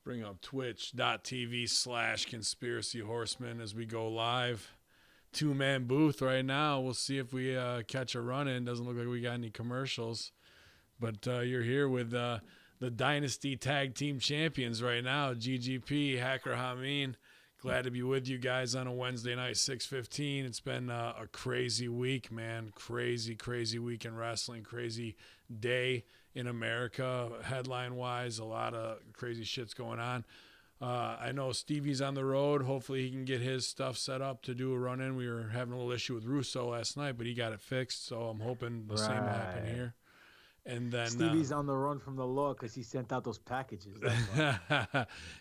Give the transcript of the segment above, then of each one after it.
Bring up twitch.tv/conspiracy horsemen as we go live. Two-man booth right now. We'll see if we catch a run in. Doesn't look like we got any commercials. But you're here with the Dynasty Tag Team Champions right now, GGP, Hacker Hameen. Glad to be with you guys on a Wednesday night, 6:15. It's been a crazy week, man. Crazy week in wrestling. Crazy day in America, headline-wise. A lot of crazy shit's going on. I know Stevie's on the road. Hopefully he can get his stuff set up to do a run-in. We were having a little issue with Russo last night, but he got it fixed, so I'm hoping the same will happen here. And then Stevie's on the run from the law because he sent out those packages.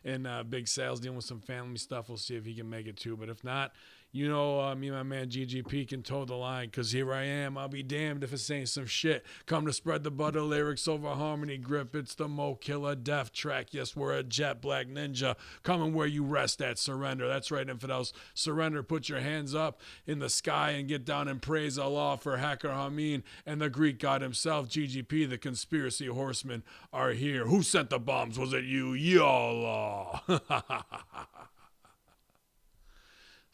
And Big Sal's dealing with some family stuff. We'll see if he can make it too. But if not, me and my man GGP can toe the line because here I am. I'll be damned if it's ain't some shit. Come to spread the butter lyrics over harmony grip. It's the Mo Killer Death track. Yes, we're a jet black ninja coming where you rest at surrender. That's right, infidels. Surrender. Put your hands up in the sky and get down and praise Allah for Hacker Hameen and the Greek god himself, GGP. The conspiracy horsemen are here. Who sent the bombs? Was it you? Yallah.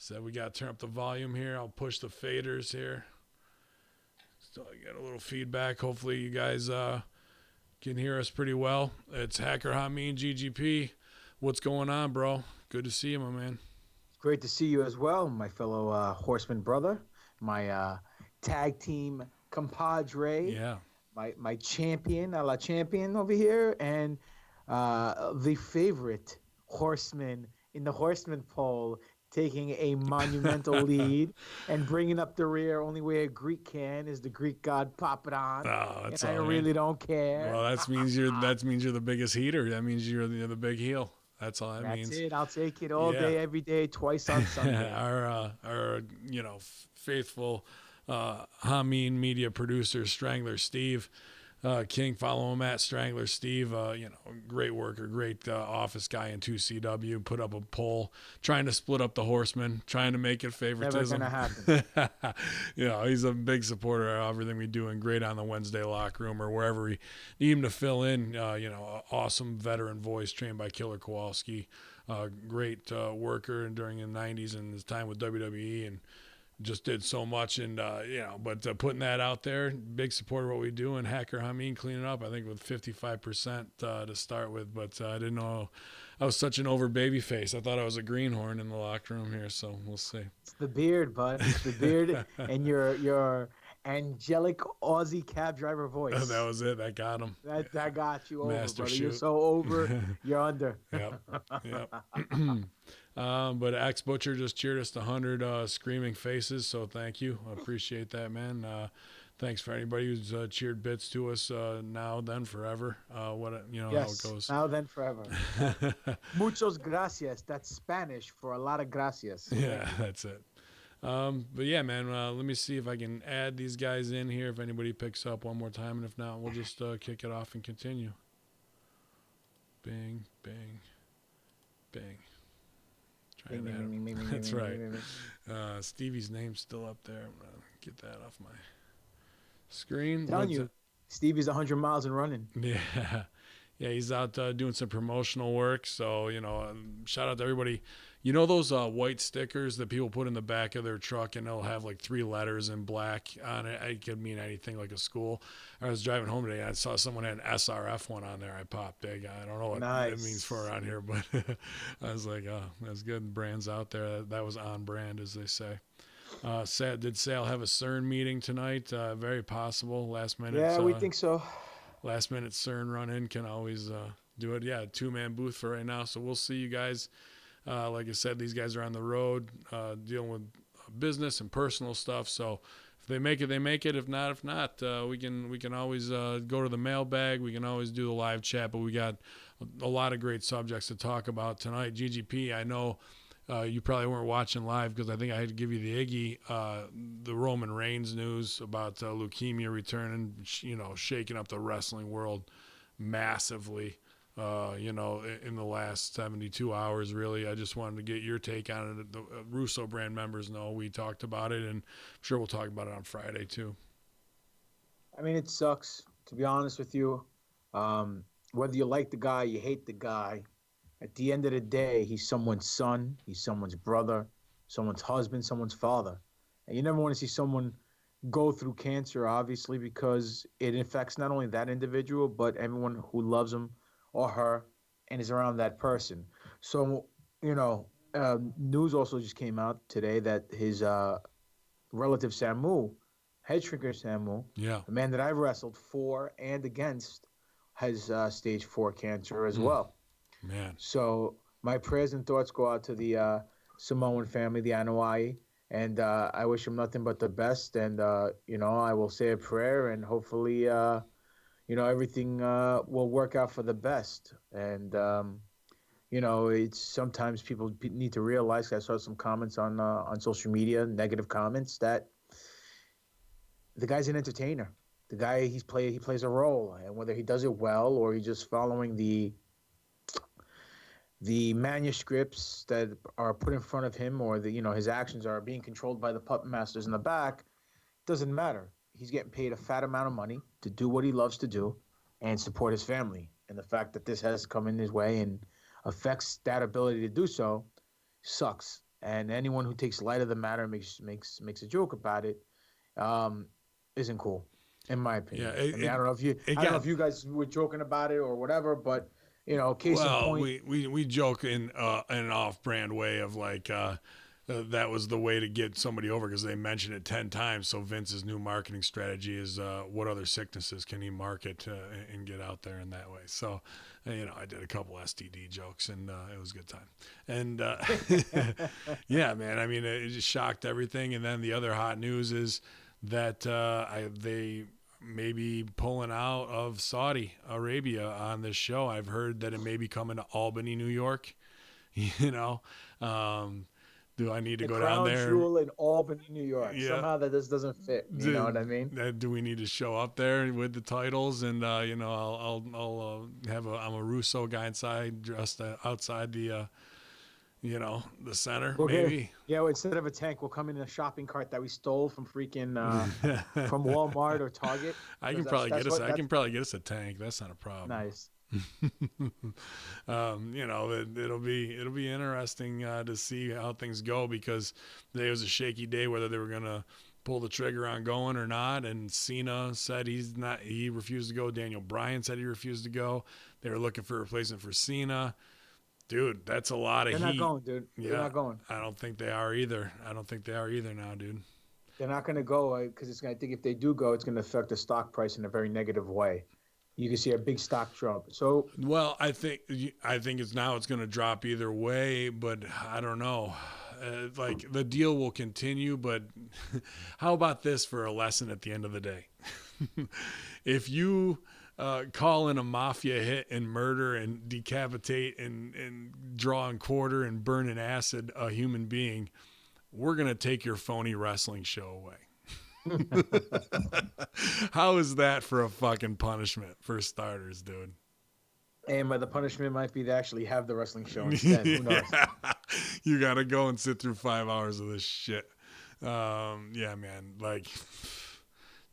So we got to turn up the volume here. I'll push the faders here. So I get a little feedback. Hopefully you guys can hear us pretty well. It's Hacker Hameen, GGP. What's going on, bro? Good to see you, my man. Great to see you as well, my fellow horseman brother, my tag team compadre. Yeah. My champion, la champion over here, and the favorite horseman in the horseman poll, taking a monumental lead and bringing up the rear. Only way a Greek can is the Greek god Papadon. Oh, that's and all. I really don't care. Well, that means you're the biggest heater. That means you're the big heel. That's all that means. That's it. I'll take it all day, every day, twice on Sunday. our faithful Hameen media producer, Strangler Steve King. Follow him at Strangler Steve. Great worker, great office guy in 2CW. Put up a poll trying to split up the horsemen, trying to make it favoritism. Never gonna happen. He's a big supporter of everything we do and great on the Wednesday locker room or wherever we need him to fill in. Awesome veteran voice trained by Killer Kowalski. Great worker during the 90s and his time with WWE and just did so much, and but putting that out there, big supporter of what we do, and Hacker Hameen cleaning up, I think with 55% to start with, but I didn't know I was such an over baby face. I thought I was a greenhorn in the locker room here, so we'll see. It's the beard, bud. It's the beard and your angelic Aussie cab driver voice. That was it. That got him. That got you over, Master brother. shoot. You're so over. You're under. Yep. But Axe Butcher just cheered us to 100 screaming faces, so thank you. I appreciate that, man. Thanks for anybody who's cheered bits to us now, then, forever. How it goes. Now, then, forever. Muchos gracias. That's Spanish for a lot of gracias. Yeah, that's it. But yeah, man, let me see if I can add these guys in here if anybody picks up one more time, and if not, we'll just kick it off and continue. Bing, bing, bing. Try that. That's right. Stevie's name's still up there. I'm going to get that off my screen. I'm telling you, Stevie's 100 miles and running. Yeah. Yeah, he's out doing some promotional work. So, shout out to everybody. You know those white stickers that people put in the back of their truck and they'll have like 3 letters in black on it? It could mean anything, like a school. I was driving home today and I saw someone had an SRF one on there. I popped big. I don't know what it means for around here, but I was like, oh, that's good. Brands out there. That was on brand, as they say. Did Sale have a CERN meeting tonight? Very possible. Last minute. Yeah, we think so. Last minute CERN run in can always do it. Yeah, 2-man booth for right now. So we'll see you guys. Like I said, these guys are on the road dealing with business and personal stuff. So if they make it, they make it. If not, we can always go to the mailbag. We can always do the live chat. But we got a lot of great subjects to talk about tonight. GGP, I know you probably weren't watching live because I think I had to give you the Iggy, the Roman Reigns news about leukemia returning, shaking up the wrestling world massively. In the last 72 hours, really. I just wanted to get your take on it. The Russo brand members know we talked about it, and I'm sure we'll talk about it on Friday, too. I mean, it sucks, to be honest with you. Whether you like the guy, you hate the guy, At the end of the day, he's someone's son, he's someone's brother, someone's husband, someone's father. And you never want to see someone go through cancer, obviously, because it affects not only that individual, but everyone who loves him or her and is around that person. So, you know, news also just came out today that his relative Samu, head shrinker Samu, Yeah. a man that I've wrestled for and against, has stage 4 cancer as Mm, well. man. So my prayers and thoughts go out to the Samoan family, the Anuai, and I wish them nothing but the best. And I will say a prayer, and hopefully, everything will work out for the best. And it's sometimes people need to realize. I saw some comments on social media, negative comments, that the guy's an entertainer. The guy he plays a role, and whether he does it well or he's just following the manuscripts that are put in front of him, or his actions are being controlled by the puppet masters in the back, doesn't matter. He's getting paid a fat amount of money to do what he loves to do and support his family. And the fact that this has come in his way and affects that ability to do so sucks. And anyone who takes light of the matter and makes a joke about it, um, isn't cool, in my Yeah. opinion. I mean, It I don't know got if you guys were joking about it or whatever, but case in well. point. We joke in an off-brand way of like that was the way to get somebody over because they mentioned it 10 times. So Vince's new marketing strategy is what other sicknesses can he market and get out there in that way. So I did a couple STD jokes and it was a good time. And yeah, man. I mean, it just shocked everything. And then the other hot news is that they may be pulling out of Saudi Arabia on this show. I've heard that it may be coming to Albany, New York. You know, um, do I need to The go down crown there? jewel in Albany, New York. Yeah. Somehow that this doesn't fit. You know Do, what I mean? do we need to show up there with the titles? And I'll have I'm a Russo guy inside, dressed outside the center Okay. maybe. Yeah, well, instead of a tank, we'll come in a shopping cart that we stole from freaking from Walmart or Target. I Because can probably get that's us. what I that's can probably get us a tank. That's not a problem. nice. It'll be interesting to see how things go because today was a shaky day whether they were gonna pull the trigger on going or not. And Cena said he refused to go. Daniel Bryan said he refused to go. They were looking for a replacement for Cena. Dude, that's a lot of They're not heat. going, dude. They're Yeah, not going. I don't think they are either. I don't think they are either now, dude. They're not going to go because I think if they do go, it's going to affect the stock price in a very negative way. You can see a big stock drop. So Well, I think it's going to drop either way, but I don't know. Like the deal will continue, but how about this for a lesson at the end of the day? If you call in a mafia hit and murder and decapitate and draw and quarter and burn in acid a human being, we're going to take your phony wrestling show away. How is that for a fucking punishment for starters, dude? and by the punishment might be to actually have the wrestling show instead. Who knows? You gotta go and sit through 5 hours of this shit. Yeah, man, like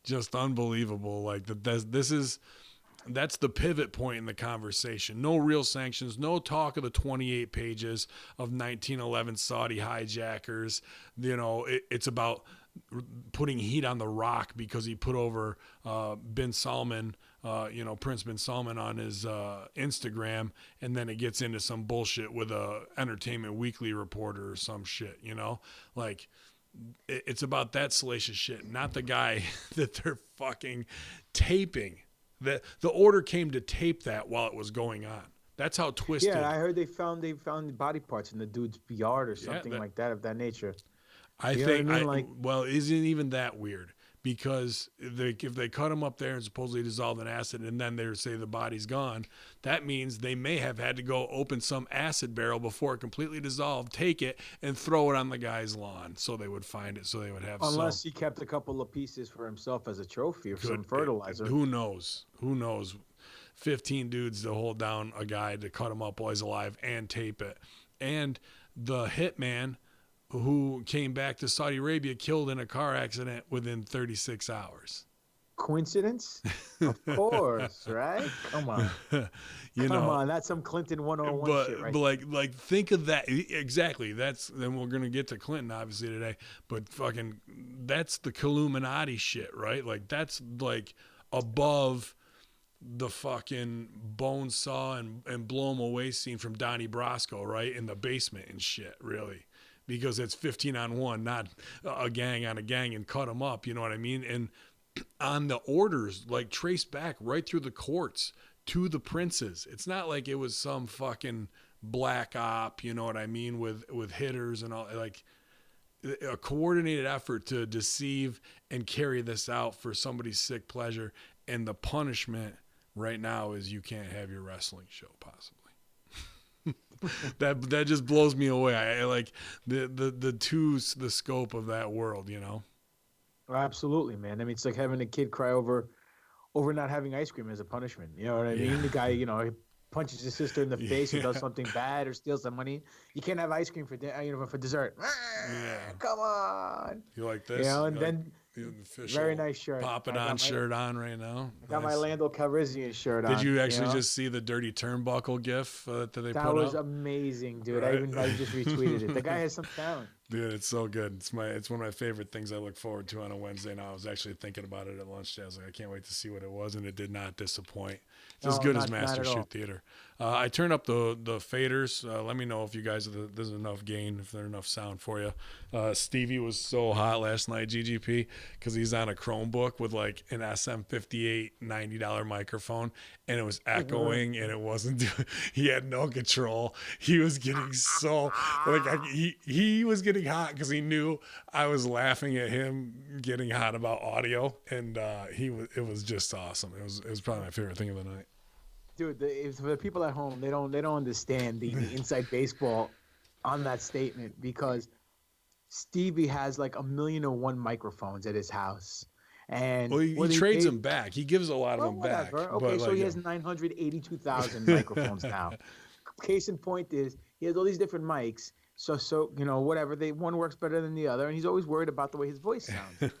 just unbelievable. Like that's the pivot point in the conversation. No real sanctions, no talk of the 28 pages of 1911 Saudi hijackers. It's about putting heat on The Rock because he put over bin Salman, Prince bin Salman on his Instagram, and then it gets into some bullshit with a Entertainment Weekly reporter or some shit, like it's about that salacious shit, not the guy that they're fucking taping. The order came to tape that while it was going on. That's how twisted. Yeah, I heard they found body parts in the dude's yard or something like that of that nature. I You know what I think mean? Like, well, isn't even that weird because if they cut him up there and supposedly dissolve in acid and then they say the body's gone, that means they may have had to go open some acid barrel before it completely dissolved, take it and throw it on the guy's lawn so they would find it, so they would have unless he kept a couple of pieces for himself as a trophy or some fertilizer. Who knows? 15 dudes to hold down a guy to cut him up while he's alive and tape it. And the hitman who came back to Saudi Arabia killed in a car accident within 36 hours. Coincidence? Of course, right? Come on. you Come know, on. That's some Clinton 101 shit but right like think of that exactly. That's then we're gonna get to Clinton obviously today, but fucking that's the Illuminati shit, right? Like that's like above the fucking bone saw and blow 'em away scene from Donnie Brasco, right? In the basement and shit, really. Because it's 15 on one, not a gang on a gang and cut them up, you know what I mean? And on the orders, like traced back right through the courts to the princes. It's not like it was some fucking black op, you know what I mean, with hitters and all, like a coordinated effort to deceive and carry this out for somebody's sick pleasure. And the punishment right now is you can't have your wrestling show possibly. That just blows me away. I like the scope of that world, you know. now. Absolutely, man. I mean, it's like having a kid cry over not having ice cream as a punishment. You know what I Yeah. mean? The guy, he punches his sister in the face or does Yeah. something bad or steals some money. You can't have ice cream for dessert. Yeah. Come on. You like this? And You like then the very official nice shirt. Pop It On shirt on right now? I got my Nice. Lando Calrissian shirt Did on. you actually just see the dirty turnbuckle gif that they That put was up? amazing, dude. Right? I just retweeted it. The guy has some talent. Dude, it's so good. It's one of my favorite things I look forward to on a Wednesday now. I was actually thinking about it at lunch. I was like, I can't wait to see what it was, and it did not disappoint. It's as No, good as not Master at all. Shoot Theater. I turned up the faders. Let me know if you guys there's enough gain, if there's enough sound for you. Stevie was so hot last night, GGP, because he's on a Chromebook with like an SM58 $90 microphone, and it was echoing, and it wasn't. He had no control. He was getting so he was getting hot because he knew I was laughing at him getting hot about audio, and it was just awesome. It was probably my favorite thing of the night. Dude, for the people at home, they don't understand the inside baseball on that statement because Stevie has like 1,000,001 microphones at his house, and Well, he what he trades paid. them back. He gives a lot of Well, them back, whatever. Okay, but so like he has 982,000 microphones now. Case in point is he has all these different mics. So whatever, one works better than the other, and he's always worried about the way his voice sounds.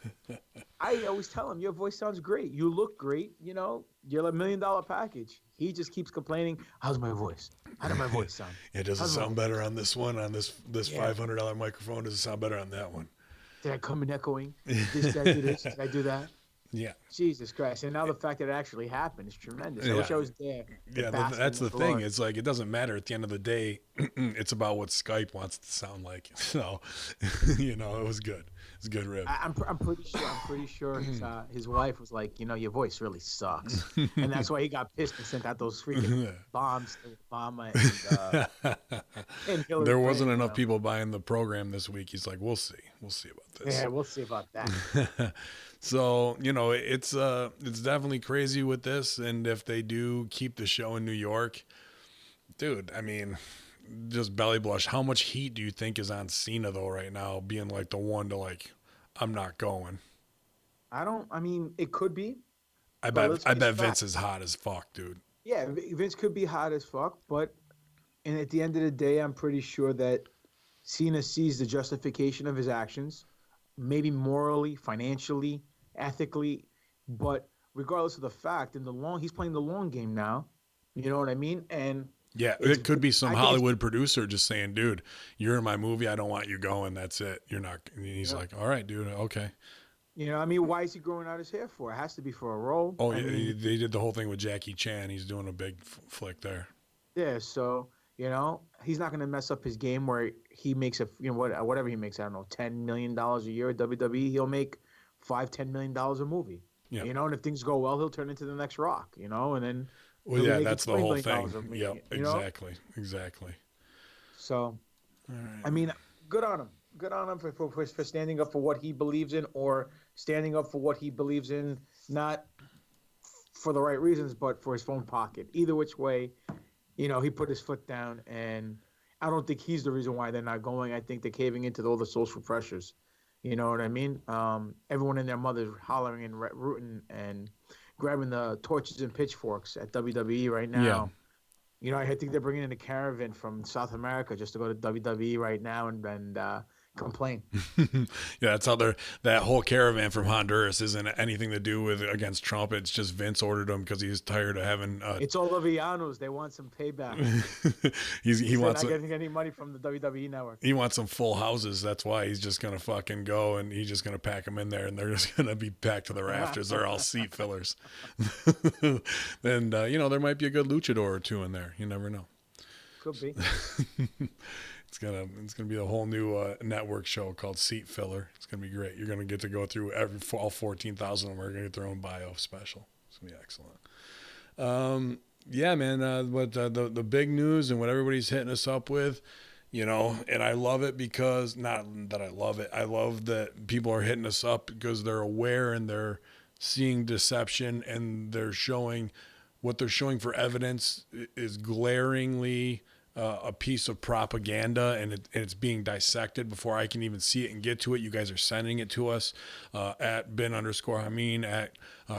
I always tell him, your voice sounds great. You look great. You're a $1,000,000 package. He just keeps complaining. How's my voice? How did my voice sound? it doesn't How's my sound voice? better on this one. On this Yeah. $500 microphone, does it sound better on that one? Did I come in echoing? Did I do this? Did I do that? Yeah. Jesus Christ. And now the fact that it actually happened is tremendous. I wish Yeah. I was there to Yeah, bask that's in the the thing. glory. It's like it doesn't matter at the end of the day. It's about what Skype wants it to sound like. So, it was good. It's a good rib. I'm pretty sure his wife was like, your voice really sucks, and that's why he got pissed and sent out those freaking bombs to Obama and Hillary There wasn't Clinton, enough people buying the program this week. He's like, we'll see about this. Yeah, we'll see about that. So it's definitely crazy with this, and if they do keep the show in New York, dude, I mean, just belly blush. How much heat do you think is on Cena though right now, being like the one to like, I'm not going. I mean, it could be, I but bet let's I face bet Vince facts. is hot as fuck, dude. Yeah, Vince could be hot as fuck, and at the end of the day, I'm pretty sure that Cena sees the justification of his actions, maybe morally, financially, ethically, but regardless of the fact, he's playing the long game now. You know what I mean? And Yeah, it's, it could be some I think it's, Hollywood producer just saying, dude, you're in my movie. I don't want you going. That's it. You're not. And he's yeah. like, all right, dude. Okay. I mean, why is he growing out his hair for? It has to be for a role. Oh, I yeah, mean, they did the whole thing with Jackie Chan. He's doing a big flick there. yeah. So he's not going to mess up his game where he makes whatever he makes. I don't know, $10 million a year at WWE. He'll make $5-10 million a movie. Yeah. And if things go well, he'll turn into the next Rock. And then Well, he'll be yeah, making that's the $20 whole million thing. a movie, Yep, exactly. So, All right. I mean, good on him. Good on him for standing up for what he believes in, or standing up for what he believes in, not for the right reasons, but for his own pocket. Either which way, he put his foot down, and I don't think he's the reason why they're not going. I think they're caving into all the social pressures. You know what I mean? Everyone and their mothers hollering and rooting and grabbing the torches and pitchforks at WWE right now. I think they're bringing in a caravan from South America just to go to WWE right now and complain. Yeah, that's how they're that whole caravan from Honduras isn't anything to do with against Trump. It's just Vince ordered them because he's tired of having. It's all the Villanos. They want some payback He because they're wants not getting any money from the WWE network. he wants some full houses. That's why he's just gonna fucking go and he's just gonna pack them in there, and they're just gonna be packed to the rafters. They're all seat fillers. And there might be a good luchador or two in there. You never know. Could be. It's gonna be a whole new network show called Seat Filler. It's gonna be great. You're gonna get to go through all 14,000 of them are gonna get their own bio special. It's gonna be excellent. Yeah, man. What the big news and what everybody's hitting us up with, and I love it because not that I love it. I love that people are hitting us up because they're aware and they're seeing deception and they're showing what they're showing for evidence is glaringly a piece of propaganda, and it's being dissected before I can even see it and get to it. You guys are sending it to us at bin_Hameen, at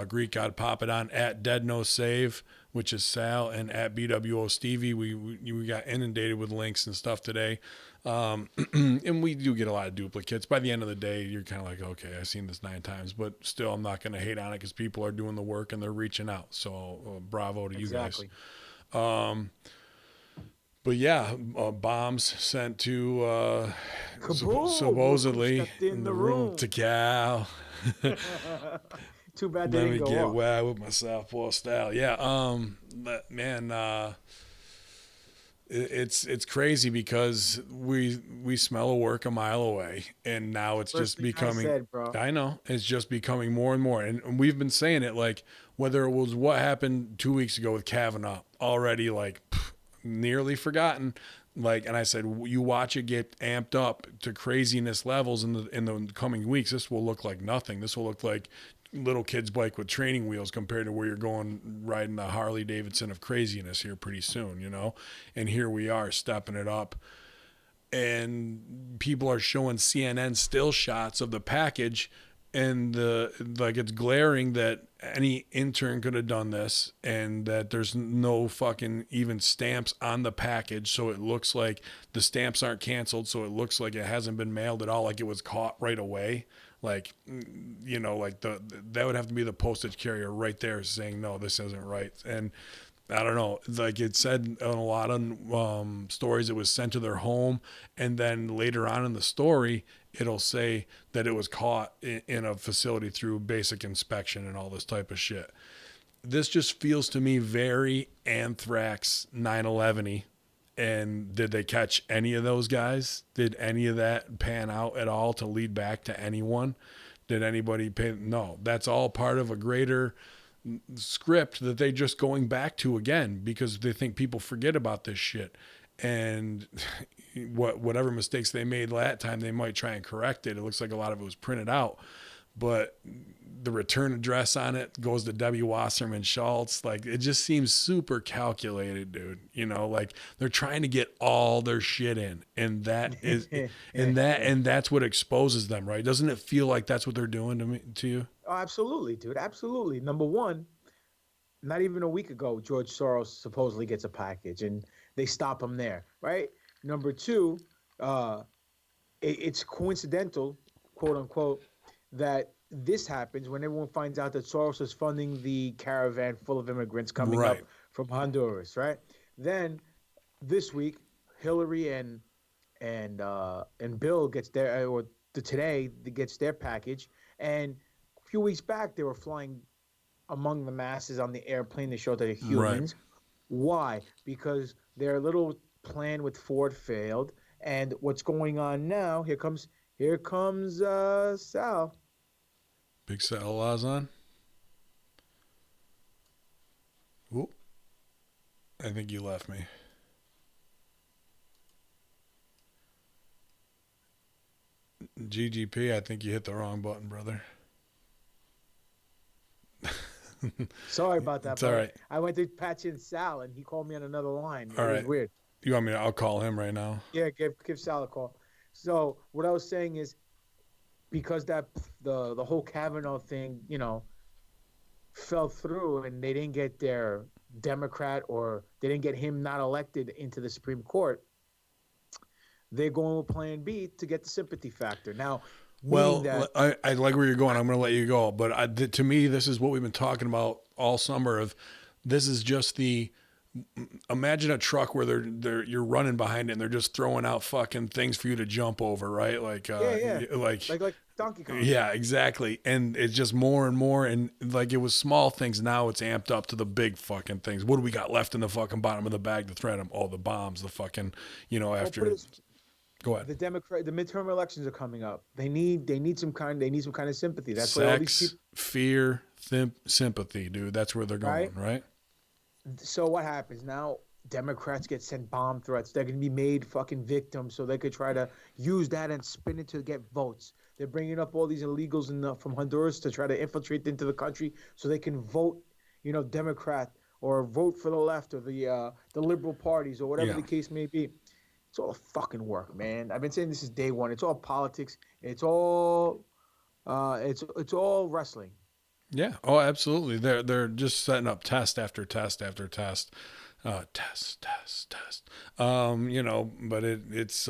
Greek God Papadon, at Dead No Save, which is Sal, and at BWO Stevie. We got inundated with links and stuff today. And we do get a lot of duplicates. By the end of the day, you're kind of like, okay, I've seen this 9 times, but still I'm not going to hate on it because people are doing the work and they're reaching out. So bravo to you guys. But yeah, bombs sent to supposedly in the room to Cal. Too bad they Let me didn't go get off. wet with my Southpaw style. Yeah, man, it's crazy because we smell a work a mile away, and now it's First just thing becoming. I said, bro. I know it's just becoming more and more, and we've been saying it like whether it was what happened 2 weeks ago with Kavanaugh, already like nearly forgotten. Like, and I said, you watch it get amped up to craziness levels in the coming weeks. This will look like nothing. This will look like little kid's bike with training wheels compared to where you're going riding the Harley Davidson of craziness here pretty soon, And here we are stepping it up. And people are showing CNN still shots of the package, and it's glaring that any intern could have done this, and that there's no fucking even stamps on the package, so it looks like the stamps aren't canceled, so it looks like it hasn't been mailed at all, like it was caught right away. Like, like that would have to be the postage carrier right there saying, no, this isn't right. And I don't know, like it said in a lot of stories, it was sent to their home, and then later on in the story, it'll say that it was caught in a facility through basic inspection and all this type of shit. This just feels to me very Anthrax 9/11-y. And did they catch any of those guys? Did any of that pan out at all to lead back to anyone? Did anybody pay? No, that's all part of a greater script that they just going back to again because they think people forget about this shit. And whatever mistakes they made that time, they might try and correct it. It looks like a lot of it was printed out, but the return address on it goes to W. Wasserman Schultz. Like, it just seems super calculated, dude. Like they're trying to get all their shit in, and that is, and that's what exposes them, right? Doesn't it feel like that's what they're doing to you? Oh, absolutely, dude. Absolutely. Number one, not even a week ago, George Soros supposedly gets a package, and they stop him there, right? Number two, it's coincidental, quote unquote, that this happens when everyone finds out that Soros is funding the caravan full of immigrants coming Right. up from Honduras, right? Then this week, Hillary and Bill gets their today gets their package, and a few weeks back they were flying among the masses on the airplane to show that they're humans. Right. Why? Because their little plan with Ford failed, and what's going on now? Here comes Sal. Big Sal Lazan. Ooh, I think you left me. GGP, I think you hit the wrong button, brother. Sorry about that. It's all right. I went to patch in Sal, and he called me on another line. All it right. was weird. You want me to? I'll call him right now. Yeah, give Sal a call. So what I was saying is, because that the whole Kavanaugh thing, fell through, and they didn't get their Democrat, or they didn't get him not elected into the Supreme Court. they're going with Plan B to get the sympathy factor. Now, meaning Well, that I like where you're going. I'm going to let you go. But to me, this is what we've been talking about all summer. Of this is just the imagine a truck where you're running behind it and they're just throwing out fucking things for you to jump over, right? yeah, yeah, like Donkey Kong. yeah, exactly. And it's just more and more, and like it was small things. Now it's amped up to the big fucking things. What do we got left in the fucking bottom of the bag to threat them? Oh, the bombs, the fucking, Well, put after. it Go ahead. the midterm elections are coming up. They need some kind of sympathy. That's why all these Sex, people, fear, sympathy, dude. That's where they're going, right? right? So what happens now? Democrats get sent bomb threats. They're gonna be made fucking victims, so they could try to use that and spin it to get votes. They're bringing up all these illegals from Honduras to try to infiltrate into the country so they can vote, Democrat or vote for the left or the liberal parties or whatever Yeah. the case may be. It's all fucking work, man. I've been saying this is day one. It's all politics. It's all wrestling. Yeah. Oh, absolutely. They're just setting up test after test after test. Test. But it's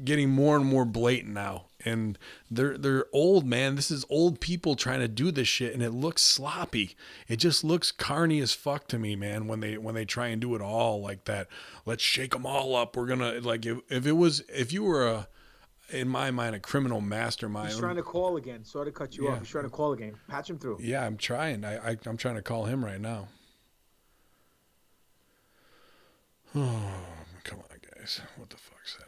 getting more and more blatant now. And they're old, man. This is old people trying to do this shit, and it looks sloppy. It just looks carny as fuck to me, man. When they try and do it all like that, let's shake them all up. We're gonna like if you were in my mind a criminal He's mastermind. trying to call again. Sorry to cut you off. Yeah, He's trying to call again. Patch him through. yeah. I'm trying. I'm trying to call him right now. Oh, come on, guys. What the fuck, Sally?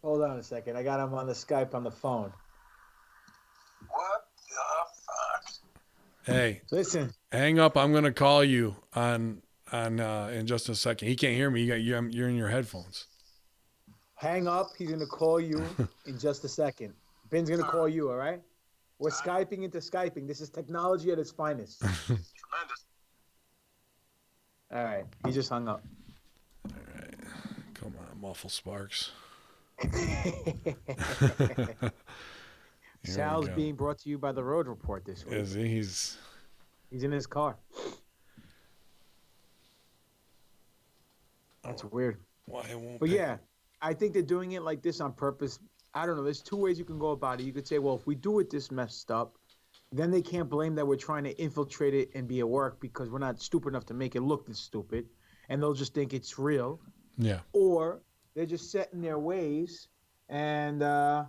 Hold on a second. I got him on the Skype on the phone. What the fuck? Hey, Listen, hang up. I'm gonna call you on in just a second. He can't hear me. You're in your headphones. hang up. He's going to call you in just a second. Ben's going to call you, all right? We're Skyping into Skyping. This is technology at its finest. Tremendous. All right. He just hung up. All right, come on, muffle sparks. Sal's being brought to you by the Road Report this week. Is he? He's in his car. That's weird. why it won't. But yeah, I think they're doing it like this on purpose. I don't know. There's two ways you can go about it. You could say, well, if we do it this messed up, then they can't blame that we're trying to infiltrate it and be at work because we're not stupid enough to make it look this stupid. And they'll just think it's real. Yeah. Or they're just set in their ways and they're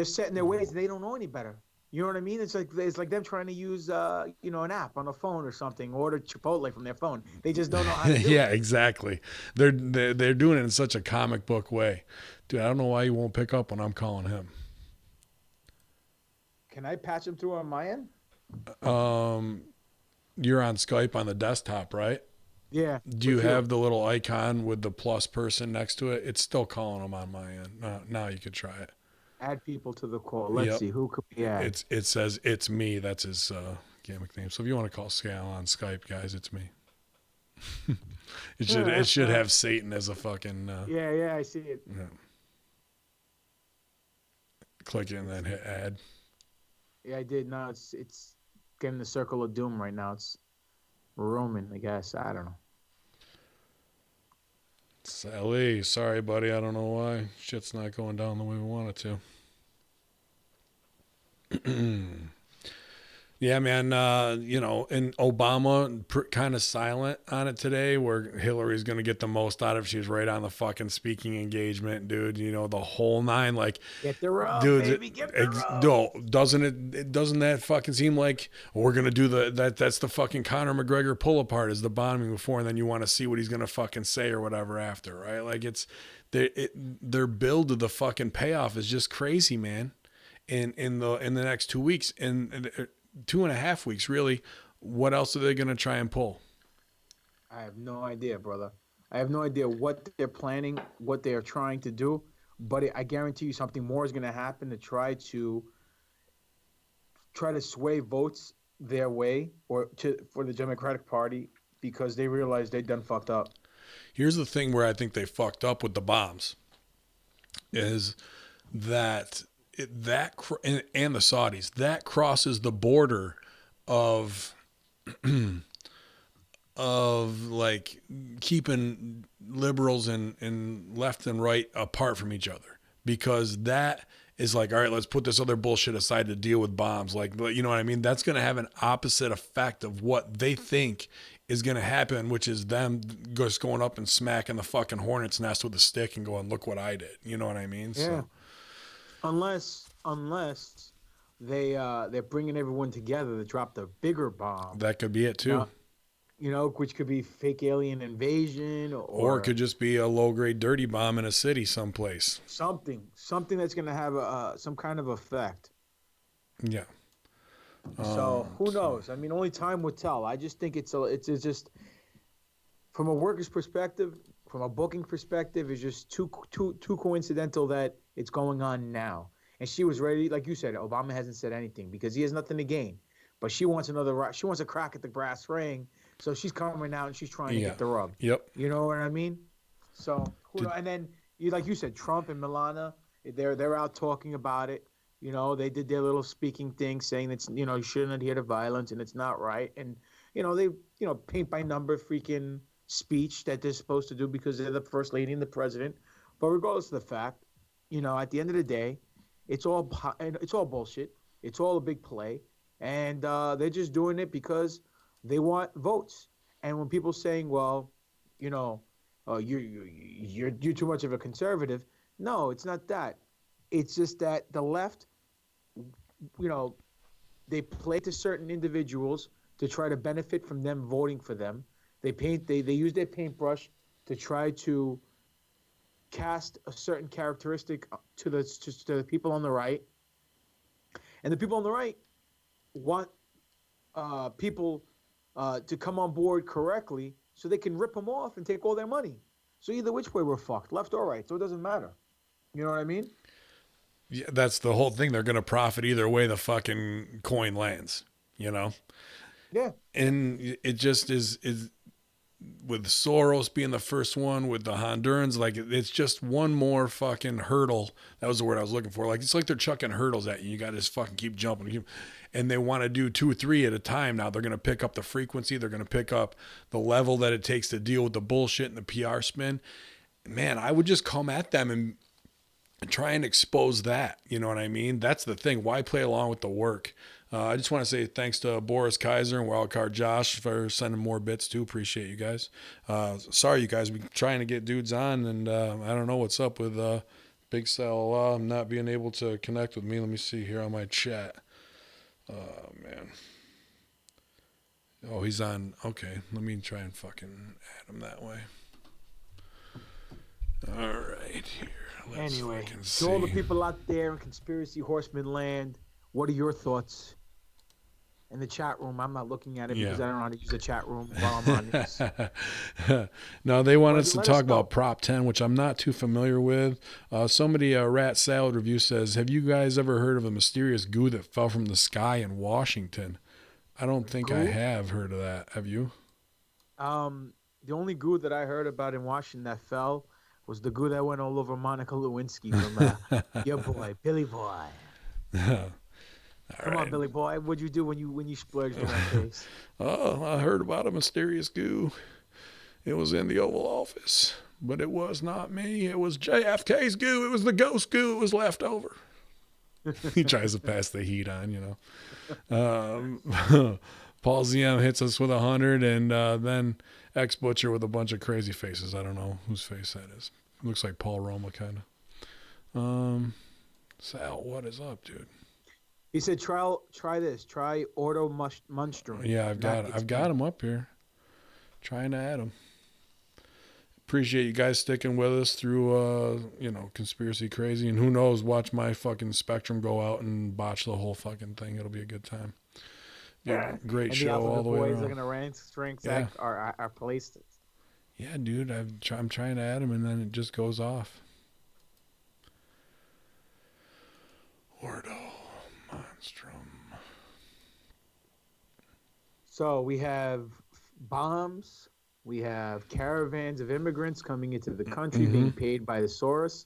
set in their ways and they don't know any better. You know what I mean? It's like them trying to use an app on a phone or something, order Chipotle from their phone. They just don't know how to do Yeah, it. exactly. They're doing it in such a comic book way, dude. I don't know why he won't pick up when I'm calling him. Can I patch them through on my end? You're on Skype on the desktop, right? Yeah. Do you have the little icon with the plus person next to it? It's still calling them on my end. Now you could try it. Add people to the call. Let's Yep. see. Who could we add? It says it's me. That's his gimmick name. So if you want to call Scal on Skype, guys, it's me. It should have Satan as a fucking Yeah, I see it. yeah. Click it and then hit add. Yeah, I did. No, it's getting the circle of doom right now. It's Roman, I guess. I don't know. Sally, sorry, buddy. I don't know why shit's not going down the way we want it to. Yeah, man. And Obama kind of silent on it today, where Hillary's going to get the most out of. She's right on the fucking speaking engagement, dude. The whole nine. Like, Get the rub, dude, baby. Get the rub. no, doesn't that fucking seem like we're gonna do that's the fucking Conor McGregor pull apart is the bombing before, and then you want to see what he's gonna fucking say or whatever after, right? Like their build to the fucking payoff is just crazy, man. In the next 2 weeks and 2.5 weeks, really, what else are they gonna try and pull? I have no idea, brother. I have no idea what they're planning, what they are trying to do, but I guarantee you something more is going to happen to try to sway votes their way or for the Democratic Party because they realize they done fucked up. Here's the thing where I think they fucked up with the bombs is that and the Saudis, that crosses the border of of like keeping liberals and left and right apart from each other, because that is like, all right, let's put this other bullshit aside to deal with bombs. Like, you know what I mean? That's going to have an opposite effect of what they think is going to happen, which is them just going up and smacking the fucking hornet's nest with a stick and going, look what I did. You know what I mean? Yeah. So Unless they're bringing everyone together to drop the bigger bomb. that could be it too. Which could be fake alien invasion Or it or could just be a low grade dirty bomb in a city someplace. something that's going to have some kind of effect. Yeah. So who knows? I mean, only time will tell. I just think it's just from a worker's perspective, from a booking perspective, it's just too coincidental that it's going on now. And she was ready, like you said. Obama hasn't said anything because he has nothing to gain, but she wants she wants a crack at the brass ring. So she's coming out and she's trying to get the rub. Yep. You know what I mean? So and then like you said, Trump and Milana, they're out talking about it. They did their little speaking thing saying that you shouldn't adhere to violence and it's not right. And they paint by number freaking speech that they're supposed to do because they're the first lady and the president. But regardless of the fact, at the end of the day, it's all bullshit. It's all a big play, and they're just doing it because they want votes. And when people saying, well, you're too much of a conservative. No, it's not that. It's just that the left, they play to certain individuals to try to benefit from them voting for them. They use their paintbrush to try to cast a certain characteristic to the people on the right. And the people on the right want people to come on board correctly so they can rip them off and take all their money. So either which way we're fucked, left or right. So it doesn't matter. You know what I mean? Yeah, that's the whole thing. They're going to profit either way the fucking coin lands, Yeah. And it just is with Soros being the first one, with the Hondurans, like it's just one more fucking hurdle. That was the word I was looking for. Like, it's like they're chucking hurdles at you. You got to just fucking keep jumping. And they want to do 2 or 3 at a time. Now they're going to pick up the frequency. They're going to pick up the level that it takes to deal with the bullshit and the PR spin. Man, I would just come at them and try and expose that. You know what I mean? That's the thing. Why play along with the work? I just want to say thanks to Boris Kaiser and Wildcard Josh for sending more bits too. Appreciate you guys. Sorry, you guys. We're trying to get dudes on, and I don't know what's up with Big Cell not being able to connect with me. Let me see here on my chat. Oh, man. Oh, he's on. Okay, let me try and fucking add him that way. All right, here. Anyway, to all the people out there in Conspiracy Horseman land, what are your thoughts? In the chat room, I'm not looking at it because I don't know how to use the chat room while I'm on this. No, they want us to talk about Prop 10, which I'm not too familiar with. Somebody, Rat Salad Review says, have you guys ever heard of a mysterious goo that fell from the sky in Washington? I don't think I have heard of that. Have you? The only goo that I heard about in Washington that fell was the goo that went all over Monica Lewinsky from your boy, Billy Boy. Come on, Billy Boy. What'd you do when you splurged in that case? Oh, I heard about a mysterious goo. It was in the Oval Office, but it was not me. It was JFK's goo. It was the ghost goo. It was left over. He tries to pass the heat on, Paul ZM hits us with 100, and then X Butcher with a bunch of crazy faces. I don't know whose face that is. Looks like Paul Roma, kind of. Sal, what is up, dude? He said, "Try this. Try Ordo Munstrum." Yeah, I've got him up here. Trying to add him. Appreciate you guys sticking with us through, Conspiracy Crazy, and who knows? Watch my fucking Spectrum go out and botch the whole fucking thing. It'll be a good time. Yeah, great and show all the way around. Are gonna rank our places. Yeah, dude, I'm trying to add him, and then it just goes off. Ordo Monstrum. So we have bombs. We have caravans of immigrants coming into the country being paid by the Soros.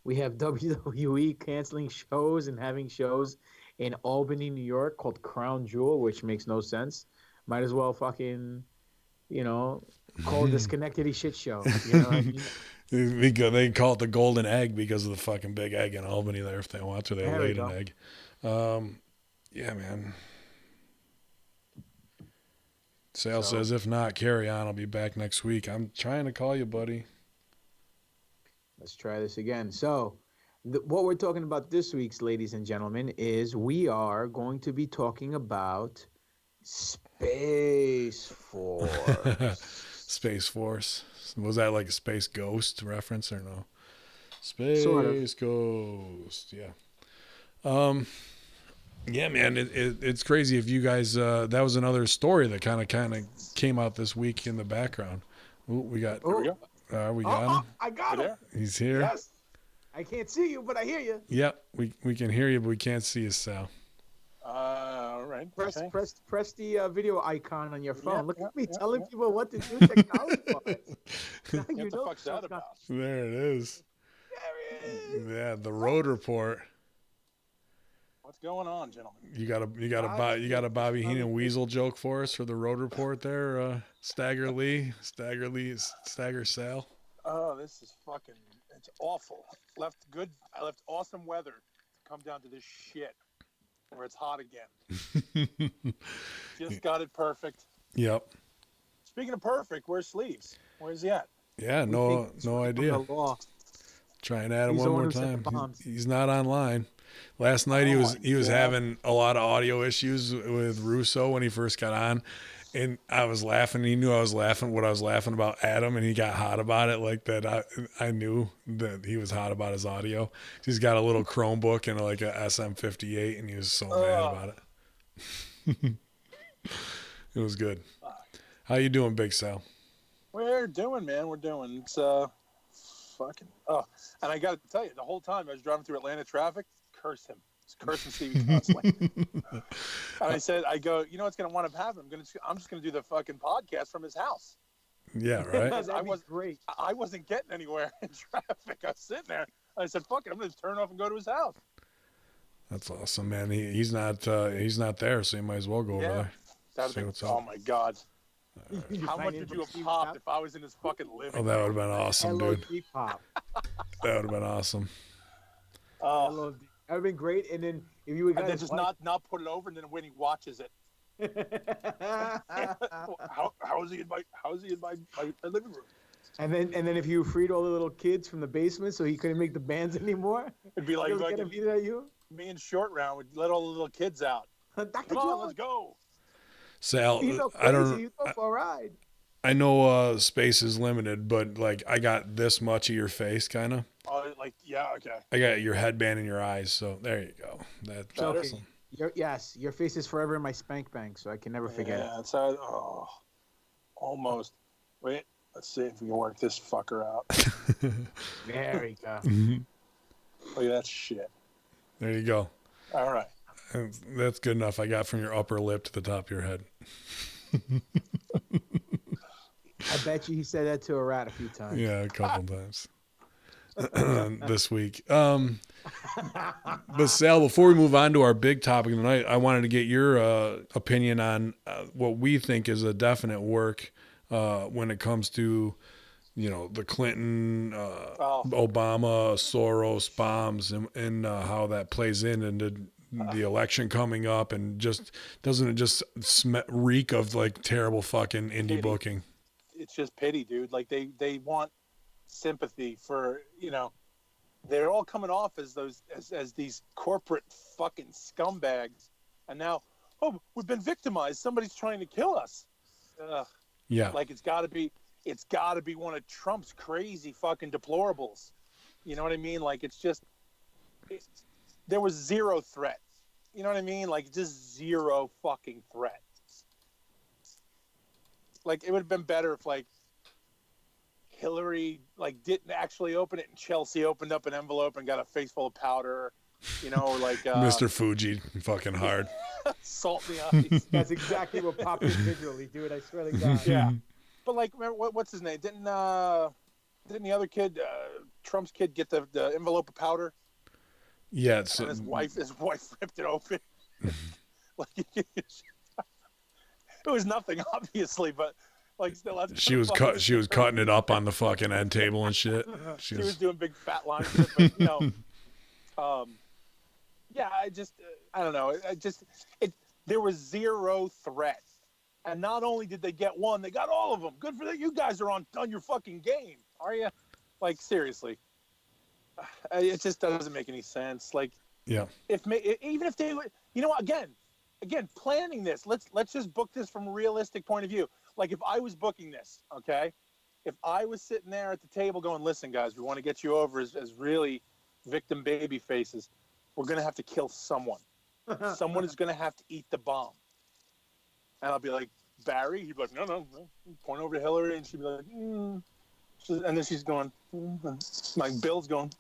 We have WWE canceling shows and having shows in Albany, New York called Crown Jewel, which makes no sense. might as well fucking, call it the Schenectady shit show. You know what I mean? Because they call it the golden egg because of the fucking big egg in Albany there if they want to. They There we laid an go. egg. Yeah, man. Sale says, if not, carry on. I'll be back next week. I'm trying to call you, buddy. Let's try this again. So, what we're talking about this week's, ladies and gentlemen, is we are going to be talking about Space Force. Space Force. Was that like a Space Ghost reference or no? Sort of. Space Ghost. Yeah. Yeah, man, it's crazy. If you guys, that was another story that kind of came out this week in the background. Ooh, we got. Oh, we go. We got him. I got him. He's here. Yes. I can't see you, but I hear you. Yep, we can hear you, but we can't see you, Sal. All right. Press okay. press the video icon on your phone. Yeah, Look yeah, at me yeah, telling yeah. people what to do technology-wise. Now What the fuck's that about? There it is. There it is. Yeah, the road report. What's going on, gentlemen? You got a Bobby Heenan Weasel joke for us for the road report there, Stagger Sal. Oh, this is fucking. It's awful. I left awesome weather to come down to this shit where it's hot again. Just got it perfect. Yep. Speaking of perfect, where's Sleeves? Where's he at? Yeah, We no think it's idea. from the law. Try and add him He's the one one more who sent the time. bombs. He's not online. Last night he Oh was my God. having a lot of audio issues with Russo when he first got on, and I was laughing. He knew I was laughing what I was laughing about Adam, and he got hot about it like that. I knew that he was hot about his audio. He's got a little Chromebook and like a SM58, and he was so mad about it. It was good. How you doing, Big Sal? We're doing, man. We're doing. It's fucking. Oh, and I got to tell you, the whole time I was driving through Atlanta traffic, curse him. Just cursing Stevie constantly. And I said, I go, you know what's going to wind up happening? I'm just going to do the fucking podcast from his house. Yeah, right. That'd be great. I wasn't getting anywhere in traffic. I was sitting there. I said, fuck it. I'm going to turn off and go to his house. That's awesome, man. He's not there, so you might as well go over there. That'd See be, what's up. oh, my God. You How sign much in would from you have Steve's popped house? if I was in his fucking living Oh, room? that would have been awesome, dude. LOD pop. That would have been awesome. Oh, That would have been great. And then if you would and then just not put it over, and then when he watches it, how is he in my living room? and then if you freed all the little kids from the basement so he couldn't make the bands anymore, It'd be like he was gonna fucking beat at you. me and Short Round would let all the little kids out. Dr. Come on, Jones, let's go. Sal, you know, I crazy. don't. You go for a ride. I know space is limited, but like I got this much of your face, kind of. Oh, like yeah, okay. I got your headband in your eyes, so there you go. That's Better. awesome. Your face is forever in my spank bank, so I can never forget it. Yeah, it's almost. Wait, let's see if we can work this fucker out. There we go. Look at that shit. There you go. All right. That's good enough. I got from your upper lip to the top of your head. I bet you he said that to a rat a few times. Yeah, a couple times this week. But Sal, before we move on to our big topic tonight, I wanted to get your opinion on what we think is a definite work when it comes to, the Clinton, Obama, Soros bombs, and how that plays into the election coming up, and just doesn't it just reek of like terrible fucking indie Pity. booking? It's just pity, dude. Like they want sympathy for, they're all coming off as as these corporate fucking scumbags, and now, oh, we've been victimized. Somebody's trying to kill us. Yeah, Like it's got to be one of Trump's crazy fucking deplorables. You know what I mean? Like there was zero threat. You know what I mean? Like just zero fucking threat. Like it would have been better if like Hillary like didn't actually open it and Chelsea opened up an envelope and got a face full of powder, or like Mr. Fuji, fucking hard. salt in the eyes. That's exactly what popped in visually, dude. I swear to God. Yeah. But like, remember what's his name? Didn't the other kid, Trump's kid, get the envelope of powder? Yeah, And his wife ripped it open. Like, It was nothing, obviously, but like still, that's She was fucking she was cutting it up on the fucking end table and shit. She was doing big fat lines, but yeah, I don't know. There was zero threat, and not only did they get one, they got all of them. Good for that. You guys are on your fucking game, are you? Like seriously, it just doesn't make any sense. Like, yeah, even if they would, again, planning this. Let's just book this from a realistic point of view. Like if I was booking this, okay, if I was sitting there at the table going, listen, guys, we want to get you over as really victim baby faces. We're going to have to kill someone. Someone is going to have to eat the bomb. And I'll be like, Barry? He'd be like, no. Point over to Hillary, and she'd be like, and then she's going, my Bill's going,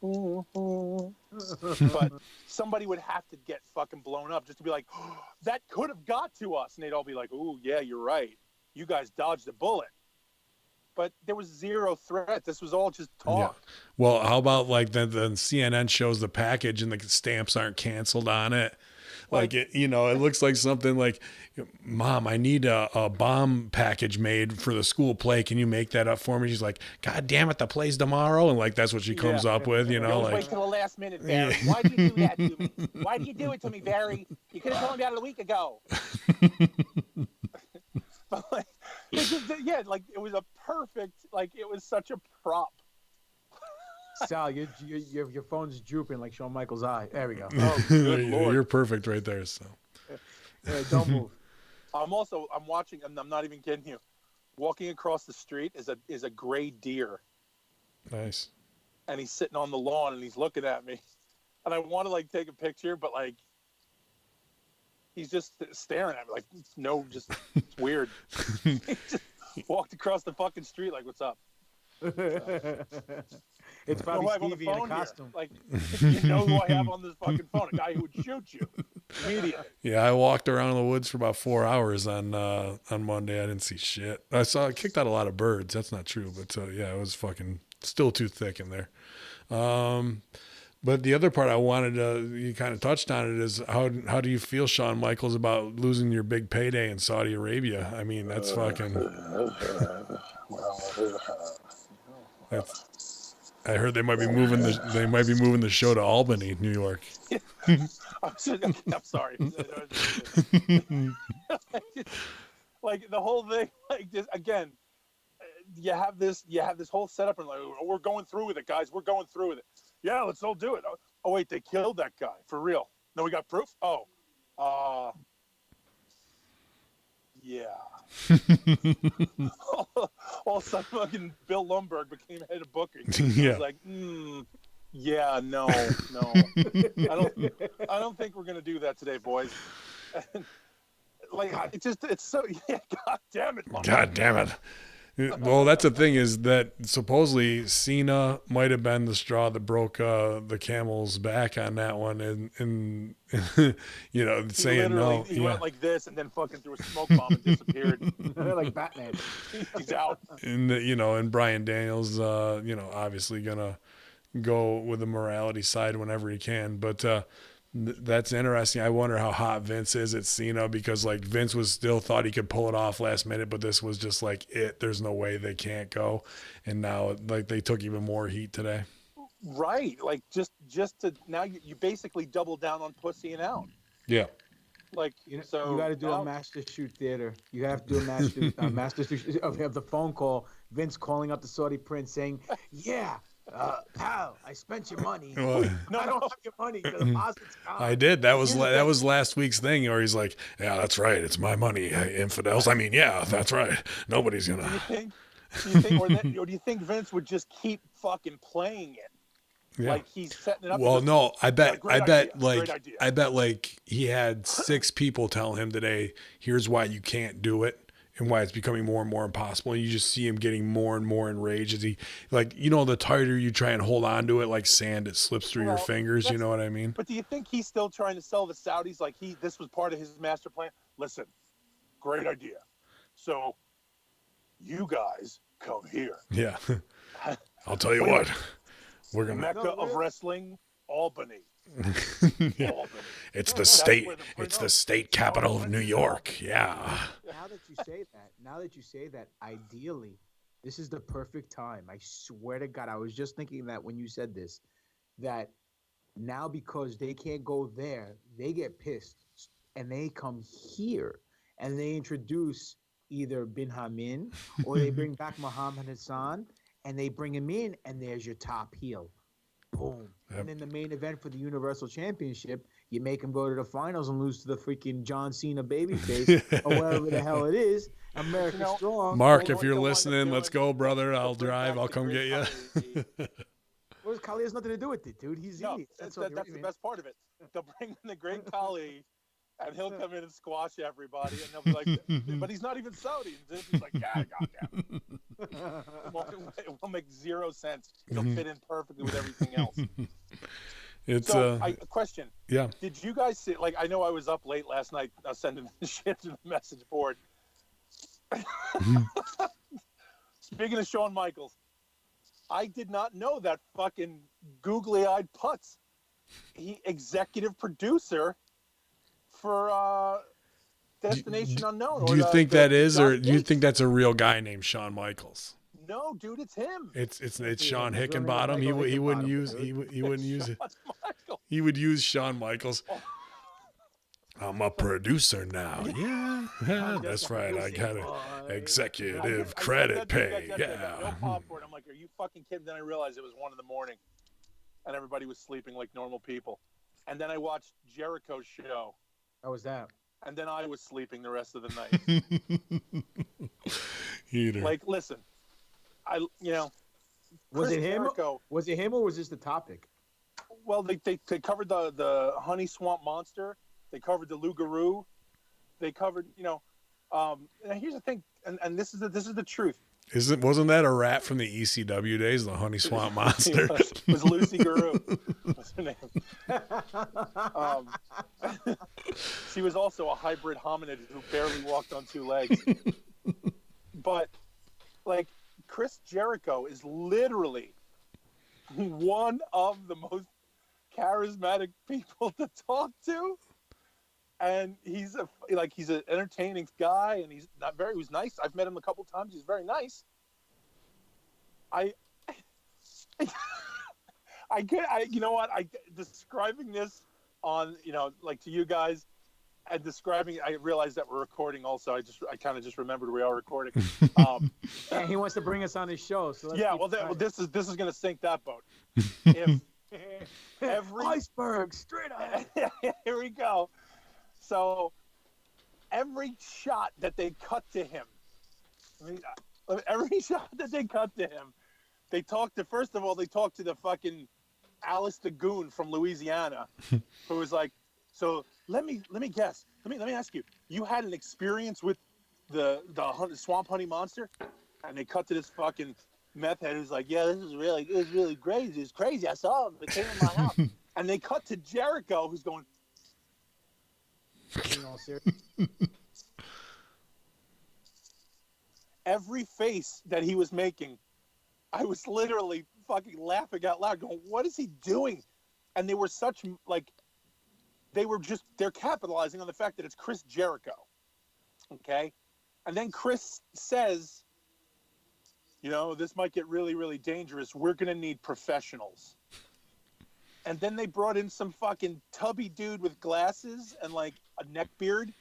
but somebody would have to get fucking blown up just to be like, that could have got to us. And they'd all be like, ooh, yeah, you're right. You guys dodged a bullet. But there was zero threat. This was all just talk. Yeah. Well, how about like the CNN shows the package and the stamps aren't canceled on it? Like it, it looks like something like, Mom, I need a bomb package made for the school play. Can you make that up for me? She's like, God damn it, the play's tomorrow. And like, that's what she comes up with, Don't like. wait till the last minute, Barry. Why did you do that to me? Why did you do it to me, Barry? You could have told me about it a week ago. But it was a perfect, it was such a prop. Sal, your phone's drooping like Shawn Michaels' eye. There we go. Oh, good Lord. You're perfect right there. So don't move. I'm watching, and I'm not even kidding you. Walking across the street is a gray deer. Nice. And he's sitting on the lawn and he's looking at me. And I want to take a picture, but he's just staring at me it's weird. He just walked across the fucking street like, what's up? It's probably Stevie in a costume. You know who I have on this fucking phone? A guy who would shoot you immediately. Yeah, I walked around in the woods for about 4 hours on Monday. I didn't see shit. I kicked out a lot of birds. That's not true, but yeah, it was fucking still too thick in there. But the other part I wanted you kind of touched on it is how do you feel, Shawn Michaels, about losing your big payday in Saudi Arabia? I mean, that's fucking. I heard they might be moving the show to Albany, New York. I'm sorry. The whole thing, just again, you have this whole setup and we're going through with it, guys. We're going through with it. Yeah, let's all do it. Oh wait, they killed that guy for real. No, we got proof. Yeah. All of a sudden, fucking Bill Lumberg became head of booking. Yeah. I was like, yeah, no. I don't think we're gonna do that today, boys. It's so, yeah. God damn it, Lumberg. God damn it. Well, that's the thing is that supposedly Cena might have been the straw that broke the camel's back on that one, and saying no. He went like this and then fucking threw a smoke bomb and disappeared. Like Batman. He's out. And Brian Daniels, obviously gonna go with the morality side whenever he can, but. That's interesting. I wonder how hot Vince is at Cena because Vince was still thought he could pull it off last minute, but this was just it. There's no way they can't go, and now they took even more heat today. Right, just to now you basically double down on pussying out. Yeah. So you got to do a master shoot theater. You have to do a master shoot of the phone call. Vince calling up the Saudi prince saying, "Yeah. Pal, I spent your money. No, I don't have your money. The deposit's gone." I did. That was last week's thing where he's like, "Yeah, that's right. It's my money, infidels." I mean, yeah, that's right. Nobody's gonna. Do you think, or do you think Vince would just keep fucking playing it? Yeah. He's setting it up. Well, no, I bet he had 6 people tell him today, "Here's why you can't do it." And why it's becoming more and more impossible. And you just see him getting more and more enraged as he, the tighter you try and hold on to it, like sand, it slips through your fingers. You know what I mean? But do you think he's still trying to sell the Saudis this was part of his master plan? Listen, great idea. So you guys come here. Yeah. I'll tell you what. We're going to. Mecca of wrestling, Albany. Yeah. Albany. It's the That's state. where the It's no, the state Sean capital of went New to York. Albany. Yeah. Now that you say that, ideally, this is the perfect time. I swear to God, I was just thinking that when you said this, that now because they can't go there, they get pissed and they come here and they introduce either Bin Hamin or they bring back Muhammad Hassan and they bring him in and there's your top heel. Boom. Yep. And in the main event for the Universal Championship, you make him go to the finals and lose to the freaking John Cena babyface or wherever the hell it is. America Strong. Mark, They if you're wind up listening, let's doing- go, brother. they'll I'll bring drive. back I'll the come Great get you. Khali. What has Kali has nothing to do with it, dude? He's No, idiots. That's that's the best part of it. They'll bring in the Great Khali, and he'll come in and squash everybody, and they'll be like, "But he's not even Saudi." And he's like, "Yeah, goddamn." It will make zero sense. It'll fit in perfectly with everything else. It's So, a question. yeah. Did you guys see? Like, I know I was up late last night sending shit to the message board. Speaking of Shawn Michaels, I did not know that fucking googly-eyed putz. He executive producer for Destination Unknown. Do you think that is, or do you think that's a real guy named Shawn Michaels? No, dude, it's him. It's Shawn His real name is Hickenbottom. Michael He wouldn't Hickenbottom, use dude. he wouldn't use it. Shawn Michaels. He would use Shawn Michaels. Oh. I'm a producer now. Yeah, I'm that's just a right. I producer. got executive I said credit that to you pay. guys yesterday, I got Yeah. no popcorn. I'm like, are you fucking kidding? Then I realized it was 1 a.m, and everybody was sleeping like normal people. And then I watched Jericho's show, How was that? and then I was sleeping the rest of the night. Heater. Like, listen, Was Chris it him? Jericho. Was it him or was this the topic? Well, they covered the Honey Swamp Monster. They covered the Lugaroo. They covered, and here's the thing, and this is the truth. Wasn't that a rat from the ECW days, the Honey Swamp Monster? It was Lucy Guru. What's her name? She was also a hybrid hominid who barely walked on 2 legs. But, like, Chris Jericho is literally one of the most charismatic people to talk to. And he's an entertaining guy, and he was nice. I've met him a couple times. He's very nice. You know what? Describing this on, like to you guys, and describing, I realized that we're recording also. I kind of just remembered we are recording. Yeah, he wants to bring us on his show. So let's Yeah, keep well, trying. this is going to sink that boat. If every iceberg straight up. Here we go. So every shot that they cut to him, they talked to the fucking Alice the Goon from Louisiana, who was like, so let me guess. Let me ask you. You had an experience with the swamp honey monster? And they cut to this fucking meth head who's like, yeah, it was really crazy. It's crazy. I saw him. It came in my house. And they cut to Jericho, who's going, In all serious. every face that he was making, I was literally fucking laughing out loud, going, what is he doing? And they were they're capitalizing on the fact that it's Chris Jericho. Okay? And then Chris says, this might get really, really dangerous. We're going to need professionals. And then they brought in some fucking tubby dude with glasses and like a neck beard.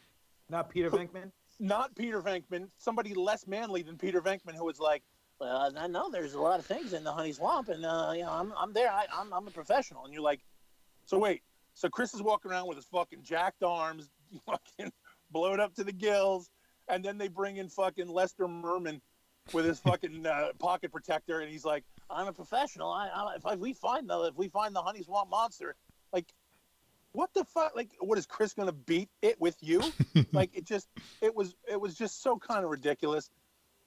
Not Peter Venkman? Not Peter Venkman. Somebody less manly than Peter Venkman, who was like, well, I know there's a lot of things in the Honey Swamp, and I'm there. I'm a professional. And you're like, so wait. So Chris is walking around with his fucking jacked arms, fucking blowed up to the gills, and then they bring in fucking Lester Merman with his fucking pocket protector, and he's like, I'm a professional. If we find the Honey Swamp Monster, like, what the fuck? Like, what is Chris gonna beat it with you? Like, it was just so kind of ridiculous,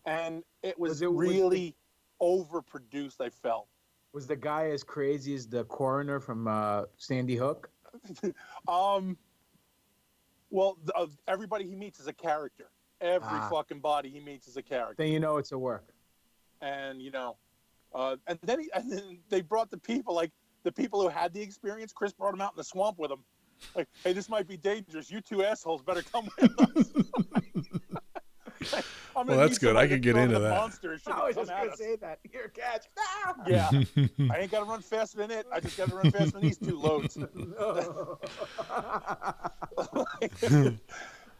and it was really overproduced. I felt. Was the guy as crazy as the coroner from Sandy Hook? Well, everybody he meets is a character. Every fucking body he meets is a character. Then you know it's a work. And and then they brought the people, like, the people who had the experience, Chris brought them out in the swamp with him. Like, hey, this might be dangerous. You two assholes better come with us. Well, that's good. I could get into that. I was just going to say that. Here, catch. Ah! Yeah. I ain't got to run faster than it. I just got to run faster than these two loads.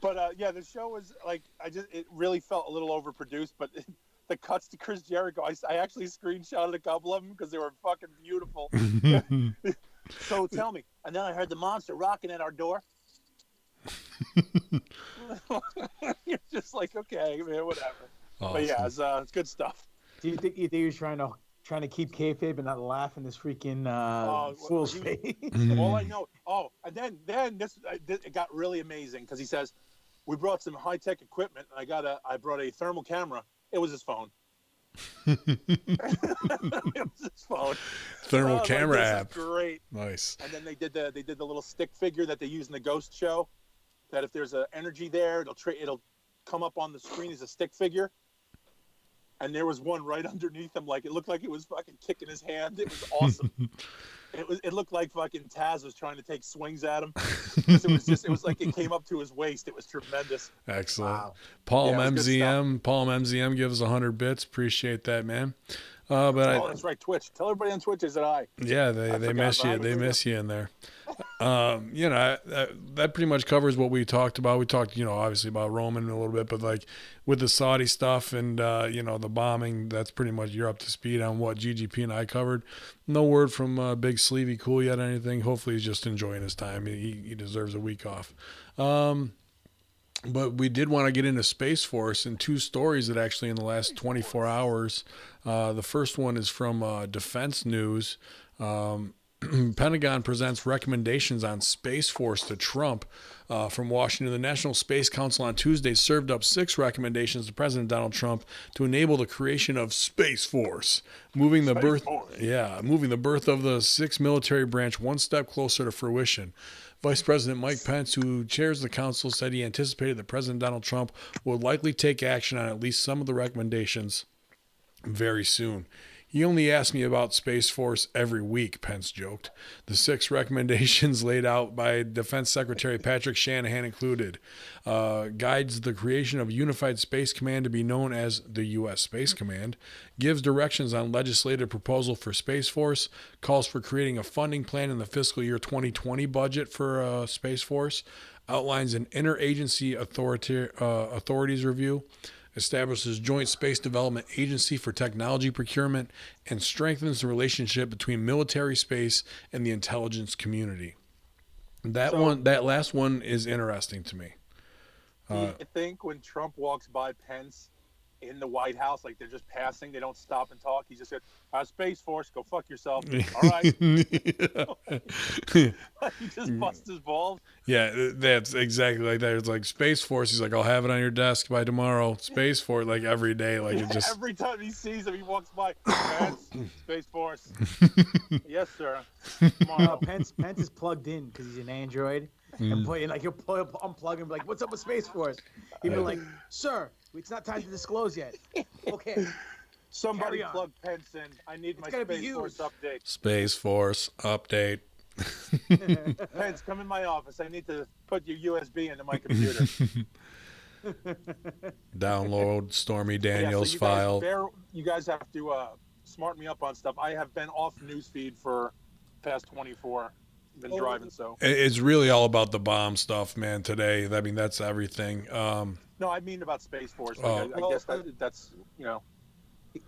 But, yeah, the show was like, it really felt a little overproduced, but the cuts to Chris Jericho, I actually screenshotted a couple of them because they were fucking beautiful. So tell me. And then I heard the monster rocking at our door. You're just like, okay, man, whatever. Awesome. But yeah, it's good stuff. Do you think he was trying to keep kayfabe and not laugh in this freaking fool's face? All I know. Oh, and then this it got really amazing because he says, we brought some high tech equipment. And I brought a thermal camera. It was his phone. It was his phone. Thermal camera like, app. Great. Nice. And then they did the little stick figure that they use in the Ghost show. That if there's an energy there, it'll come up on the screen as a stick figure. And there was one right underneath him, like it looked like it was fucking kicking his hand. It was awesome. It looked like fucking Taz was trying to take swings at him. It was like it came up to his waist. It was tremendous. Excellent. Wow. Paul MZM gives 100 bits. Appreciate that, man. That's right, Twitch. Tell everybody on Twitch is that I. Yeah, they miss you. They miss you in there. That pretty much covers what we talked about. We talked, obviously about Roman a little bit, but like with the Saudi stuff and the bombing, that's pretty much you're up to speed on what GGP and I covered. No word from Big Sleevey Cool yet. Anything. Hopefully he's just enjoying his time. He deserves a week off. But we did want to get into Space Force and two stories that actually in the last 24 hours. The first one is from Defense News. Pentagon presents recommendations on Space Force to Trump. From Washington, the National Space Council on Tuesday served up 6 recommendations to President Donald Trump to enable the creation of Space Force, moving the birth of the 6th military branch one step closer to fruition. Vice President Mike Pence, who chairs the council, said he anticipated that President Donald Trump would likely take action on at least some of the recommendations very soon. He only asked me about Space Force every week, Pence joked. The 6 recommendations laid out by Defense Secretary Patrick Shanahan included guides the creation of a unified space command to be known as the U.S. Space Command, gives directions on legislative proposal for Space Force, calls for creating a funding plan in the fiscal year 2020 budget for Space Force, outlines an interagency authorities review, establishes Joint Space Development Agency for technology procurement, and strengthens the relationship between military space and the intelligence community. That last one is interesting to me. Do you think when Trump walks by Pence in the White House, like they're just passing, they don't stop and talk? He just said, Space Force, go fuck yourself. All right. He just busts his balls. Yeah, that's exactly like that. It's like Space Force. He's like, I'll have it on your desk by tomorrow. Space Force, like every day. Like it just every time he sees him, he walks by. Pence, Space Force. Yes, sir. Tomorrow. Pence is plugged in because he's an Android. And he'll unplug and be like, "What's up with Space Force?" He'd be like, "Sir, it's not time to disclose yet." Okay. Somebody plug Pence in. I need my Space Force update. Space Force update. Pence, come in my office. I need to put your USB into my computer. Download Stormy Daniels file. You guys have to smart me up on stuff. I have been off newsfeed for past 24. Been driving, so it's really all about the bomb stuff, man. Today, I mean, that's everything. No, I mean about Space Force. Like, I guess that's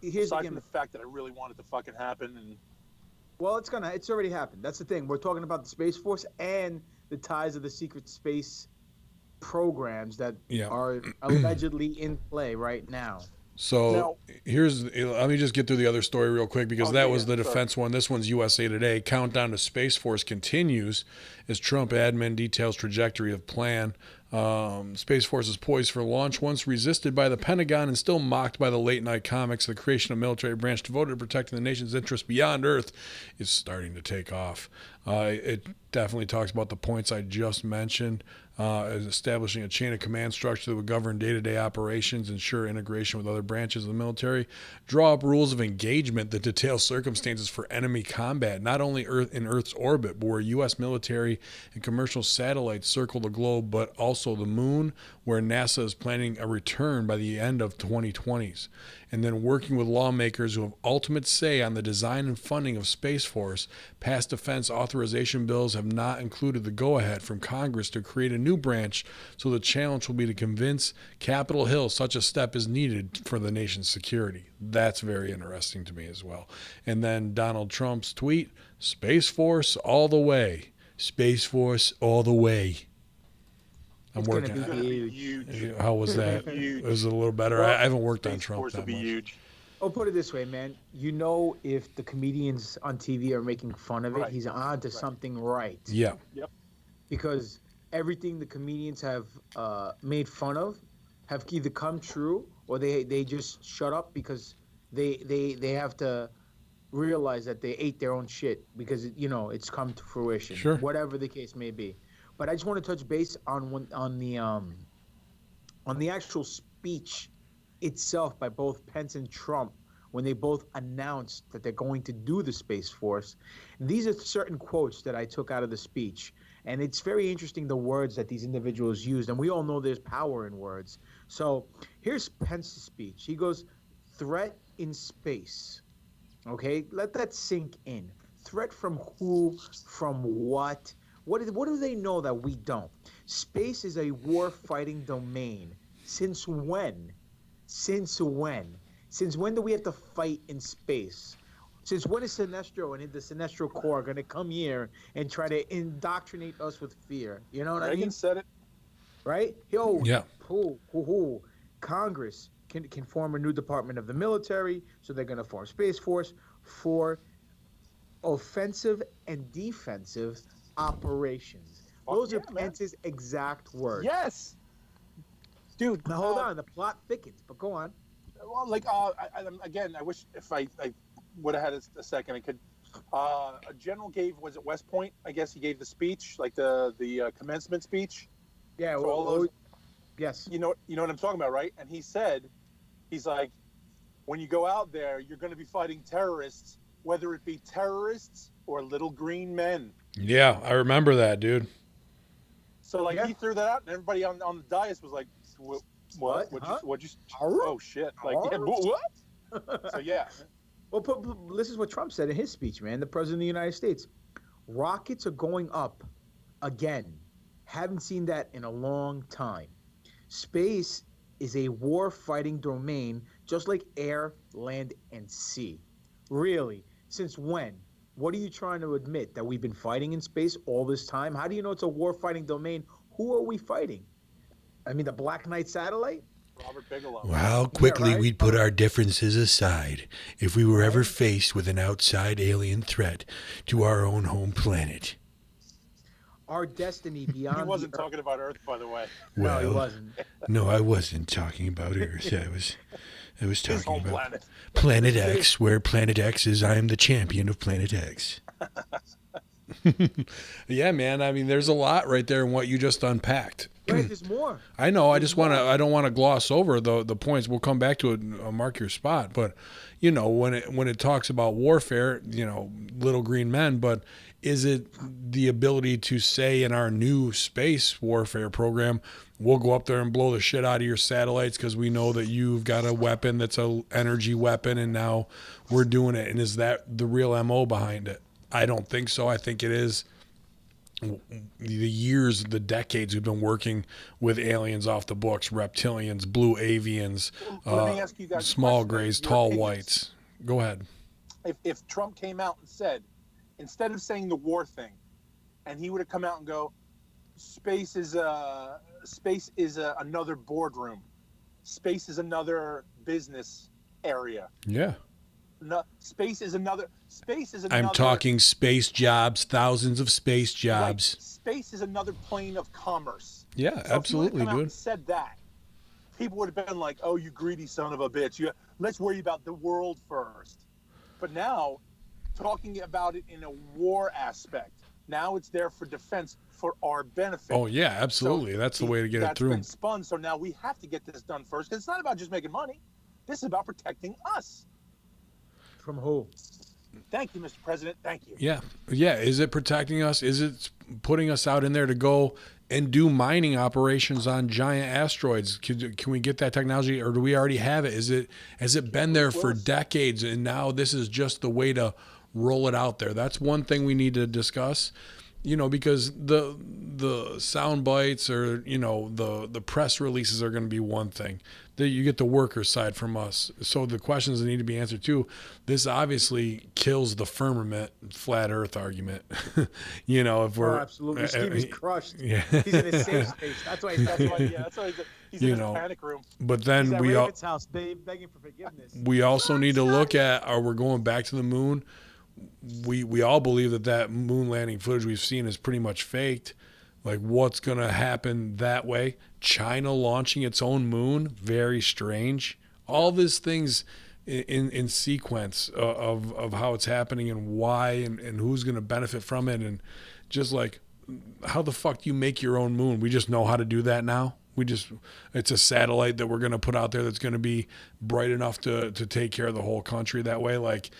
aside from the fact that I really want it to fucking happen. And well, it's already happened. That's the thing. We're talking about the Space Force and the ties of the secret space programs that are allegedly in play right now. So let me just get through the other story real quick because that was the defense one. This one's USA Today. Countdown to Space Force continues as Trump admin details trajectory of plan. Space Force is poised for launch once resisted by the Pentagon and still mocked by the late night comics. The creation of a military branch devoted to protecting the nation's interests beyond Earth is starting to take off. It definitely talks about the points I just mentioned, as establishing a chain of command structure that would govern day-to-day operations, ensure integration with other branches of the military, draw up rules of engagement that detail circumstances for enemy combat, not only in Earth's orbit, but where U.S. military and commercial satellites circle the globe, but also the moon, where NASA is planning a return by the end of 2020s. And then working with lawmakers who have ultimate say on the design and funding of Space Force. Past defense authorization bills have not included the go-ahead from Congress to create a new branch, so the challenge will be to convince Capitol Hill such a step is needed for the nation's security. That's very interesting to me as well. And then Donald Trump's tweet, Space Force all the way. Space Force all the way. I'm It's working. gonna be Huge. How was that? Huge. Was it a little better? Well, I haven't worked on Space Trump Force will that be much. huge. I'll put it this way, man. You know, if the comedians on TV are making fun of it, Right. he's on to something right. Yeah. Because everything the comedians have made fun of have either come true or they just shut up because they have to realize that they ate their own shit because it's come to fruition. Sure. Whatever the case may be. But I just want to touch base on the actual speech itself by both Pence and Trump when they both announced that they're going to do the Space Force. And these are certain quotes that I took out of the speech. And it's very interesting the words that these individuals used. And we all know there's power in words. So here's Pence's speech. He goes, threat in space. Okay, let that sink in. Threat from who, from what? What do they know that we don't? Space is a war-fighting domain. Since when? Since when? Since when do we have to fight in space? Since when is Sinestro and the Sinestro Corps going to come here and try to indoctrinate us with fear? You know what I Reagan mean? said it. Right? Yo, Yeah. Congress can form a new department of the military, so they're going to form Space Force for offensive and defensive operations. Those are man. Pence's exact words. Yes. Dude. Now hold on, the plot thickens, but go on. Well, like, again, I wish if I would have had a second, I could. A general gave, was it West Point? I guess he gave the speech, like the commencement speech. Yeah, For all those, yes. you know what I'm talking about, right? And he said, he's like, when you go out there, you're going to be fighting terrorists, whether it be terrorists or little green men. Yeah, I remember that, dude. So like Yeah. he threw that out, and everybody on the dais was like, "What? Huh? What'd you? Arr? Oh shit! Like yeah, Arr? what?" So yeah, Well, this is what Trump said in his speech, man. The president of the United States. Rockets are going up again. Haven't seen that in a long time. Space is a war-fighting domain, just like air, land, and sea. Really? Since when? What are you trying to admit? That we've been fighting in space all this time? How do you know it's a war-fighting domain? Who are we fighting? I mean, the Black Knight satellite? Robert Bigelow. How quickly right? we'd put our differences aside if we were ever faced with an outside alien threat to our own home planet. Our destiny beyond. He wasn't the Earth. talking about Earth, by the way. No, he Well, wasn't. no, I wasn't talking about Earth. I was His talking home about planet. Planet X, where Planet X is I am the champion of Planet X. Yeah, man. I mean, there's a lot right there in what you just unpacked. Right, there's more. I know. I don't want to gloss over the points. We'll come back to it. Mark your spot. But when it talks about warfare, little green men. But is it the ability to say in our new space warfare program, we'll go up there and blow the shit out of your satellites because we know that you've got a weapon that's a energy weapon, and now we're doing it. And is that the real MO behind it? I don't think so. I think it is the decades we've been working with aliens off the books, reptilians, blue avians, Let me ask you guys a small question, grays, your tall opinions. whites. Go ahead. If Trump came out and said, instead of saying the war thing, and he would have come out and go, space is another boardroom, space is another business area. Yeah. No, space is another. I'm talking space jobs, thousands of space jobs. Right. Space is another plane of commerce. Yeah, So absolutely, if you would have come out dude. and said that, people would have been like, "Oh, you greedy son of a bitch! Let's worry about the world first." But now, talking about it in a war aspect, Now it's there for defense for our benefit. Oh yeah, absolutely. So that's the way to get it through. That's been spun. So now we have to get this done first, because it's not about just making money. This is about protecting us. From who? Thank you, Mr. President. Thank you. Yeah. Yeah. Is it protecting us? Is it putting us out in there to go and do mining operations on giant asteroids? Can we get that technology, or do we already have it? Has it been there for decades, and now this is just the way to roll it out there? That's one thing we need to discuss. Because the sound bites, or the press releases are going to be one thing. You get the worker side from us. So the questions that need to be answered too. This obviously kills the firmament flat Earth argument. If we're absolutely, Stevie's crushed. Yeah. He's in his safe space. That's why he's in his panic room. But then he's at we Raven's house, begging for forgiveness. We also need to look at, are we going back to the moon? We all believe that moon landing footage we've seen is pretty much faked. Like, what's going to happen that way? China launching its own moon, very strange. All these things in sequence of how it's happening and why and who's going to benefit from it. And just like, how the fuck do you make your own moon? We just know how to do that now. It's a satellite that we're going to put out there that's going to be bright enough to take care of the whole country that way. Like,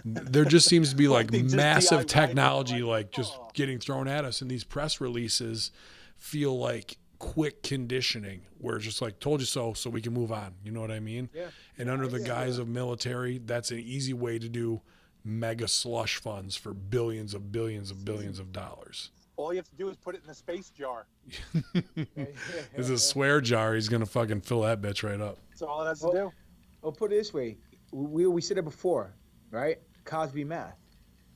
there just seems to be like massive technology, like just getting thrown at us. And these press releases feel like quick conditioning, where it's just like, told you so we can move on. You know what I mean? Yeah. And under the guise of military, that's an easy way to do mega slush funds for billions of dollars. All you have to do is put it in a space jar. It's a swear jar. He's going to fucking fill that bitch right up. That's all it has to do. Well, put it this way. We said it before, right? Cosby math.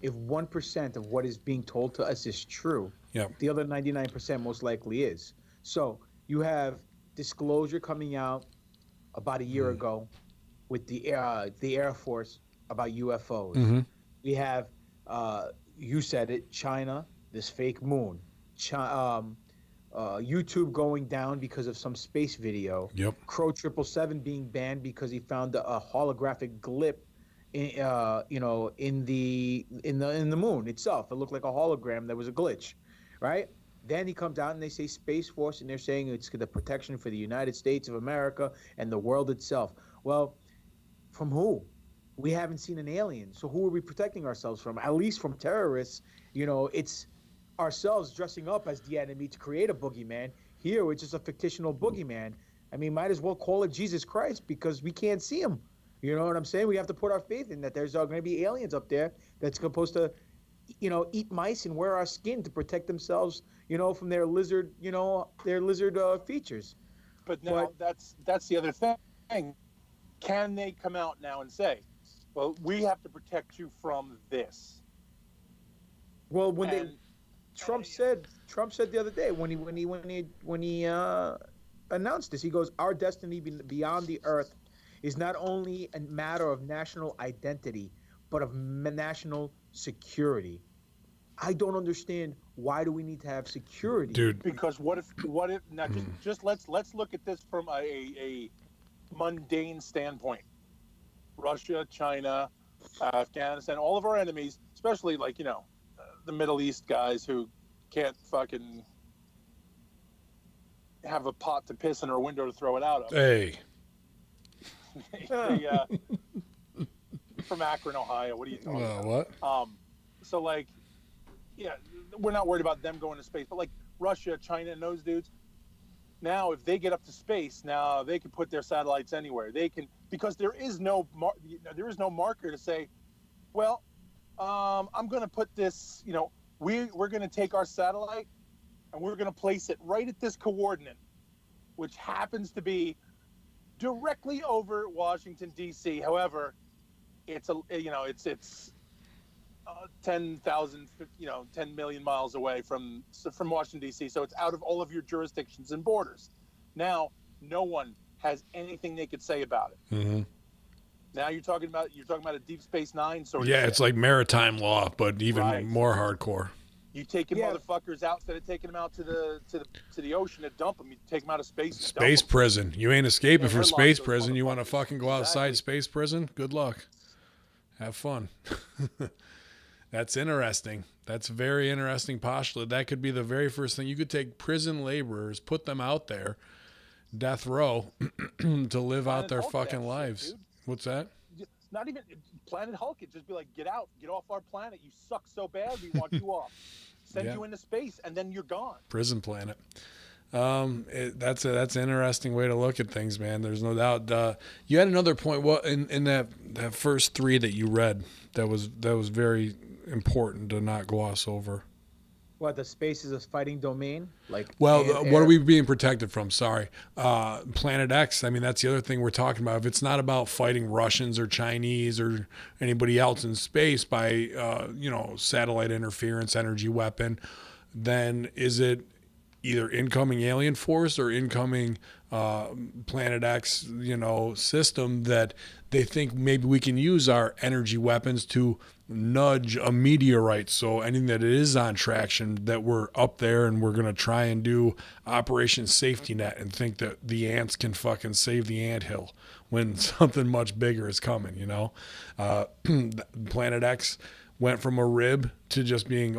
If 1% of what is being told to us is true, the other 99% most likely is. So you have disclosure coming out about a year ago with the Air Force about UFOs. Mm-hmm. We have, you said it, China, this fake moon. YouTube going down because of some space video. Yep. Crow 777 being banned because he found a holographic glip in the moon itself. It looked like a hologram. There was a glitch, right? Then he comes out and they say Space Force, and they're saying it's the protection for the United States of America and the world itself. Well, from who? We haven't seen an alien. So who are we protecting ourselves from? At least from terrorists. It's ourselves dressing up as the enemy to create a boogeyman. Here, it's just a fictional boogeyman. I mean, might as well call it Jesus Christ, because we can't see him. You know what I'm saying? We have to put our faith in that there's going to be aliens up there that's supposed to, eat mice and wear our skin to protect themselves, from their lizard, features. But now that's the other thing. Can they come out now and say, well, we have to protect you from this? Well, Trump said the other day when he announced this, he goes, our destiny beyond the earth is not only a matter of national identity, but of national security. I don't understand, why do we need to have security? Dude. Because what if now just let's look at this from a mundane standpoint. Russia, China, Afghanistan, all of our enemies, especially the Middle East guys who can't fucking have a pot to piss in or a window to throw it out of. Hey. From Akron, Ohio. What are you talking about? What? So we're not worried about them going to space, but Russia, China, and those dudes. Now, if they get up to space, now they can put their satellites anywhere. They can, because there is no marker to say, well, I'm going to put this. We're going to take our satellite and we're going to place it right at this coordinate, which happens to be directly over Washington D.C. However, it's 10,000, 10 million miles away from Washington D.C. So it's out of all of your jurisdictions and borders. Now, no one has anything they could say about it. Mm-hmm. Now you're talking about a Deep Space Nine sort of. Yeah, thing. It's like maritime law, but even more hardcore. You taking motherfuckers out instead of taking them out to the ocean to dump them. You take them out of space. Space prison. You ain't escaping from space prison. You want to fucking go outside space prison? Good luck. Have fun. That's interesting. That's a very interesting postulate. That could be the very first thing. You could take prison laborers, put them out there, death row, to live out Planet their Hulk fucking that shit, lives. dude. What's that? Not even Planet Hulk. It'd just be like, get out, get off our planet. You suck so bad, we want you off. Send Yeah. you into space, and then you're gone. Prison planet. That's an interesting way to look at things, man. There's no doubt. You had another point. What in that first three that you read that was very important to not gloss over. What, the space is a fighting domain? Like, Well, air- what air- are we being protected from? Sorry. Planet X, I mean, that's the other thing we're talking about. If it's not about fighting Russians or Chinese or anybody else in space by, satellite interference, energy weapon, then is it either incoming alien force or incoming Planet X, system that they think maybe we can use our energy weapons to nudge a meteorite. So anything that is on traction, that we're up there and we're going to try and do Operation Safety Net and think that the ants can fucking save the anthill when something much bigger is coming, Planet X went from a rib to just being,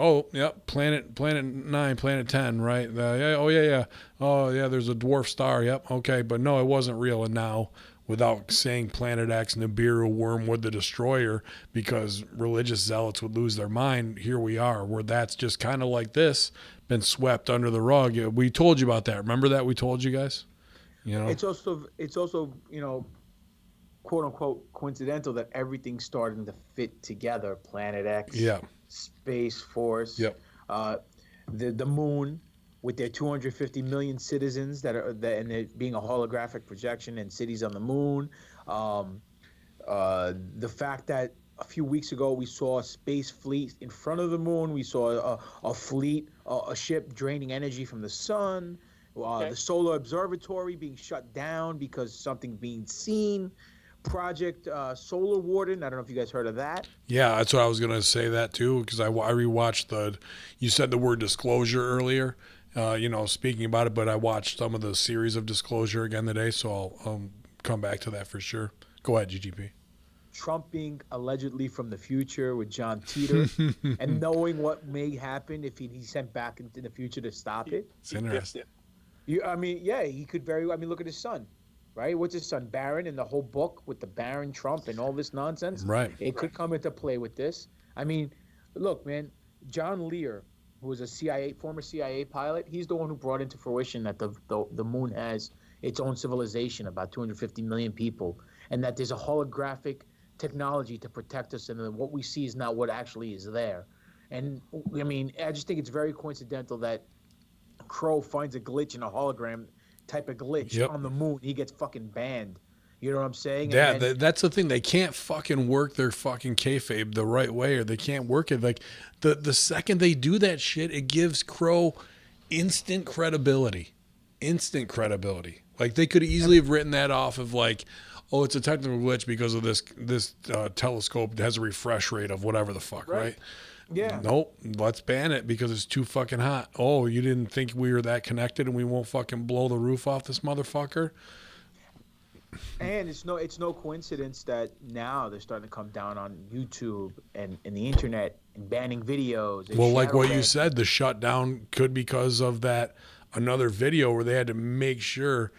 planet 9, planet 10, right? Yeah, there's a dwarf star, yep, okay, but no, it wasn't real. And now, without saying Planet X, Nibiru, Wormwood, the Destroyer, because religious zealots would lose their mind, here we are, where that's just kind of like this, been swept under the rug. We told you about that. Remember that? We told you guys? It's also quote unquote coincidental that everything's starting to fit together. Planet X, Yeah. Space Force, Yep. The moon with their 250 million citizens and it being a holographic projection and cities on the moon. The fact that a few weeks ago we saw a space fleet in front of the moon. We saw a fleet, a ship draining energy from the sun. The solar observatory being shut down because something being seen. Project Solar Warden. I don't know if you guys heard of that. Yeah, that's what I was going to say that too, because I rewatched you said the word disclosure earlier, speaking about it, but I watched some of the series of Disclosure again today, so I'll come back to that for sure. Go ahead, GGP. Trump being allegedly from the future with John Teeter and knowing what may happen if he's sent back into the future to stop it. It's interesting. He could look at his son. Right? What's his son? Barron, in the whole book with the Baron Trump and all this nonsense. Right. It could come into play with this. I mean, look, man, John Lear, who was a former CIA pilot, he's the one who brought into fruition that the moon has its own civilization, about 250 million people, and that there's a holographic technology to protect us, and that what we see is not what actually is there. And I mean, I just think it's very coincidental that Crow finds a glitch in a hologram type of glitch on the moon. He gets fucking banned. You know what I'm saying? Yeah, that's the thing. They can't fucking work their fucking kayfabe the right way, or they can't work it. Like the second they do that shit, it gives Crow instant credibility. Instant credibility. Like they could easily have written that off of like, oh, it's a technical glitch because of this telescope that has a refresh rate of whatever the fuck, right? Yeah. Nope. Let's ban it because it's too fucking hot. Oh, you didn't think we were that connected and we won't fucking blow the roof off this motherfucker? And it's no coincidence that now they're starting to come down on YouTube and the internet and banning videos. And well, like what you said, the shutdown could because of that another video where they had to make sure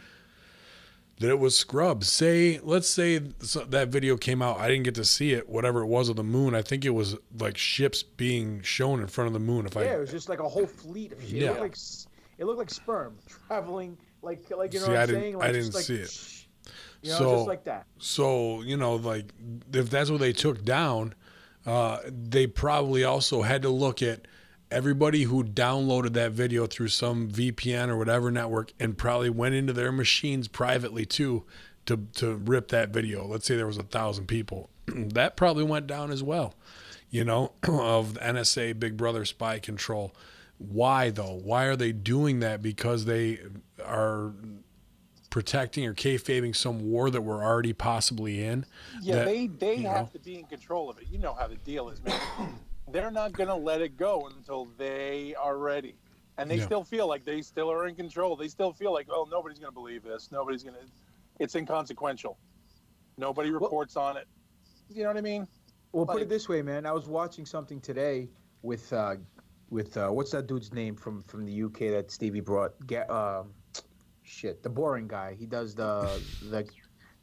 that it was scrubbed. Let's say that video came out. I didn't get to see it, whatever it was of the moon. I think it was like ships being shown in front of the moon. It was just like a whole fleet of shit. Yeah. It looked like sperm traveling like you know See, what I'm saying? Like, I didn't see it. Just like that. So, like if that's what they took down, they probably also had to look at everybody who downloaded that video through some VPN or whatever network and probably went into their machines privately too to rip that video. Let's say there was 1,000 people. That probably went down as well, of the NSA, Big Brother spy control. Why though? Why are they doing that? Because they are protecting or kayfabing some war that we're already possibly in. Yeah, they have to be in control of it. You know how the deal is, man. They're not going to let it go until they are ready. And they still feel like they still are in control. They still feel like, oh, nobody's going to believe this. Nobody's going to. It's inconsequential. Nobody reports on it. You know what I mean? Well, put it Like, this way, man. I was watching something today with what's that dude's name from the UK that Stevie brought? Shit, the boring guy. He does the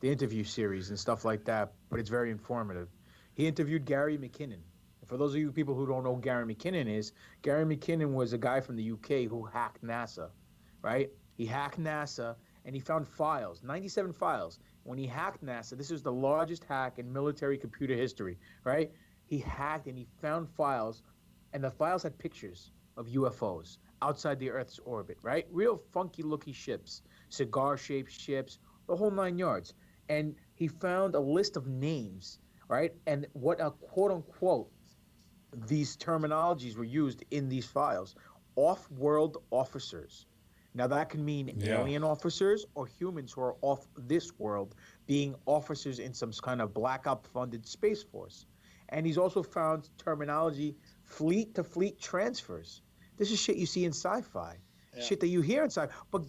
interview series and stuff like that, but it's very informative. He interviewed Gary McKinnon. For those of you people who don't know who Gary McKinnon is, Gary McKinnon was a guy from the UK who hacked NASA, right? He hacked NASA and he found files, 97 files. When he hacked NASA, this was the largest hack in military computer history, right? He hacked and he found files, and the files had pictures of UFOs outside the Earth's orbit, right? Real funky looking ships, cigar shaped ships, the whole 9 yards. And he found a list of names, right? And what a quote unquote these terminologies were used in these files. Off-world officers. Now that can mean Yeah. alien officers or humans who are off this world being officers in some kind of black op funded space force. And he's also found terminology fleet to fleet transfers. This is shit you see in sci-fi. Yeah. Shit that you hear in sci-fi. But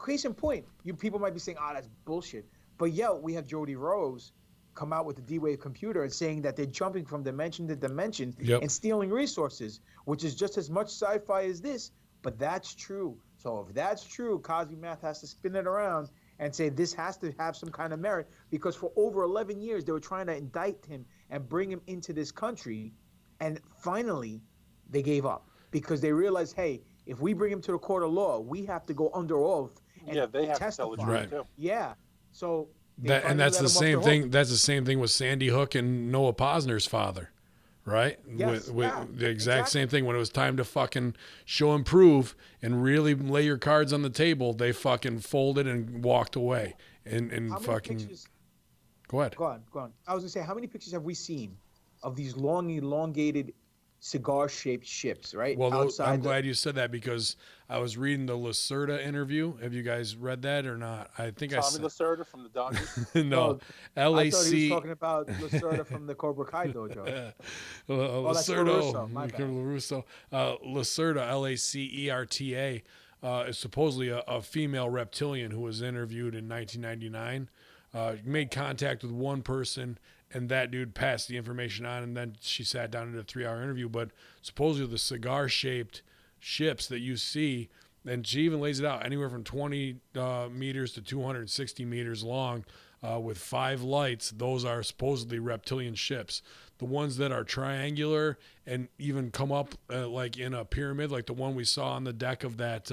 case in point, you people might be saying, "Oh, that's bullshit." But yeah, we have Jody Rose come out with the D-Wave computer and saying that they're jumping from dimension to dimension Yep. and stealing resources, which is just as much sci-fi as this. But that's true. So if that's true, Cosby Math has to spin it around and say this has to have some kind of merit, because for over 11 years they were trying to indict him and bring him into this country, and finally they gave up because they realized, hey, if we bring him to the court of law, we have to go under oath and yeah, they have to testify. tell the truth Right. too. Yeah. So That, and that's the same thing. That's the same thing with Sandy Hook and Noah Posner's father, right? Yes, With yeah, the exact exactly. same thing. When it was time to fucking show and prove and really lay your cards on the table, they fucking folded and walked away. And How many fucking pictures? go ahead. Go on, go on. I was gonna say, how many pictures have we seen of these long, elongated, cigar-shaped ships? Right Well, I'm outside. glad you said that because I was reading the Lacerda interview. Have you guys read that or not? I think I Tommy said Lacerda from the Dodgers. no. I thought he was LAC. talking about Lacerda from the Cobra Kai dojo. Oh, that's Lacerda, LaRusso, my bad. LaRusso, Lacerda, Lacerta, is supposedly a female reptilian who was interviewed in 1999. Made contact with one person, and that dude passed the information on, and then she sat down and did a 3-hour interview. But supposedly the cigar-shaped ships that you see, and she even lays it out, anywhere from 20 meters to 260 meters long, with 5 lights. Those are supposedly reptilian ships. The ones that are triangular and even come up like in a pyramid, like the one we saw on the deck of that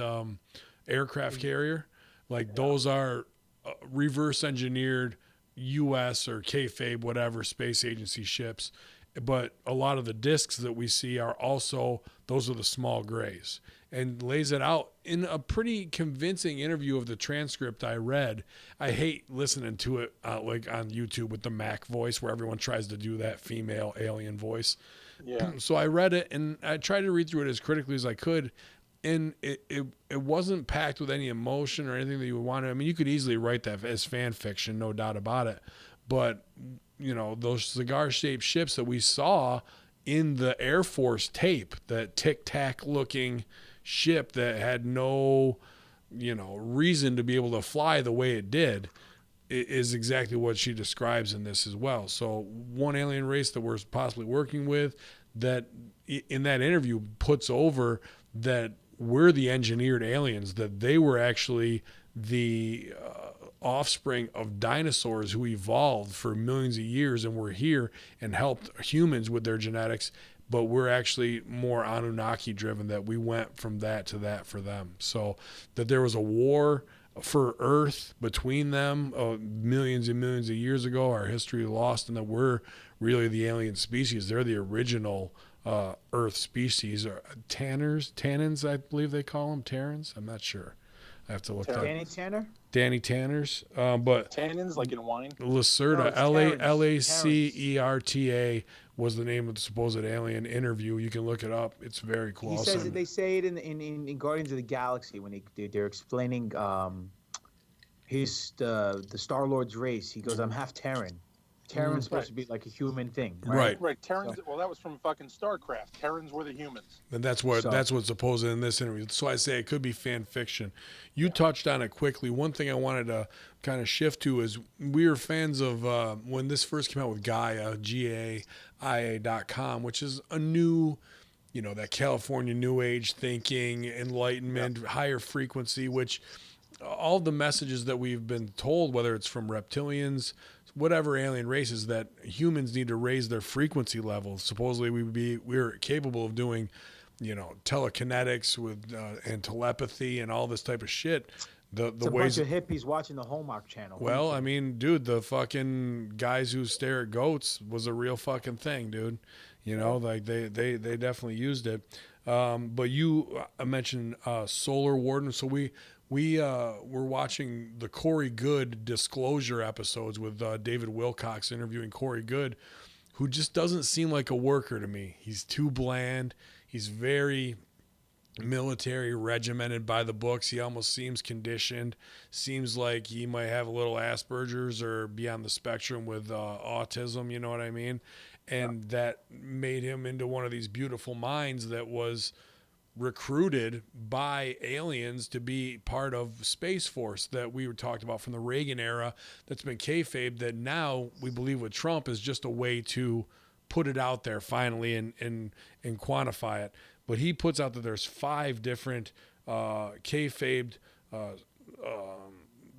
aircraft carrier, like those are reverse engineered U.S. or kayfabe, whatever, space agency ships. But a lot of the discs that we see are also, those are the small grays, and lays it out in a pretty convincing interview of the transcript I read. I hate listening to it like on YouTube with the Mac voice where everyone tries to do that female alien voice. Yeah. So I read it and I tried to read through it as critically as I could. And it wasn't packed with any emotion or anything that you would want to. I mean, you could easily write that as fan fiction, no doubt about it. But, you know, those cigar-shaped ships that we saw in the Air Force tape, that tic-tac looking ship that had no, you know, reason to be able to fly the way it did, is exactly what she describes in this as well. So one alien race that we're possibly working with that in that interview puts over that we're the engineered aliens, that they were actually the offspring of dinosaurs who evolved for millions of years and were here and helped humans with their genetics, but we're actually more Anunnaki driven, that we went from that to that for them. So that there was a war for Earth between them millions and millions of years ago, our history lost, and that we're really the alien species. They're the original Earth species, or Tannins, I believe they call them. Terrans? I'm not sure. I have to look that up. Danny Tanner? Danny Tanners. But Tannins, like in wine. Lacerda, No, it's Lacerta, was the name of the supposed alien interview. You can look it up. It's very cool. He I'll says send- that they say it in Guardians of the Galaxy when they're explaining the Star Lord's race. He goes, "I'm half Terran," Terran's supposed Right. to be like a human thing, Right. Right. Terrans. So- Well, that was from fucking StarCraft. Terrans were the humans. And that's So- what's supposed in this interview. So I say it could be fan fiction. You touched on it quickly. One thing I wanted to kind of shift to is we were fans of when this first came out with Gaia, GAIA.com, which is a new, that California New Age thinking, enlightenment, higher frequency, which all the messages that we've been told, whether it's from reptilians, whatever alien races, that humans need to raise their frequency levels. Supposedly we're capable of doing, telekinetics with and telepathy and all this type of shit. The It's a ways. bunch of hippies watching the Hallmark Channel. Well, I mean, dude, the fucking guys who stare at goats was a real fucking thing, dude. Like they definitely used it. But you mentioned Solar Warden, so we're watching the Corey Good disclosure episodes with David Wilcox interviewing Corey Good, who just doesn't seem like a worker to me. He's too bland. He's very military, regimented by the books. He almost seems conditioned. Seems like he might have a little Asperger's or be on the spectrum with autism. You know what I mean? And that made him into one of these beautiful minds that was recruited by aliens to be part of Space Force that we were talked about from the Reagan era, that's been kayfabe, that now we believe with Trump is just a way to put it out there finally and quantify it. But he puts out that there's 5 different kayfabed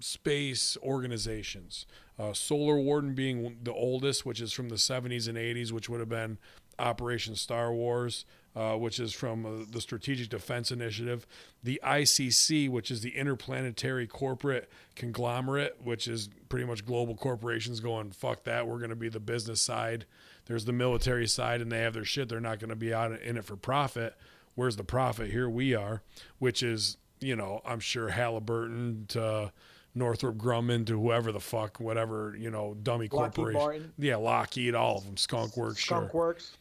space organizations. Solar Warden being the oldest, which is from the 70s and 80s, which would have been Operation Star Wars, which is from the Strategic Defense Initiative. The ICC, which is the Interplanetary Corporate Conglomerate, which is pretty much global corporations going, fuck that, we're going to be the business side. There's the military side, and they have their shit. They're not going to be out in it for profit. Where's the profit? Here we are, which is, I'm sure Halliburton to Northrop Grumman to whoever the fuck, whatever, dummy Lockheed corporation. Martin. Yeah, Lockheed, all of them. Skunk Works, Skunk sure. Works.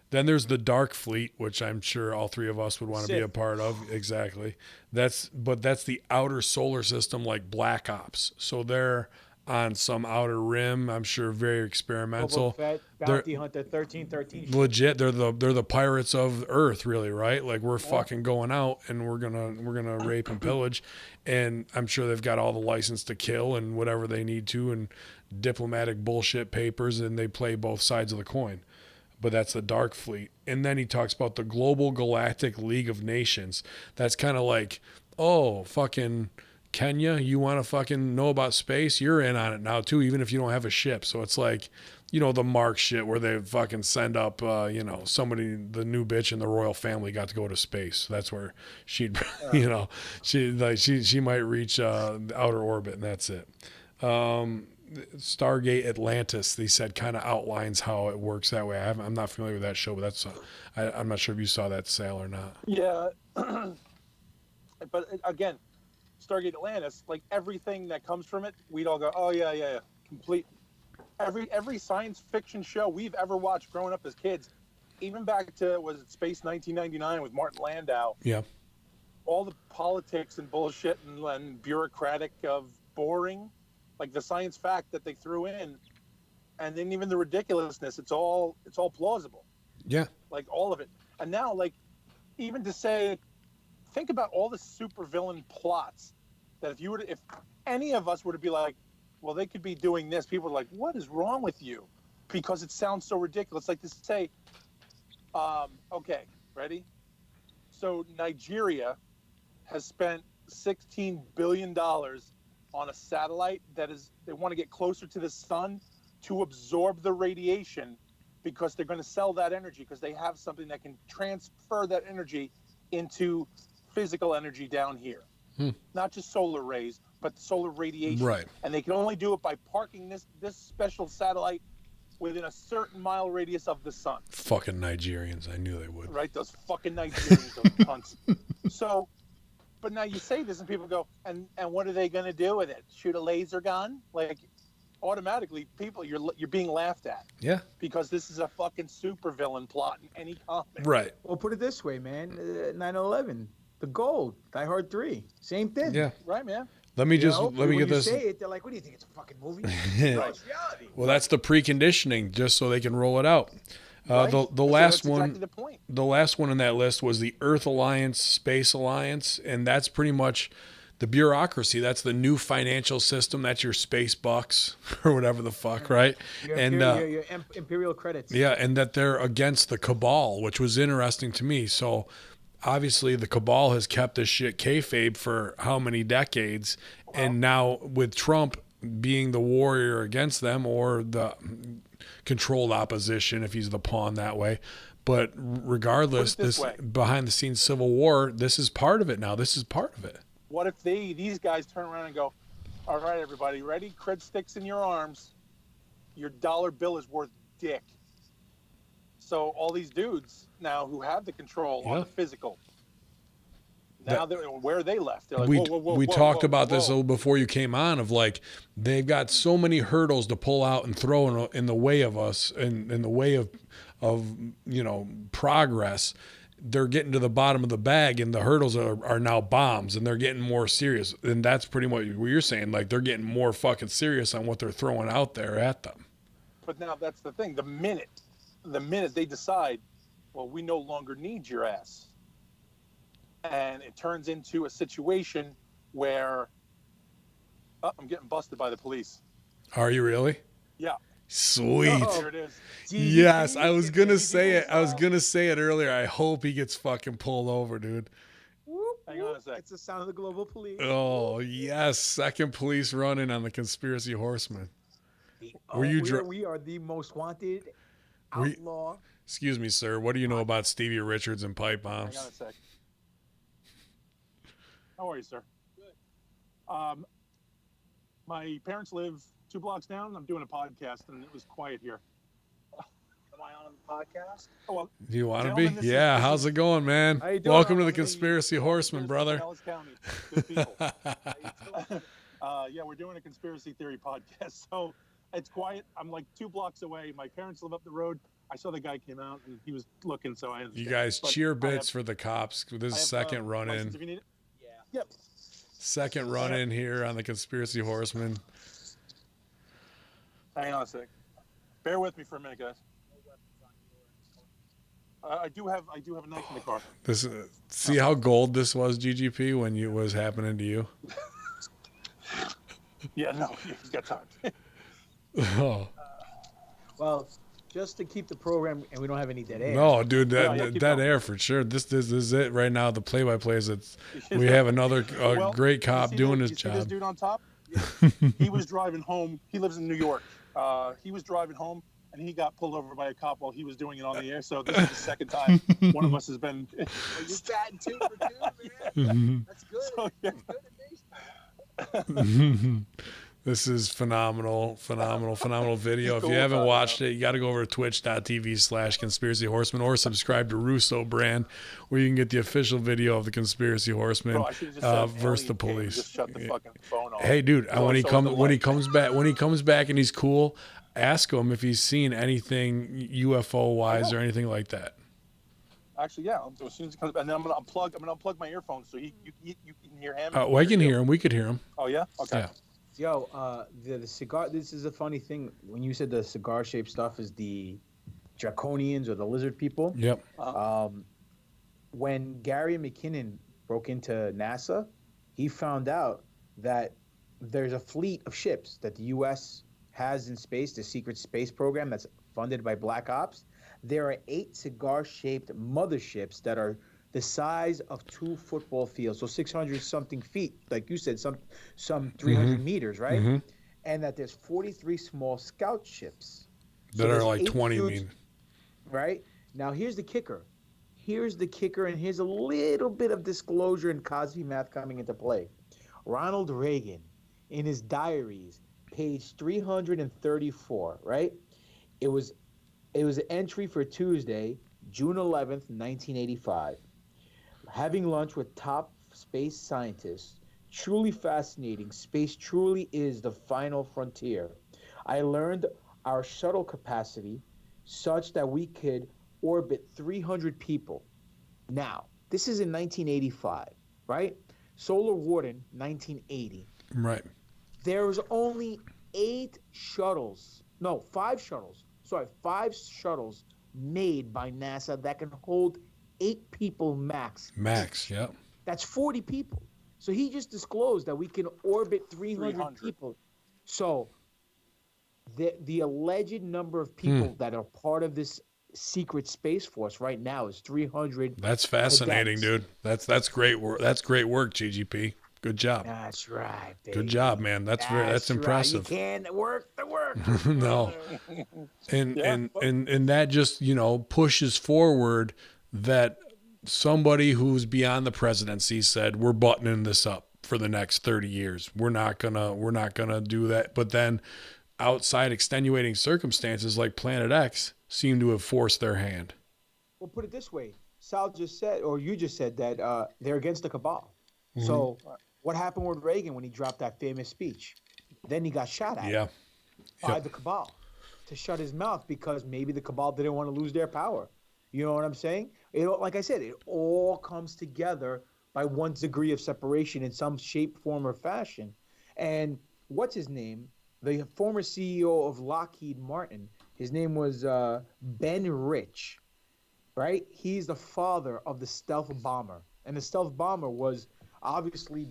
Then there's the Dark Fleet, which I'm sure all 3 of us would want to be a Sith. part of. Exactly. That's the outer solar system, like Black Ops. So they're on some outer rim. I'm sure very experimental. Boba Fett, Bounty Hunter, 1313. Legit, they're the pirates of Earth, really, right? Like we're fucking going out and we're gonna rape and pillage, and I'm sure they've got all the license to kill and whatever they need to, and diplomatic bullshit papers, and they play both sides of the coin. But that's the Dark Fleet. And then he talks about the Global Galactic League of Nations. That's kind of like, oh, fucking Kenya, you want to fucking know about space? You're in on it now, too, even if you don't have a ship. So it's like, the Mark shit where they fucking send up, somebody, the new bitch in the royal family got to go to space. That's where she'd, she might reach the outer orbit, and that's it. Stargate Atlantis, they said, kind of outlines how it works that way. I'm not familiar with that show, but that's I'm not sure if you saw that sale or not. Yeah. But again, Stargate Atlantis, like everything that comes from it, we'd all go, oh yeah. Complete. Every science fiction show we've ever watched growing up as kids, even back to, was it Space 1999 with Martin Landau? Yeah. All the politics and bullshit and bureaucratic of boring, like the science fact that they threw in, and then even the ridiculousness, it's all plausible. Yeah. Like all of it. And now, like, even to say, think about all the supervillain plots that if any of us were to be like, well, they could be doing this, people are like, what is wrong with you? Because it sounds so ridiculous. Like to say, okay, ready? So Nigeria has spent $16 billion on a satellite they want to get closer to the sun to absorb the radiation, because they're going to sell that energy, because they have something that can transfer that energy into physical energy down here. Not just solar rays, but solar radiation. Right. And they can only do it by parking this special satellite within a certain mile radius of the sun. Fucking Nigerians. I knew they would. Right? Those fucking Nigerians, those cunts. So, but now you say this and people go, and what are they going to do with it? Shoot a laser gun? Like, automatically, people, you're being laughed at. Yeah. Because this is a fucking supervillain plot in any comic. Right. Well, put it this way, man. 9/11, The Gold, Die Hard 3, same thing. Yeah. Right, man? Let me get when you this. say it, they're like, "What do you think? It's a fucking movie?" No, it's reality. Well, that's the preconditioning, just so they can roll it out. Right? The So last that's one, exactly the point. the last one in that list was the Earth Alliance, Space Alliance, and that's pretty much the bureaucracy. That's the new financial system. That's your space bucks or whatever the fuck, right? Your, And your imperial credits. yeah, and that they're against the cabal, which was interesting to me. So obviously the cabal has kept this shit kayfabe for how many decades, and now with Trump being the warrior against them, or the controlled opposition if he's the pawn that way. But regardless, Put it this this way. behind the scenes civil war, this is part of it now. This is part of it. What if these guys turn around and go, all right, everybody, ready? Cred sticks in your arms. Your dollar bill is worth dick. So all these dudes now who have the control on Yeah. the physical, now where are they left? They're like, we whoa, whoa, we whoa, talked whoa, about this a whoa. little before you came on, of like they've got so many hurdles to pull out and throw in the way of us, and in the way of progress. They're getting to the bottom of the bag, and the hurdles are now bombs, and they're getting more serious. And that's pretty much what you're saying. Like, they're getting more fucking serious on what they're throwing out there at them. But now that's the thing. The minute they decide, well, we no longer need your ass, and it turns into a situation where I'm getting busted by the police. Are you really? Yeah. Sweet. Oh. There it is. Yes, I was gonna GDP say it. I was style. gonna say it earlier. I hope he gets fucking pulled over, dude. Whoop, Hang on a whoop. sec. It's the sound of the global police. Oh yes, second police running on the conspiracy horseman. Oh, Were you we are the most wanted Were you- outlaw. Excuse me, sir. What do you know about Stevie Richards and pipe Hang on bombs? a sec. How are you, sir? Good. My parents live 2 blocks down. I'm doing a podcast, and it was quiet here. Am I on the podcast? Oh, well, Do you want to be? Gentlemen, this is- Yeah. this How's is- it going, man? How you doing? Welcome to the How are you? conspiracy horseman, brother. Dallas County. Good people. Yeah, we're doing a conspiracy theory podcast. So it's quiet. I'm like 2 blocks away. My parents live up the road. I saw the guy came out, and he was looking, so I understand. You guys But cheer I bits have- for the cops. This I is have, second run license in. if you need it. Yeah. Yep. Second run in here on the conspiracy horseman. Hang on a sec. Bear with me for a minute, guys. I do have a knife in the car. This see how gold this was, GGP, when it was happening to you. Yeah, no, he's got time. Oh Well, just to keep the program, and we don't have any dead air. no, dude, Yeah, that keep that going. air for sure. This is it right now. The play-by-play is it's we have another Well, great you cop see doing this- his you see this job. dude on top? He was driving home. He lives in New York. He was driving home, and he got pulled over by a cop while he was doing it on the air. So this is the second time one of us has been. Well, you're batting 2 for 2, man. That's good. So, yeah. That's good at baseball. This is phenomenal video. If you Cool haven't about it, watched it, you got to go over to twitch.tv/conspiracy horseman or subscribe to Russo brand, where you can get the official video of the conspiracy horseman Bro, I should've just said versus the alien came and police. Just shut the fucking phone off. Hey, dude, So when he it's comes the when he light. comes back and he's cool, ask him if he's seen anything UFO wise or anything like that. Actually, yeah. As soon as it comes, and then I'm gonna unplug my earphones so you can hear him. I can hear him. We could hear him. Oh yeah. Okay. Yeah. Yo, the cigar. This is a funny thing. When you said the cigar-shaped stuff is the draconians or the lizard people. Yep. When Gary McKinnon broke into NASA, he found out that there's a fleet of ships that the U.S. has in space, the secret space program that's funded by Black Ops. There are 8 cigar-shaped motherships that are the size of 2 football fields, so 600 something feet, like you said, some 300 meters, right? Mhm. And that there's 43 small scout ships. So That are there's like 8 20 dudes, mean. right? Now here's the kicker. And here's a little bit of disclosure and Cosby math coming into play. Ronald Reagan, in his diaries, page 334, right? It was an entry for Tuesday, June 11th, 1985. Having lunch with top space scientists, truly fascinating. Space truly is the final frontier. I learned our shuttle capacity such that we could orbit 300 people. Now, this is in 1985, right? Solar Warden, 1980. Right. There's only 5 shuttles made by NASA that can hold 8 people max. Max. Yep. That's 40 people. So he just disclosed that we can orbit 300 people. So the alleged number of people that are part of this secret space force right now is 300. That's fascinating, cadets. dude. That's great work. That's great work, GGP. Good job. That's right, baby. Good job, man. That's right. impressive. You can't work the work. No. And that just, pushes forward that somebody who's beyond the presidency said, we're buttoning this up for the next 30 years. We're not gonna do that. But then outside extenuating circumstances like Planet X seem to have forced their hand. Well, put it this way. Sal just said, or you just said that they're against the cabal. So what happened with Reagan when he dropped that famous speech? Then he got shot at by the cabal to shut his mouth because maybe the cabal didn't want to lose their power. You know what I'm saying? Like I said, it all comes together by one's degree of separation in some shape, form, or fashion. And what's his name? The former CEO of Lockheed Martin, his name was Ben Rich, right? He's the father of the stealth bomber. And the stealth bomber was obviously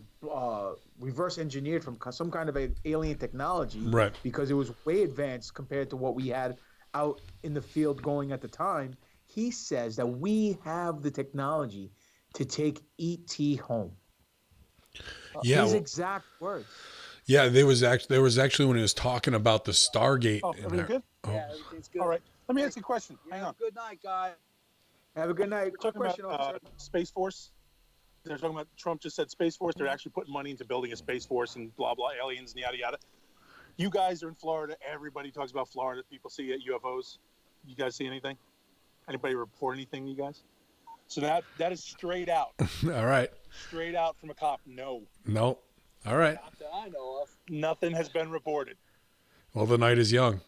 reverse engineered from some kind of alien technology, right? Because it was way advanced compared to what we had out in the field going at the time. He says that we have the technology to take ET home. Yeah, his exact words. Yeah, there was actually when he was talking about the Stargate. Oh, everything good? Oh. Yeah, everything's good. All right. Let me ask you a question. Hang on. Good night, guys. Have a good night. We're talking about Space Force. They're talking about Trump just said Space Force. They're actually putting money into building a Space Force and blah, blah, aliens and yada, yada. You guys are in Florida. Everybody talks about Florida. People see UFOs. You guys see anything? Anybody report anything, you guys? So that is straight out. All right. Straight out from a cop. No. All right. Not that I know of. Nothing has been reported. Well, the night is young.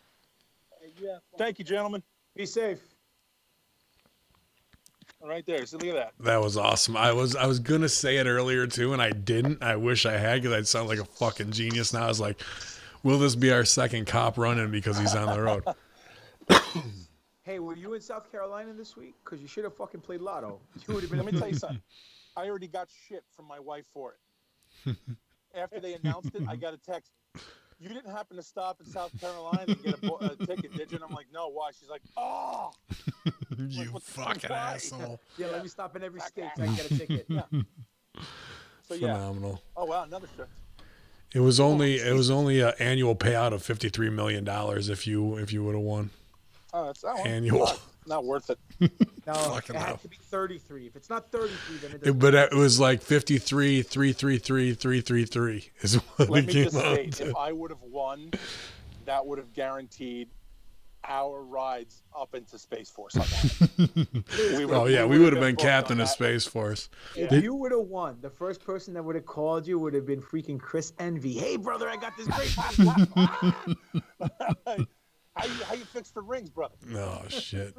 Thank you, gentlemen. Be safe. Right there. So look at that. That was awesome. I was gonna say it earlier too, and I didn't. I wish I had, because I'd sound like a fucking genius now. I was like, will this be our second cop running because he's on the road? Hey, were you in South Carolina this week? Because you should have fucking played lotto. You would have been. Let me tell you something. I already got shit from my wife for it. After they announced it, I got a text. You didn't happen to stop in South Carolina and get a ticket, did you? And I'm like, no, why? She's like, oh. You like, fucking asshole. Yeah, let me stop in every state so I can get a ticket. Yeah. So, Phenomenal. Oh, wow, another shirt. It was only an annual payout of $53 million if you would have won. Oh, that's that one. Annual. Not worth it. No, it has to be 33. If it's not 33, then it doesn't. But it was like 53, 333, 333 is what Let it me came just out say, to. if I would have won, that would have guaranteed our rides up into Space Force. We would have been captain of Space Force. If you would have won, the first person that would have called you would have been freaking Chris Envy. Hey, brother, I got this great. How you fix the rings, brother? Oh, shit.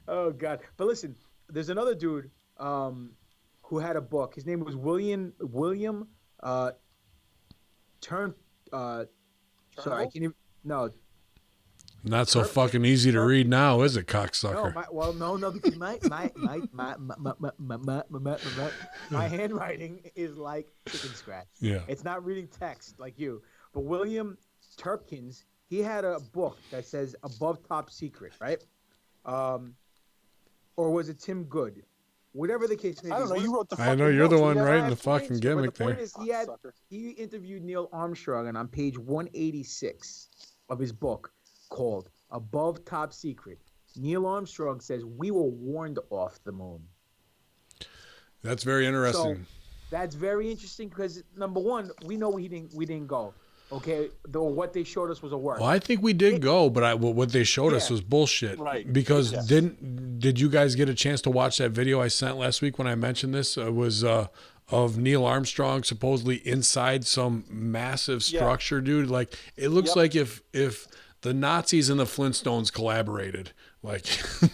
Oh, God. But listen, there's another dude who had a book. His name was William Sorry, I can't even. No. Not so fucking easy to read now, is it, cocksucker? No, because my handwriting is like chicken scratch. Yeah. It's not reading text like you. But William Turpkins, he had a book that says Above Top Secret, right? Or was it Tim Good? Whatever the case may be. I don't know. You wrote the. I know you're the one writing the fucking gimmick the point there. is, he interviewed Neil Armstrong, and on page 186 of his book called Above Top Secret, Neil Armstrong says we were warned off the moon. That's very interesting. So that's very interesting because number one, we know we didn't go. Okay, though what they showed us was a work. Well, I think we did go, but what they showed us was bullshit. Right. Because Yes. did you guys get a chance to watch that video I sent last week when I mentioned this? It was of Neil Armstrong supposedly inside some massive structure, dude. Like it looks like if the Nazis and the Flintstones collaborated. Like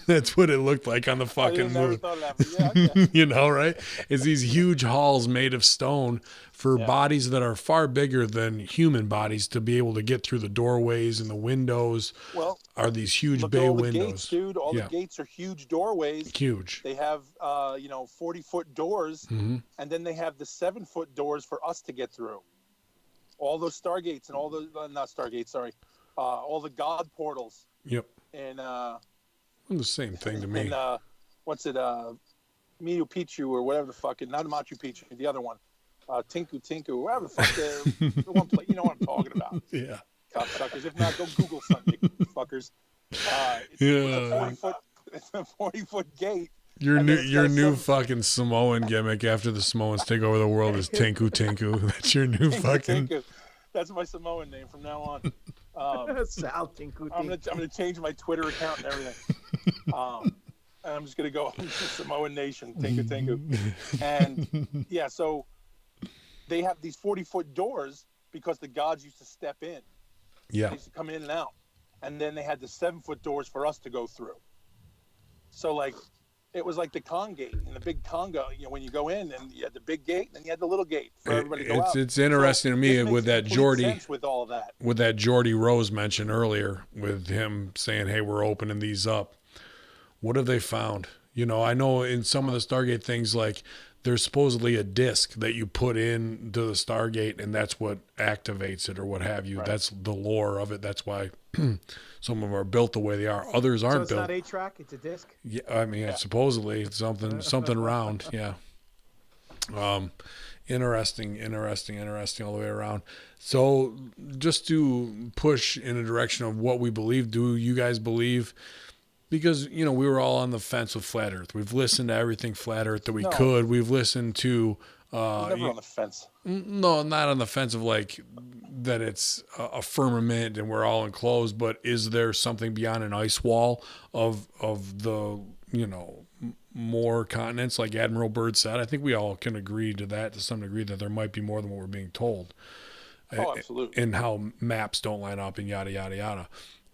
that's what it looked like on the I fucking never moon. thought of that, but yeah. You know, right? It's these huge halls made of stone for Yeah. bodies that are far bigger than human bodies to be able to get through the doorways and the windows. Well, Are these huge look at bay all the windows? gates, dude. All Yeah. the gates are huge doorways. Huge. They have 40-foot doors, Hmm. and then they have the 7-foot doors for us to get through. All those stargates and all the not stargates, sorry, all the god portals Yep. and The same thing to me. and what's it, Machu Picchu or whatever the fuck, not Machu Picchu, the other one, Tinku, whatever the fuck, the one place, you know what I'm talking about. Yeah. Cocksuckers. If not, go Google something, you fuckers. It's a 40-foot gate. Your And new then it's your got new some- fucking Samoan gimmick after the Samoans take over the world is Tinku Tinku. That's your new fucking. Tinku. That's my Samoan name from now on. Sal Tinku I'm Tinku. gonna change my Twitter account and everything. And I'm just gonna go Samoan Nation, Tinku Tinku. And yeah, so they have these 40-foot doors because the gods used to step in. Yeah. They used to come in and out. And then they had the 7-foot doors for us to go through. So like it was like the con gate in the big Congo, when you go in and you had the big gate and then you had the little gate for everybody to go out. It's interesting to me this with makes that complete Geordie sense with all of that. with that Geordie Rose mentioned earlier with him saying, "Hey, we're opening these up." What have they found? I know in some of the Stargate things, like there's supposedly a disc that you put into the Stargate and that's what activates it or what have you. Right. That's the lore of it. That's why some of them are built the way they are. Others So aren't it's built. not 8-track, it's a disc. Yeah, I mean, supposedly it's something round. Yeah. Interesting all the way around. So just to push in a direction of what we believe, do you guys believe? Because, we were all on the fence with Flat Earth. We've listened to everything Flat Earth that we No. could. We've listened to, Never on the fence. no, not on the fence of like that it's a firmament and we're all enclosed, but is there something beyond an ice wall of the, more continents like Admiral Byrd said? I think we all can agree to that to some degree that there might be more than what we're being told. Oh, absolutely. And how maps don't line up and yada, yada, yada.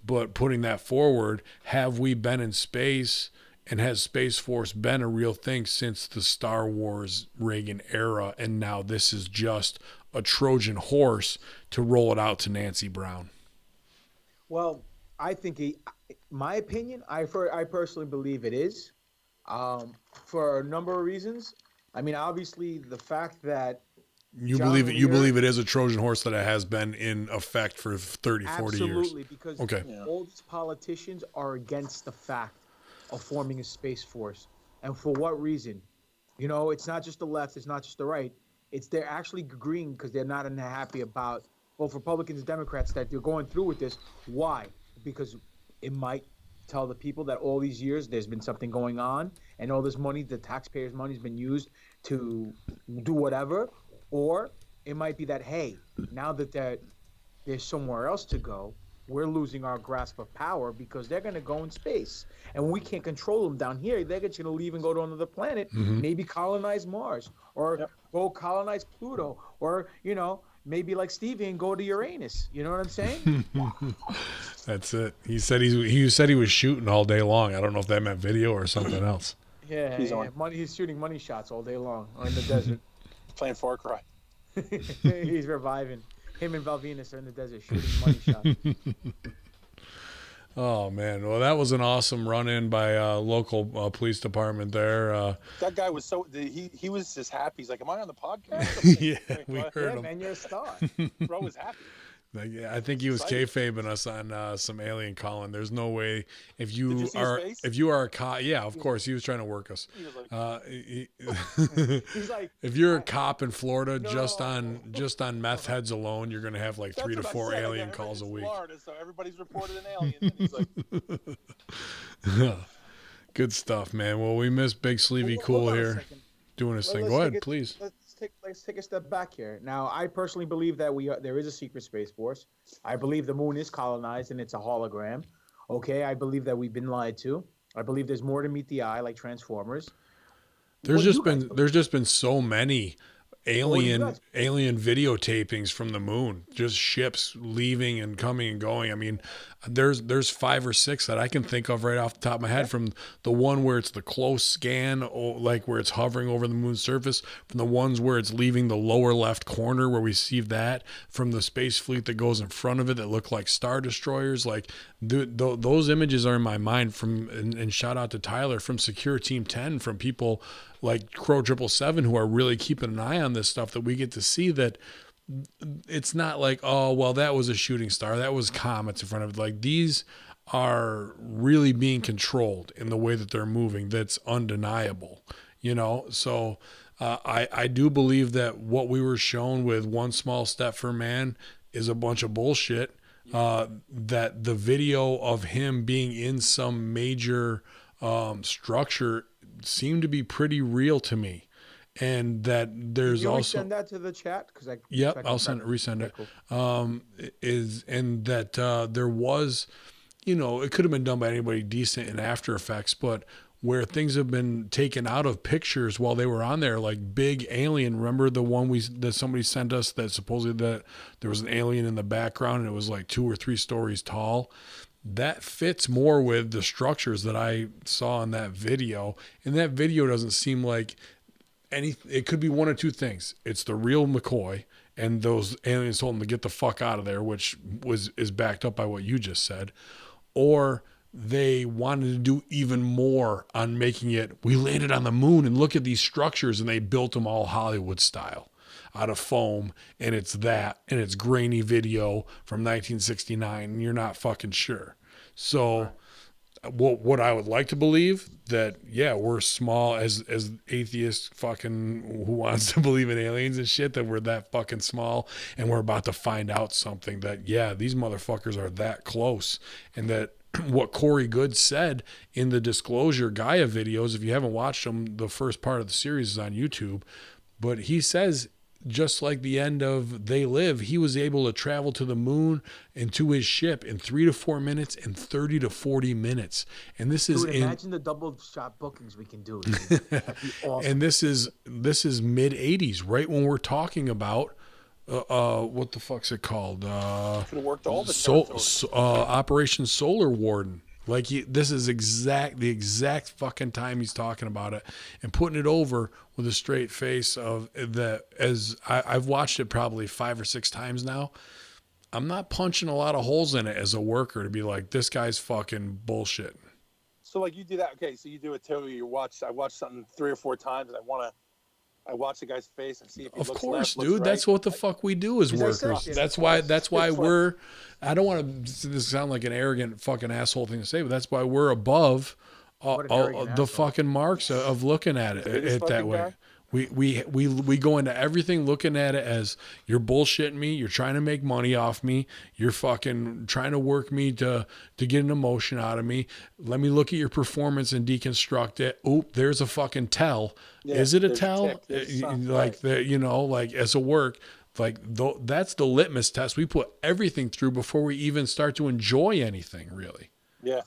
But putting that forward, have we been in space and has Space Force been a real thing since the Star Wars Reagan era? And now this is just a Trojan horse to roll it out to Nancy Brown. Well, I think, my opinion, I personally believe it is, for a number of reasons. I mean, obviously, the fact that You John believe it? You Lear- believe it is a Trojan horse that it has been in effect for 30, 40 years? absolutely, because Okay. Yeah. all these politicians are against the fact of forming a space force, and for what reason? It's not just the left, it's not just the right. They're actually agreeing because they're not unhappy about both Republicans and Democrats that they're going through with this. Why? Because it might tell the people that all these years there's been something going on, and all this money, the taxpayers' money, has been used to do whatever. Or it might be that, hey, now that there's somewhere else to go, we're losing our grasp of power because they're going to go in space. And we can't control them down here. They're just going to leave and go to another planet, maybe colonize Mars, or go colonize Pluto, or, maybe like Stevie and go to Uranus. You know what I'm saying? That's it. He said he was shooting all day long. I don't know if that meant video or something else. Yeah, He's on. he's shooting money shots all day long in the desert. Playing Far Cry. He's reviving. Him and Valvinus are in the desert shooting money shots. Oh man, well that was an awesome run-in by local police department there. That guy was he was just happy. He's like, "Am I on the podcast?" Yeah, we What? heard Yeah, him. man, you're a star. Bro was happy. Like, I think he was Excited. kayfabing us on some alien calling. There's no way if Did you you see his face? are a cop. Yeah, of course he was trying to work us. He was like, He's like, If you're a cop in Florida, No. just on meth heads alone, you're gonna have like "That's 3 to what I 4 said. I alien got calls a everything's week. Florida, so everybody's reported an alien." And he's like, Good stuff, man. Well, we miss Big Sleevey Hold Cool on a here second. doing his thing. Let's Go take ahead, it- please. Let's take a step back here. Now, I personally believe that there is a secret space force. I believe the moon is colonized and it's a hologram. Okay, I believe that we've been lied to. I believe there's more to meet the eye, like Transformers. There's What do just you guys been so many alien videotapings from the moon, just ships leaving and coming and going. I mean, there's 5 or 6 that I can think of right off the top of my head, from the one where it's the close scan, like where it's hovering over the moon's surface, from the ones where it's leaving the lower left corner where we see that, from the space fleet that goes in front of it that look like star destroyers. Like those images are in my mind from, and shout out to Tyler from Secure Team 10, from people like Crow 777 who are really keeping an eye on this stuff, that we get to see that it's not like, oh, well, that was a shooting star, that was comets in front of it. Like, these are really being controlled in the way that they're moving. That's undeniable, you know? So I do believe that what we were shown with One Small Step for Man is a bunch of bullshit. That the video of him being in some major structure seemed to be pretty real to me. And that there's also send that to the chat, because I'll resend it. Cool. There was, you know, it could have been done by anybody decent in After Effects, but where things have been taken out of pictures while they were on there, like Big Alien. Remember the one that somebody sent us, that supposedly that there was an alien in the background and it was like 2 or 3 stories tall? That fits more with the structures that I saw in that video. And that video doesn't seem like it could be one or two things. It's the real McCoy, and those aliens told him to get the fuck out of there, which is backed up by what you just said. Or they wanted to do even more on making it, we landed on the moon and look at these structures, and they built them all Hollywood style out of foam, and it's grainy video from 1969, and you're not fucking sure. So what I would like to believe, that we're small as atheists fucking who wants to believe in aliens and shit, that we're that fucking small, and we're about to find out something, that these motherfuckers are that close. And that what Corey Good said in the Disclosure Gaia videos, if you haven't watched them, the first part of the series is on YouTube, but he says, just like the end of They Live, he was able to travel to the moon and to his ship in 3 to 4 minutes and 30 to 40 minutes. And this is imagine the double shot bookings we can do. That'd be awesome. And this is mid 80s, right when we're talking about what the fuck's it called? Could have worked all the Operation Solar Warden. Like, this is the exact fucking time he's talking about it, and putting it over with a straight face of that. As I've watched it probably 5 or 6 times now, I'm not punching a lot of holes in it as a worker to be like, this guy's fucking bullshit. So like you do that, okay? So you do it too. I watch something 3 or 4 times, and I watch the guy's face and see if he looks left, looks dude. right. That's what the fuck we do as workers. That's why we're. I don't want to sound like an arrogant fucking asshole thing to say, but that's why we're above the fucking marks of looking at it that way. Guy. We go into everything looking at it as, you're bullshitting me, you're trying to make money off me, you're fucking trying to work me to get an emotion out of me. Let me look at your performance and deconstruct it. Oop, there's a fucking tell. Is it a tell? Like the, you know, like as a work, like that's the litmus test we put everything through before we even start to enjoy anything, really. Yeah.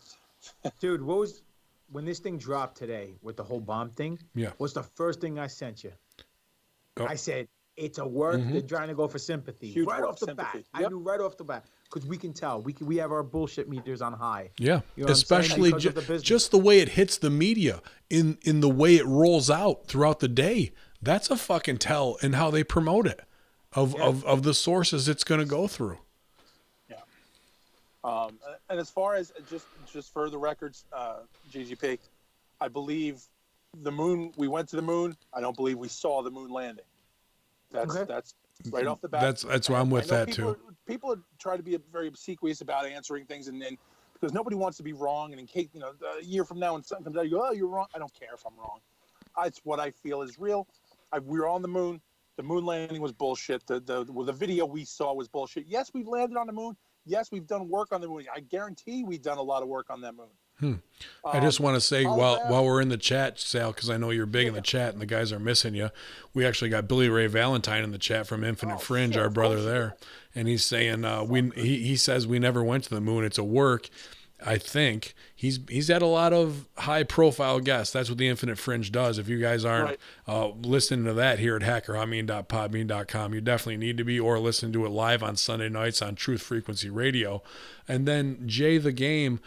Dude, when this thing dropped today with the whole bomb thing, what's the first thing I sent you? I said, it's a work. They're trying to go for sympathy. Huge right work, off the sympathy. bat. I knew right off the bat, because we can tell. We have our bullshit meters on high. Yeah, you know especially just the way it hits the media, in the way it rolls out throughout the day. That's a fucking tell in how they promote it, of the sources it's going to go through. And as far as just for the records, GGP, I believe the moon. We went to the moon. I don't believe we saw the moon landing. That's right off the bat. That's why I'm with that too. People try to be very obsequious about answering things, and then because nobody wants to be wrong. And in case a year from now when something comes out, you go, "Oh, you're wrong." I don't care if I'm wrong. It's what I feel is real. We were on the moon. The moon landing was bullshit. The video we saw was bullshit. Yes, we've landed on the moon. Yes, we've done work on the moon. I guarantee we've done a lot of work on that moon. I just want to say while we're in the chat, Sal, because I know you're big in the chat and the guys are missing you. We actually got Billy Ray Valentine in the chat from Infinite Fringe, our brother there, and he's saying he says we never went to the moon. It's a work. I think he's had a lot of high profile guests. That's what the Infinite Fringe does. If you guys aren't listening to that here at hackerhameen.podbean.com, you definitely need to be, or listen to it live on Sunday nights on Truth Frequency Radio. And then Jay the Game,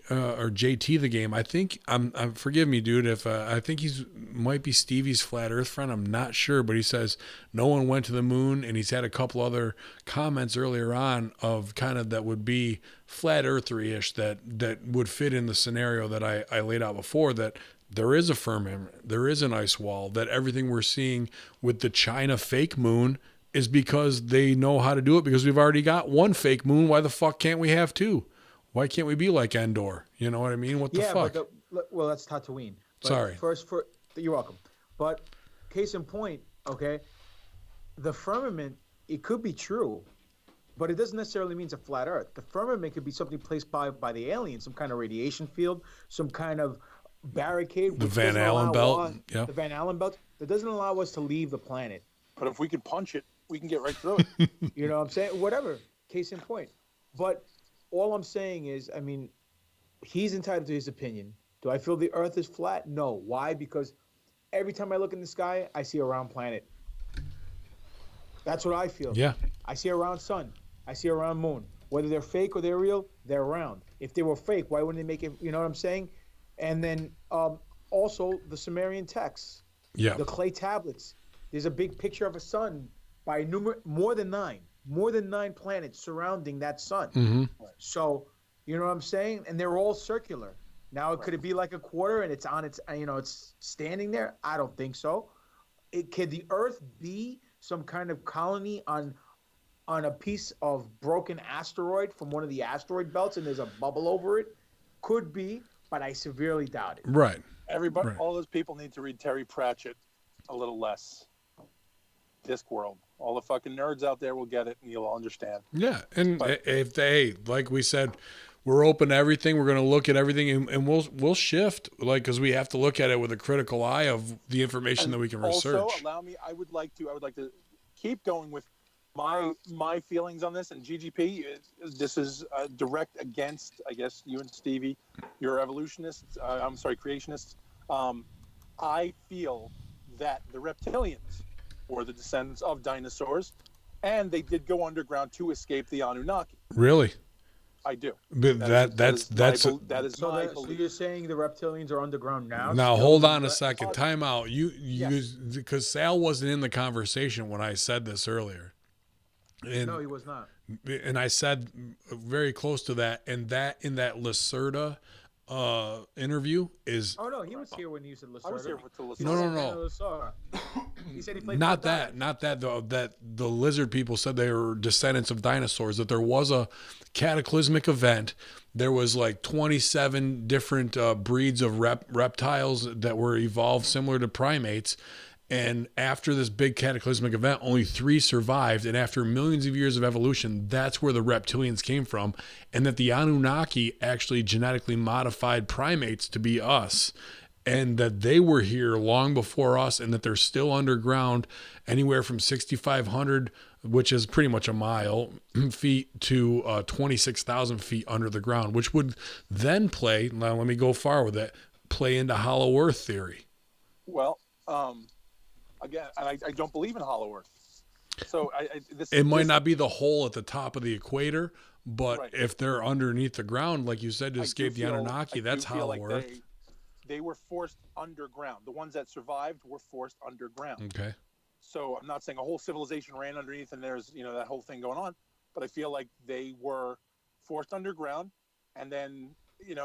or JT the Game, I think I'm forgive me, dude, if I think he's might be Stevie's flat Earth friend. I'm not sure, but he says no one went to the moon, and he's had a couple other comments earlier on of kind of that would be flat earthery-ish that would fit in the scenario that I laid out before, that there is a firmament, there is an ice wall, that everything we're seeing with the China fake moon is because they know how to do it, because we've already got one fake moon. Why the fuck can't we have two? Why can't we be like Endor? You know what I mean? What the fuck? Well, that's Tatooine. But Sorry. You're welcome. But case in point, okay, the firmament, it could be true, but it doesn't necessarily mean it's a flat Earth. The firmament could be something placed by the aliens, some kind of radiation field, some kind of barricade. The Van Allen belt. Yeah. The Van Allen belt that doesn't allow us to leave the planet. But if we could punch it, we can get right through it. You know what I'm saying? Whatever. Case in point. But all I'm saying is, I mean, he's entitled to his opinion. Do I feel the Earth is flat? No. Why? Because every time I look in the sky, I see a round planet. That's what I feel. Yeah. I see a round sun. I see a round moon. Whether they're fake or they're real, they're round. If they were fake, why wouldn't they make it? You know what I'm saying? And then also the Sumerian texts. Yeah. The clay tablets. There's a big picture of a sun by more than nine planets surrounding that sun. Mm-hmm. So, you know what I'm saying? And they're all circular. Now, could it be like a quarter and it's on its, it's standing there? I don't think so. Could the Earth be some kind of colony on a piece of broken asteroid from one of the asteroid belts, and there's a bubble over it? Could be, but I severely doubt it. Right. Everybody, Right. all those people need to read Terry Pratchett a little less. Discworld. All the fucking nerds out there will get it, and you'll all understand. Yeah, and But- if they, like we said, we're open to everything. We're going to look at everything, and we'll shift, like, because we have to look at it with a critical eye of the information that we can research. Also, allow me. I would like to keep going with my feelings on this. And GGP, this is direct against, I guess, you and Stevie. You're evolutionists. I'm sorry, creationists. I feel that the reptilians were the descendants of dinosaurs, and they did go underground to escape the Anunnaki. Really? I do. But that's So belief. you're saying the reptilians are underground now? Now Still hold in on the- a second. Time out. Yes. Because Sal wasn't in the conversation when I said this earlier. And, No, he was not. and I said very close to that, and that in that Lacerda interview is Oh no, he was here when you said Lacerda. I was here with the No. He said he played. not for that, though, that the lizard people said they were descendants of dinosaurs, that there was a cataclysmic event. There was like 27 different breeds of reptiles that were evolved similar to primates. And after this big cataclysmic event, only 3 survived. And after millions of years of evolution, that's where the reptilians came from. And that the Anunnaki actually genetically modified primates to be us. And that they were here long before us, and that they're still underground anywhere from 6,500, which is pretty much a mile, feet to 26,000 feet under the ground, which would then play, now let me go far with it, play into Hollow Earth theory. Well, again, I don't believe in Hollow Earth. So It might not be the hole at the top of the equator, but Right. if they're underneath the ground, like you said, to I escape do the feel- Anunnaki, I do that's feel Hollow like Earth. They were forced underground. The ones that survived were forced underground. Okay. So I'm not saying a whole civilization ran underneath and there's that whole thing going on, but I feel like they were forced underground, and then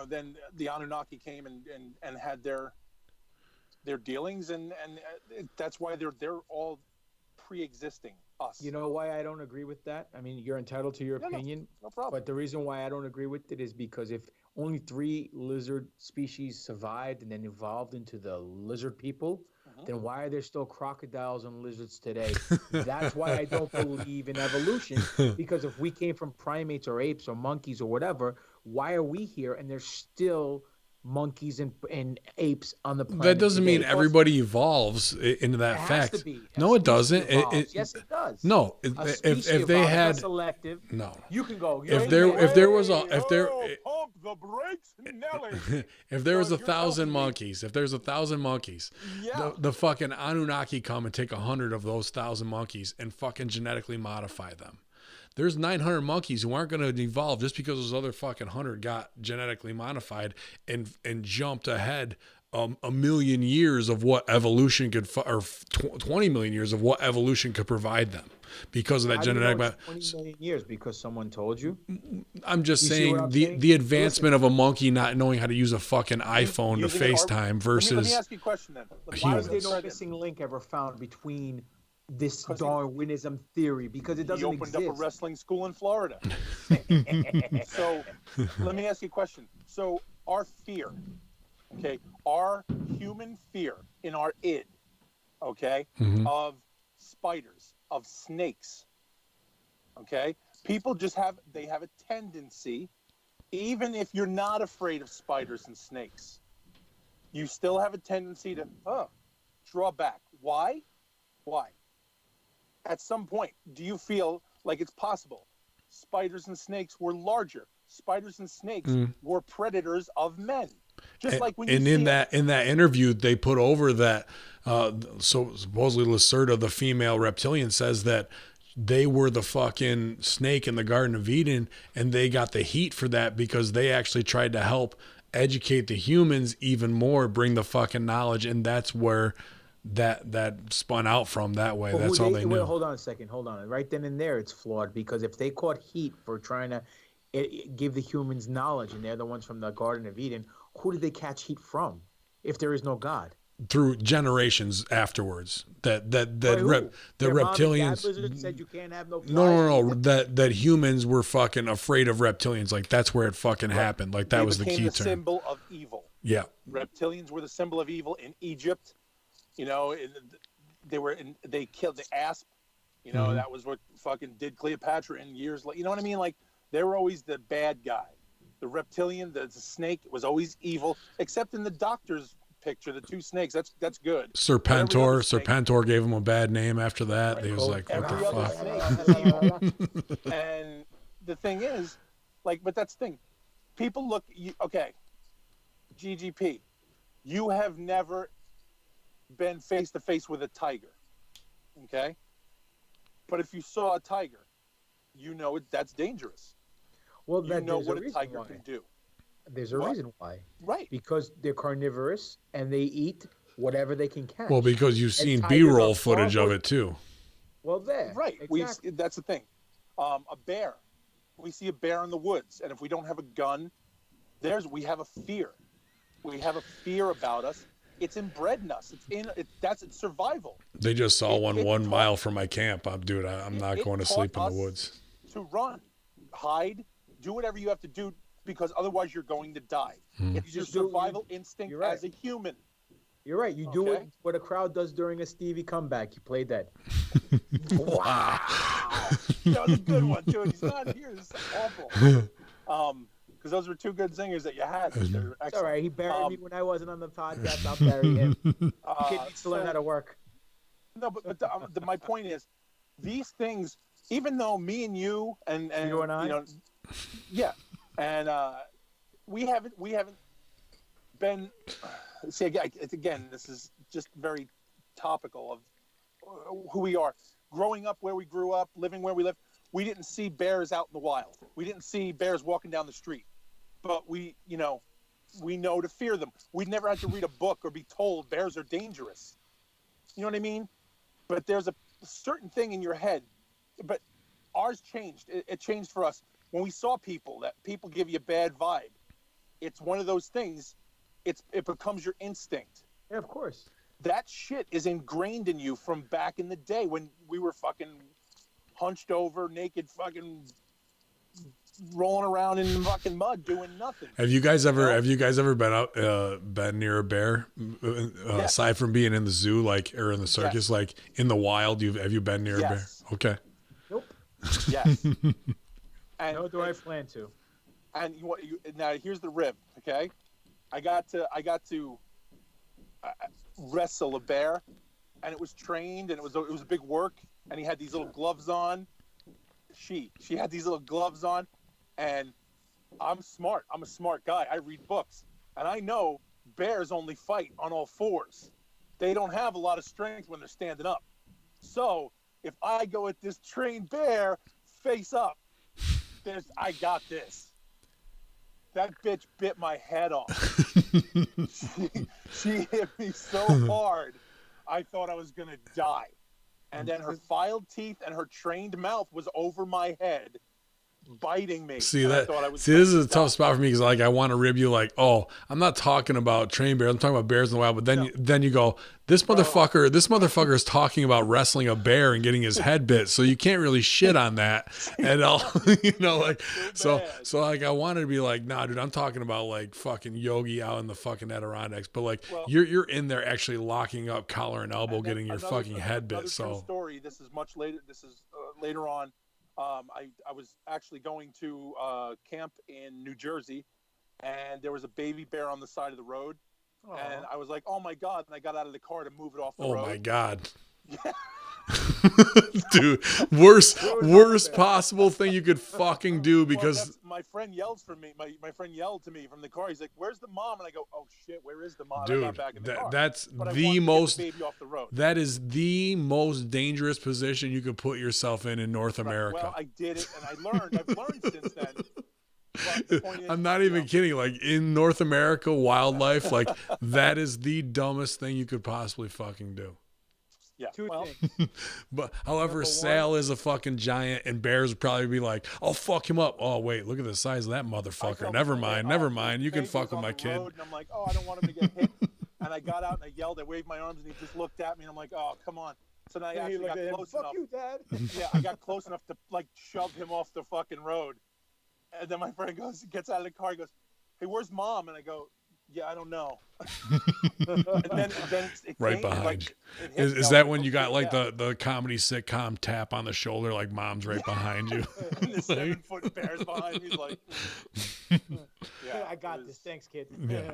then the Anunnaki came and had their dealings, and that's why they're all pre-existing us. You know why I don't agree with that? I mean, you're entitled to your No, no. opinion, No problem. but the reason why I don't agree with it is because if only 3 lizard species survived and then evolved into the lizard people, then why are there still crocodiles and lizards today? That's why I don't believe in evolution, because if we came from primates or apes or monkeys or whatever, why are we here and there's still monkeys and apes on the planet? That doesn't mean today? everybody evolves into that It has fact. to be. A No, it species doesn't. evolves. Yes, it does. No, A if species they evolves, had not selective. no. You can go. If there was a if there Pump the brakes, Nelly. If there was So a you're thousand telling me- monkeys, if there's 1,000 monkeys, Yeah. the fucking Anunnaki come and take 100 of those 1,000 monkeys and fucking genetically modify them. There's 900 monkeys who aren't going to evolve just because those other fucking 100 got genetically modified and jumped ahead a million years of what evolution could, or 20 million years of what evolution could provide them because of that How do you know genetic. it's 20 million years? Because someone told you? I'm just You see what saying I'm the saying? the advancement of a monkey not knowing how to use a fucking iPhone to Using an FaceTime versus. Let me ask you a question then. Why was there humans. no missing link ever found between this 'Cause he- Darwinism theory? Because it He doesn't opened exist. up a wrestling school in Florida. So let me ask you a question. So our fear, okay, our human fear in our id, okay, Mhm. of spiders, of snakes, okay, people just have a tendency, even if you're not afraid of spiders and snakes, you still have a tendency to draw back. Why? At some point, do you feel like it's possible spiders and snakes were larger? Spiders and snakes were predators of men. Just like when you and see in that interview they put over that so supposedly Lacerda, the female reptilian, says that they were the fucking snake in the Garden of Eden and they got the heat for that because they actually tried to help educate the humans even more, bring the fucking knowledge, and that's where that spun out from that way. But That's all they knew. Hold on a second. Hold on. Right then and there, it's flawed because if they caught heat for trying to give the humans knowledge, and they're the ones from the Garden of Eden, who did they catch heat from? If there is no God, Through generations afterwards, By who? the Their mom and dad reptilians. lizard said you can't have no flies. No. That humans were fucking afraid of reptilians. Like that's where it fucking happened. Like that they was the became key the term. symbol of evil. Yeah. Reptilians were the symbol of evil in Egypt. You know, they killed the asp. You know, that was what fucking did Cleopatra in years later. You know what I mean? Like they were always the bad guy. The reptilian, the snake was always evil, except in the doctor's picture, the two snakes. That's good. Serpentor gave him a bad name after that. He was like, what Every the other fuck? snake is evil. And the thing is, like, but that's the thing. People look, okay, GGP, you have never been face to face with a tiger, okay? But if you saw a tiger, you know that's dangerous. Well, You know there's what a a reason tiger why. can do. There's a What? reason why. Right. Because they're carnivorous and they eat whatever they can catch. Well, because you've seen tigers B-roll are footage far of more- it too. Well, there. Right. Exactly. That's the thing. A bear. We see a bear in the woods, and if we don't have a gun, we have a fear. We have a fear about us. It's inbred in us. It's survival. They just saw It- one it 1 taught- mile from my camp. I'm not it going to taught sleep in the us woods. To run, hide, do whatever you have to do because otherwise you're going to die. It's your just do- survival instinct you're right. as a human. You're right. You do Okay. what a crowd does during a Stevie comeback. You played that. Wow. That was a good one, dude. He's not here. This is awful. Because those were two good singers that you had. They're It's all excellent. right. He buried me when I wasn't on the podcast. I'll bury him. Kid needs to learn so- how to work. No, but my point is, these things, even though me and you and You and I? you know, yeah, and we haven't been. See again, this is just very topical of who we are. Growing up where we grew up, living where we live, we didn't see bears out in the wild. We didn't see bears walking down the street, but we know to fear them. We never had to read a book or be told bears are dangerous. You know what I mean? But there's a certain thing in your head. But ours changed. It changed for us. When we saw that people give you a bad vibe, it's one of those things. It becomes your instinct. Yeah, of course. That shit is ingrained in you from back in the day when we were fucking hunched over, naked, fucking rolling around in fucking mud doing nothing. Have you guys ever been near a bear? Yes. Aside from being in the zoo, like, or in the circus, Yes. like in the wild, have you been near a bear? Yes. Okay. Nope. Yes. And No, do I plan to? And now here's the rib. Okay, I got to wrestle a bear, and it was trained, and it was a big work, and he had these little gloves on. She had these little gloves on, and I'm smart. I'm a smart guy. I read books, and I know bears only fight on all fours. They don't have a lot of strength when they're standing up. So if I go at this trained bear face up, I got this. That bitch bit my head off. She hit me so hard, I thought I was gonna die. And then her filed teeth and her trained mouth was over my head, biting me. See and that? I thought I was See, this is a die. tough spot for me because like I want to rib you like, oh, I'm not talking about trained bears. I'm talking about bears in the wild. But then you go, this motherfucker is talking about wrestling a bear and getting his head bit. So you can't really shit on that. And I'll, like so like I wanted to be like, nah, dude, I'm talking about like fucking Yogi out in the fucking Adirondacks. But like you're in there actually locking up collar and elbow, getting your fucking head bit. So true story. This is much later. This is later on. I was actually going to camp in New Jersey, and there was a baby bear on the side of the road. Aww. And I was like, oh my God. And I got out of the car to move it off the road. Oh my God. Yeah. Dude, worst possible thing you could fucking do because my friend yells for me. My friend yelled to me from the car. He's like, "Where's the mom?" And I go, "Oh shit, where is the mom?" Dude, I got back in the car. That's but the most. Baby off the road. That is the most dangerous position you could put yourself in North America. Well, I did it, and I learned. I've learned since then. But the point is, I'm not even kidding. Like in North America, wildlife, like that is the dumbest thing you could possibly fucking do. Yeah. But however, Sal is a fucking giant, and bears would probably be like, "I'll fuck him up." Oh wait, look at the size of that motherfucker. Never mind. You can fuck with my kid. And I'm like, oh, I don't want him to get hit. And I got out and I yelled. I waved my arms, and he just looked at me, and I'm like, oh, come on. So then I actually got close enough. Fuck you, Dad. Yeah, I got close enough to like shove him off the fucking road. And then my friend gets out of the car. He goes, "Hey, where's Mom?" And I go, "Yeah, I don't know." And then it right came, behind. Like, is that when you got like the comedy sitcom tap on the shoulder, like Mom's right behind you? And the 7-foot bear's behind me, like, I got this. Thanks, kid.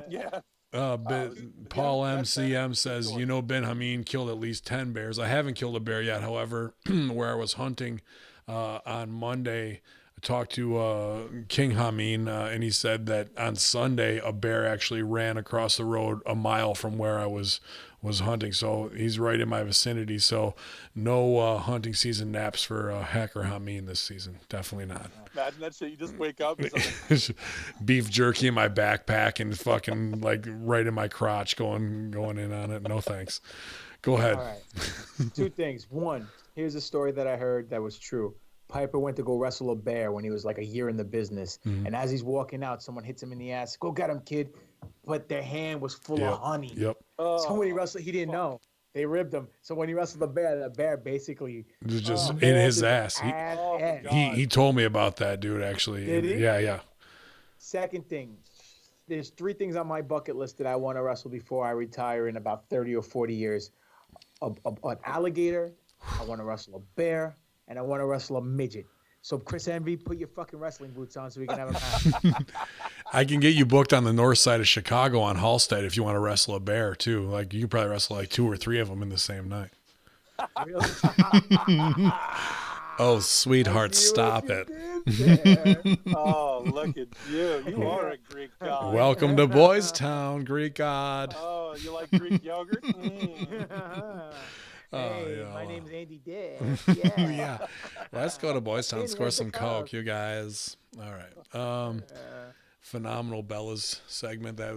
Yeah. Paul MCM says, Ben Hameen killed at least 10 bears. I haven't killed a bear yet. However, where I was hunting on Monday, I talked to King Hameen, and he said that on Sunday a bear actually ran across the road a mile from where I was hunting. So he's right in my vicinity. So no hunting season naps for Hacker Hameen this season. Definitely not. Imagine that shit. You just wake up. Beef jerky in my backpack and fucking like right in my crotch going in on it. No thanks. Go ahead. All right. Two things. One, here's a story that I heard that was true. Piper went to go wrestle a bear when he was like a year in the business. Mm-hmm. And as he's walking out, someone hits him in the ass. Go get him, kid. But their hand was full of honey. Yep. So when he wrestled, he didn't know. They ribbed him. So when he wrestled the bear basically was just in his ass. He told me about that, dude, actually. Did he? Yeah. Second thing, there's 3 things on my bucket list that I want to wrestle before I retire in about 30 or 40 years. An alligator, I want to wrestle a bear, and I want to wrestle a midget. So Chris Envy, put your fucking wrestling boots on so we can have a match. I can get you booked on the north side of Chicago on Halstead if you want to wrestle a bear too. Like you can probably wrestle like 2 or 3 of them in the same night. Really? Oh, sweetheart, stop it. Oh, look at you. You are a Greek god. Welcome to Boys Town, Greek god. Oh, you like Greek yogurt? Hey, my name's Andy Dick. Yeah. Yeah. Let's go to Boys Town, score some Coke, you guys. All right. Phenomenal Bellas segment. That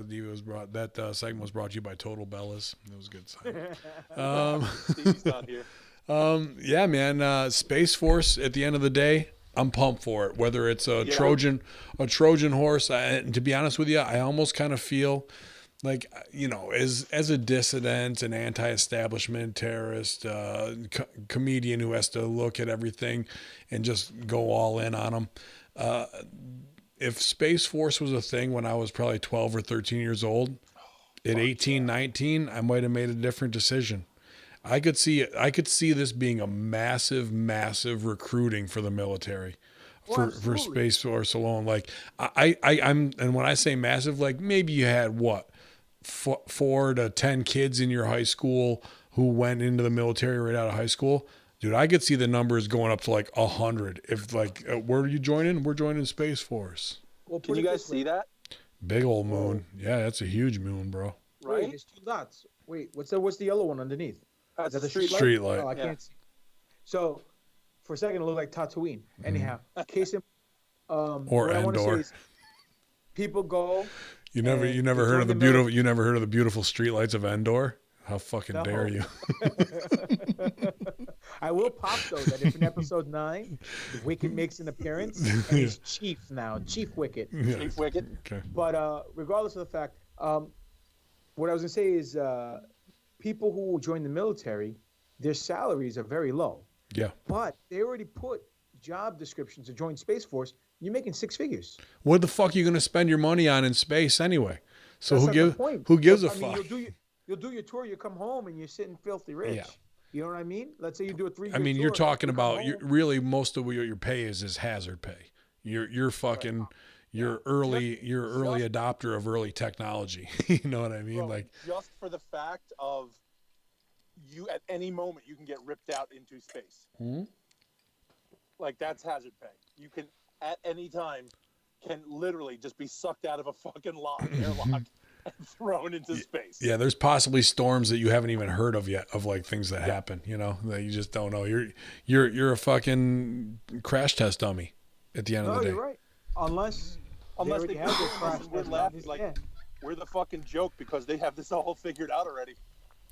segment was brought to you by Total Bellas. It was a good segment. Steve's not here. Yeah, man. Space Force. At the end of the day, I'm pumped for it. Whether it's a Trojan horse. And to be honest with you, I almost kind of feel like, as a dissident, an anti-establishment terrorist, comedian who has to look at everything and just go all in on them. If Space Force was a thing when I was probably 12 or 13 years old, at 18, 19, I might have made a different decision. I could see this being a massive, massive recruiting for the military, for Space Force alone. Like I'm, and when I say massive, like maybe you had 4 to 10 kids in your high school who went into the military right out of high school. Dude, I could see the numbers going up to like 100. If like, where are you joining? We're joining Space Force. Well, Can put you it guys this way. see that? Big old moon. Yeah, that's a huge moon, bro. Wait, Right? there's 2 dots. Wait, what's the yellow one underneath? That's Is that a the street light. Street light. Oh, I Yeah. can't see. So, for a second, it looked like Tatooine. Anyhow, case in, Or what I want to say Endor. is, people go. You never and heard they of join the the beautiful you never heard of the beautiful streetlights of Endor? How fucking dare No. you? I will pop though that if in episode 9, the Wicket makes an appearance and he's Chief now, Chief Wicket. Yeah. Chief Wicket. Okay. But regardless of the fact, what I was gonna say is, people who join the military, their salaries are very low, Yeah. but they already put job descriptions to join Space Force. You're making 6 figures. What the fuck are you gonna spend your money on in space anyway? So That's who not the gives point. who gives a I mean, fuck? you'll do your tour, you come home, and you're sitting filthy rich. Yeah. You know what I mean? Let's say you do a 3 year I mean, tour, you're talking you come about home. really most of what your pay is hazard pay. You're fucking you're early adopter of early technology. You know what I mean? Bro, Like just for the fact of you at any moment you can get ripped out into space. Like that's hazard pay. You can at any time can literally just be sucked out of a fucking airlock and thrown into space. yeah, there's possibly storms that you haven't even heard of yet of like things that happen, you know, that you just don't know. You're a fucking crash test dummy at the end of No, the day. you're right. Unless Unless they they already have their put crash us and we're test laughing dummies, like yeah. we're the fucking joke because they have this all figured out already.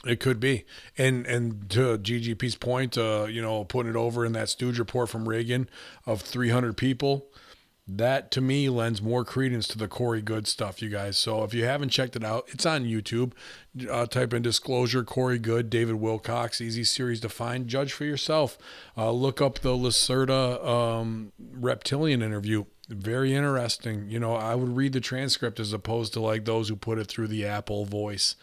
It could be, and to GGP's point, you know, putting it over in that Stooge report from Reagan of 300 people, that to me lends more credence to the Corey Good stuff, you guys. So if you haven't checked it out, it's on YouTube. Type in Disclosure, Corey Good, David Wilcox, easy series to find. Judge for yourself. Look up the Lacerda reptilian interview. Very interesting. You know, I would read the transcript as opposed to like those who put it through the Apple voice.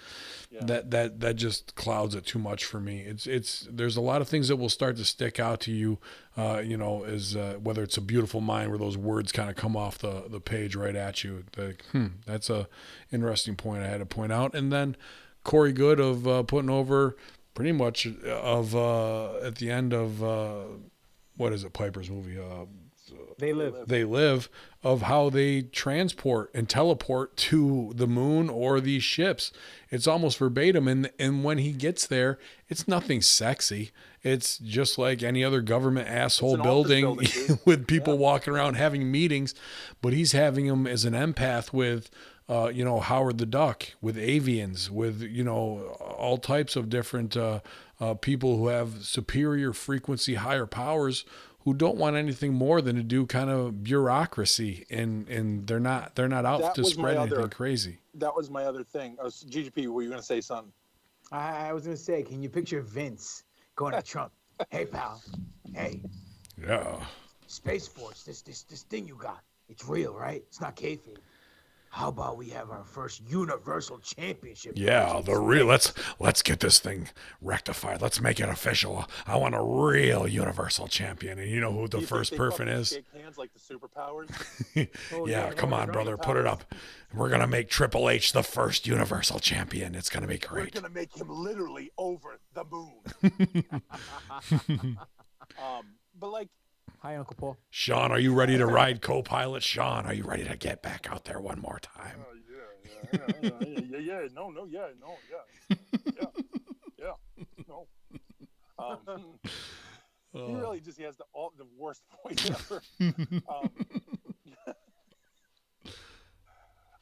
Yeah. That just clouds it too much for me. It's there's a lot of things that will start to stick out to you, you know, as whether it's A Beautiful Mind where those words kind of come off the page right at you. Like, that's a interesting point I had to point out. And then Corey Good of putting over pretty much of at the end of what is it, Piper's movie? They live. They live, of how they transport and teleport to the moon or these ships. It's almost verbatim. And when he gets there, it's nothing sexy. It's just like any other government asshole an office building building, dude. with people walking around having meetings, but he's having them as an empath with, you know, Howard the Duck, with avians, with, you know, all types of different people who have superior frequency, higher powers, who don't want anything more than to do kind of bureaucracy, and they're not out That to was my spread anything other- crazy. That was my other thing. GGP, were you going to say something? I was gonna say, can you picture Vince going to Trump? Hey, pal. Hey, Yeah. Space Force. This thing you got. It's real, right? It's not kayfabe. How about we have our first Universal Championship? Yeah, match the in real space? let's get this thing rectified. Let's make it official. I want a real universal champion. And you know who the Do you think first they person fucking is? Shake hands like the superpowers. Oh, Yeah, come on, brother, put it up. We're gonna make Triple H the first universal champion. It's gonna be We're great. going to make him literally over the moon. But like, Hi, Uncle Paul. Sean, are you ready to ride co-pilot? Sean, are you ready to get back out there one more time? yeah, no, He really just has the worst voice ever.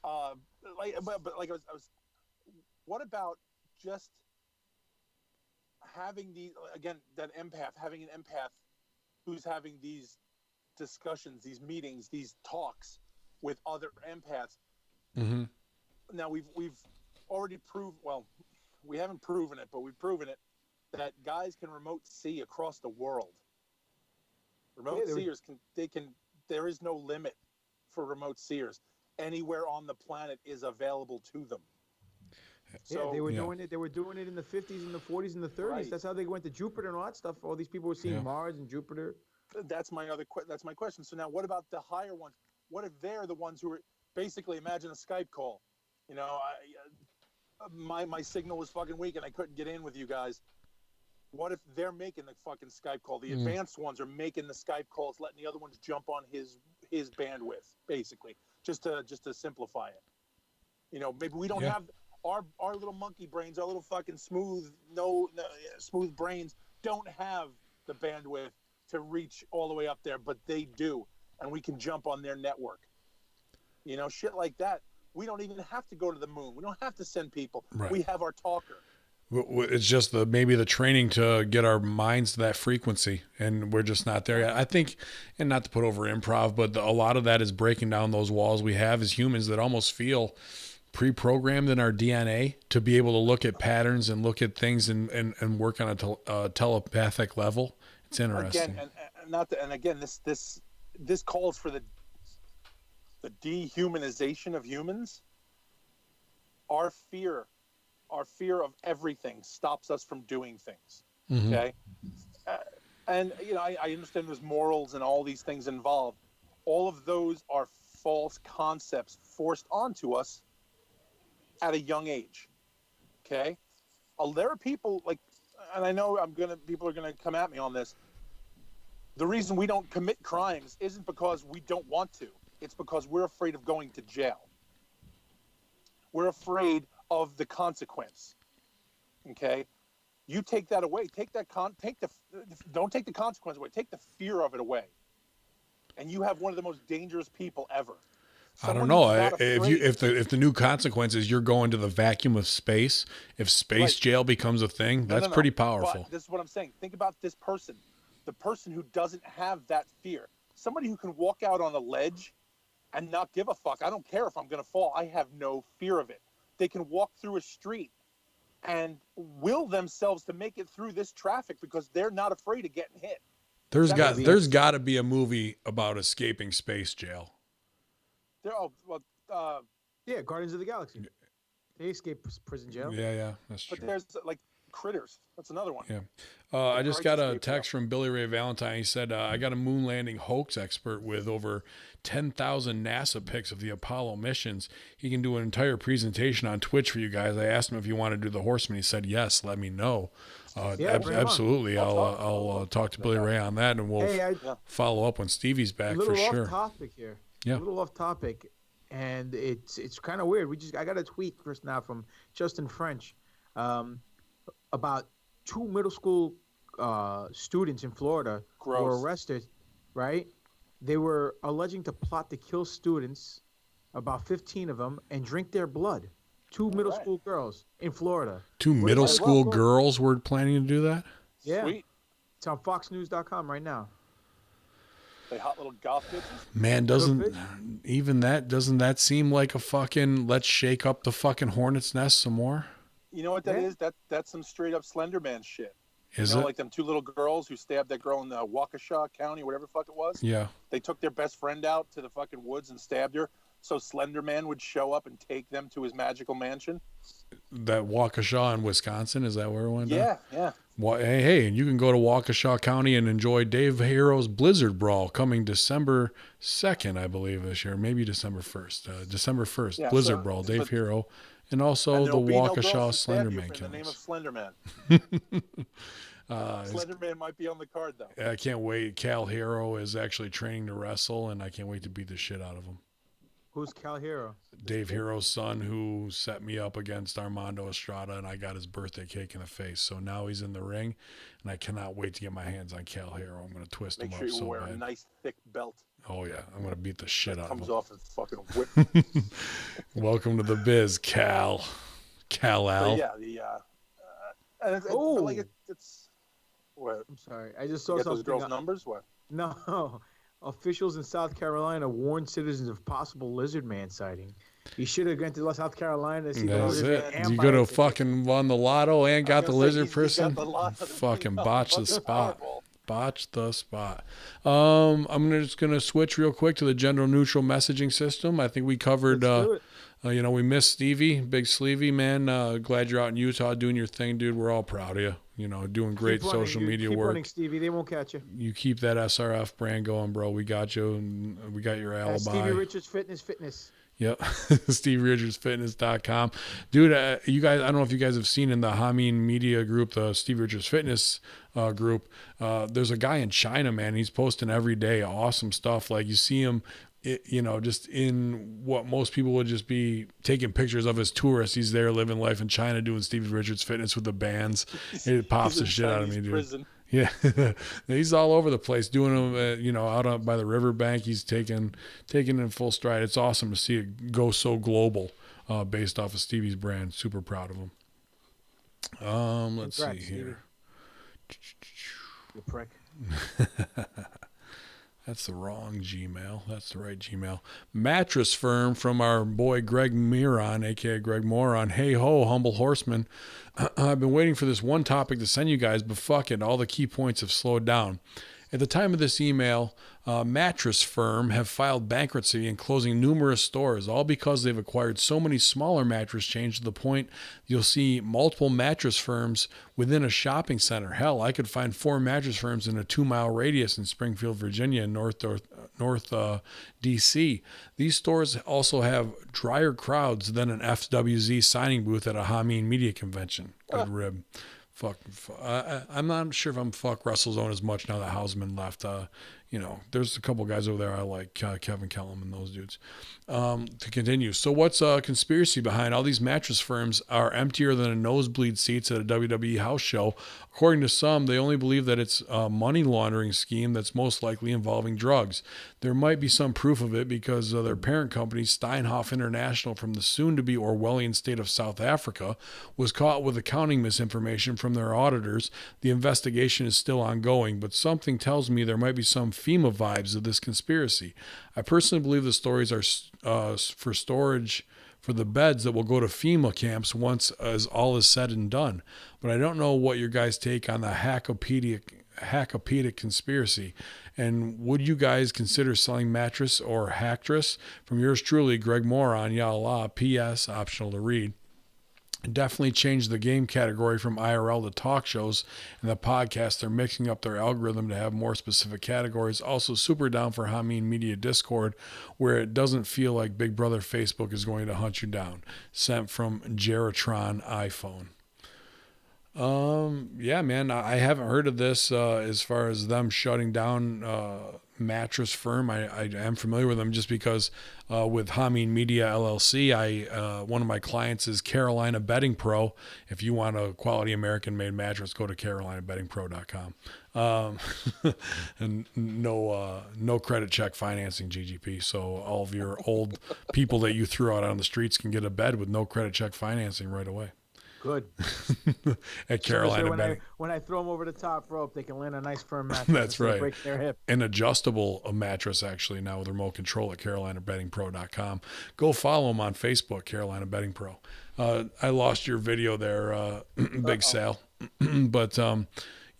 But I was. What about just having having an empath who's having these discussions, these meetings, these talks with other empaths? Mm-hmm. Now we've already proved. Well, we haven't proven it, but we've proven it that guys can remote see across the world. Remote seers can. There is no limit for remote seers. Anywhere on the planet is available to them. So, Yeah, they were doing it. They were doing it in the 50s and the 40s and the 30s. Right. That's how they went to Jupiter and all that stuff. All these people were seeing Mars and Jupiter. that's my question. So now, what about the higher ones? What if they're the ones who are basically, imagine a Skype call? You know, my signal was fucking weak and I couldn't get in with you guys. What if they're making the fucking Skype call? The advanced ones are making the Skype calls, letting the other ones jump on his bandwidth, basically. just to simplify it. You know, maybe we don't Yeah. have our little monkey brains, our little fucking smooth brains don't have the bandwidth to reach all the way up there, but they do, and we can jump on their network. You know, shit like that. We don't even have to go to the moon. We don't have to send people. Right. We have our talker. It's just maybe the training to get our minds to that frequency, and we're just not there yet. I think, and not to put over improv, but a lot of that is breaking down those walls we have as humans that almost feel pre-programmed in our DNA to be able to look at patterns and look at things and work on a telepathic level. It's interesting. Again, and again, this calls for the dehumanization of humans. Our fear of everything stops us from doing things. Mm-hmm. Okay. And, you know, I understand there's morals and all these things involved. All of those are false concepts forced onto us at a young age. Okay. There are people like, and I know people are going to come at me on this. The reason we don't commit crimes isn't because we don't want to. It's because we're afraid of going to jail. We're afraid of the consequence. Okay, you take that away. Don't take the consequence away. Take the fear of it away, and you have one of the most dangerous people ever. I don't Someone know who's not if the new consequence is you're going to the vacuum of space. If space Right. jail becomes a thing, that's pretty powerful. But this is what I'm saying. Think about this person, the person who doesn't have that fear. Somebody who can walk out on a ledge and not give a fuck. I don't care if I'm going to fall. I have no fear of it. They can walk through a street and will themselves to make it through this traffic because they're not afraid of getting hit. There's That got to be a movie about escaping space jail. Yeah, Guardians of the Galaxy. They escaped prison jail. Yeah, that's true. But there's like Critters. That's another one. Yeah. I just got a escape text from Billy Ray Valentine. He said, I got a moon landing hoax expert with over 10,000 NASA pics of the Apollo missions. He can do an entire presentation on Twitch for you guys. I asked him if you want to do the Horsemen. He said, yes, let me know. Yeah, bring him on. Absolutely. I'll talk to Billy Ray on that, and we'll Hey, follow up when Stevie's a back little for off sure. topic here. Yeah. A little off topic, and it's kind of weird. I got a tweet just now from Justin French about 2 middle school students in Florida who were Gross. arrested. Right? They were alleging to plot to kill students, about 15 of them, and drink their blood. 2 middle right. school girls in Florida. Two What middle is that? school Well, girls were planning to do that? Yeah, Sweet. it's on FoxNews.com right now. They hot little goth bitches. Man, doesn't that seem like a fucking let's shake up the fucking hornet's nest some more? You know what that Yeah. is? That's some straight up Slender Man shit. Is You know, it? like them 2 little girls who stabbed that girl in Waukesha County, whatever the fuck it was. Yeah. They took their best friend out to the fucking woods and stabbed her, so Slender Man would show up and take them to his magical mansion. That Waukesha in Wisconsin, is that where it went down? Yeah. Hey, and you can go to Waukesha County and enjoy Dave Hero's Blizzard Brawl coming December 2nd, I believe, this year. Maybe December 1st. December 1st, Yeah, Blizzard so- Brawl, Dave but- Hero, and also And the there'll be no girls Waukesha to stab you Slenderman in the name of killings. Slender Man. It's- Slender Man might be on the card though. I can't wait. Cal Hero is actually training to wrestle, and I can't wait to beat the shit out of him. Who's Cal Hero? Dave Hero's son, who set me up against Armando Estrada, and I got his birthday cake in the face. So now he's in the ring, and I cannot wait to get my hands on Cal Hero. I'm going to twist Make him sure up you so wear a bad. nice thick belt. Oh, yeah. I'm going to beat the shit that out of comes him. off and fucking whip. Welcome to the biz, Cal. Cal Al. But yeah, and it's Oh. like it's what? I'm sorry. I just You saw get those something. girls' numbers? What? No. Officials in South Carolina warned citizens of possible lizard man sighting. You should have gone to South Carolina to see the That's lizard it. man. and You buy could a have ticket. fucking won the lotto and got the gonna say, lizard he's got person. the lotto. Fucking No, botch the fucking spot. Powerball. Botch the spot. Just gonna switch real quick to the gender neutral messaging system. I think we covered. Let's do it. We missed Stevie, Big Sleevey, man. Glad you're out in Utah doing your thing, dude. We're all proud of you. Doing great Keep running, social dude. media Keep work. running, Stevie. They won't catch you. You keep that SRF brand going, bro. We got you, and we got your alibi. Stevie Richards Fitness. Yep. SteveRichardsFitness.com. Dude, you guys, I don't know if you guys have seen in the Hameen Media group, the Steve Richards Fitness group, there's a guy in China, man. He's posting every day awesome stuff. Like you see him just in what most people would just be taking pictures of as tourists. He's there living life in China doing Stevie Richards fitness with the bands. It pops the shit out of me, dude. Prison. Yeah, he's all over the place doing them. Out by the riverbank. He's taking in full stride. It's awesome to see it go so global, based off of Stevie's brand. Super proud of him. Let's Congrats, see here. You prick. That's the wrong Gmail. That's the right Gmail. Mattress Firm from our boy Greg Miron, a.k.a. Greg Moron. Hey ho, humble horseman. I've been waiting for this one topic to send you guys, but fuck it. All the key points have slowed down. At the time of this email, Mattress Firm have filed bankruptcy and closing numerous stores, all because they've acquired so many smaller mattress chains to the point you'll see multiple mattress firms within a shopping center. Hell, I could find 4 mattress firms in a 2-mile radius in Springfield, Virginia, and North D.C. These stores also have drier crowds than an FWZ signing booth at a Hameen Media Convention. Good rib. I'm not sure if I'm fuck WrestleZone as much now that Houseman left. There's a couple guys over there I like, Kevin Kellum and those dudes. To continue. So what's a conspiracy behind all these mattress firms are emptier than a nosebleed seats at a WWE house show? According to some, they only believe that it's a money laundering scheme that's most likely involving drugs. There might be some proof of it because their parent company, Steinhoff International, from the soon-to-be Orwellian state of South Africa, was caught with accounting misinformation from their auditors. The investigation is still ongoing, but something tells me there might be some FEMA vibes of this conspiracy. I personally believe the stories are for storage for the beds that will go to FEMA camps once as all is said and done. But I don't know what your guys' take on the hackopedic conspiracy. And would you guys consider selling mattress or hacktress? From yours truly, Greg Moron, Yalla, P.S., optional to read. Definitely changed the game category from IRL to talk shows and the podcast. They're mixing up their algorithm to have more specific categories. Also super down for Hameen Media Discord, where it doesn't feel like Big Brother Facebook is going to hunt you down. Sent from Geratron iPhone. Yeah, man, I haven't heard of this as far as them shutting down Mattress Firm. I am familiar with them just because with Hameen Media LLC, one of my clients is Carolina Bedding Pro. If you want a quality American-made mattress, go to carolinabeddingpro.com. And no credit check financing, GGP. So all of your old people that you threw out on the streets can get a bed with no credit check financing right away. Good. At Carolina Bedding. When I throw them over the top rope, they can land a nice firm mattress. That's right. Break their hip. An adjustable mattress, actually, now with remote control at carolinabeddingpro.com. Go follow them on Facebook, Carolina Bedding Pro. I lost your video there, Big Sal. But,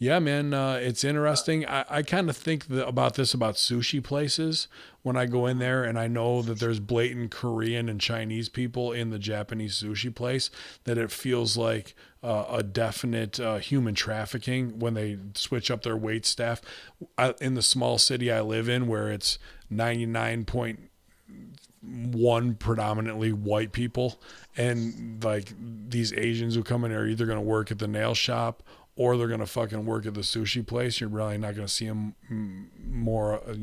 yeah, man, it's interesting. I kind of think about this about sushi places when I go in there and I know that there's blatant Korean and Chinese people in the Japanese sushi place, that it feels like a definite human trafficking when they switch up their wait staff. In the small city I live in, where it's 99.1 predominantly white people, and like these Asians who come in are either going to work at the nail shop or they're going to fucking work at the sushi place. You're really not going to see them more, I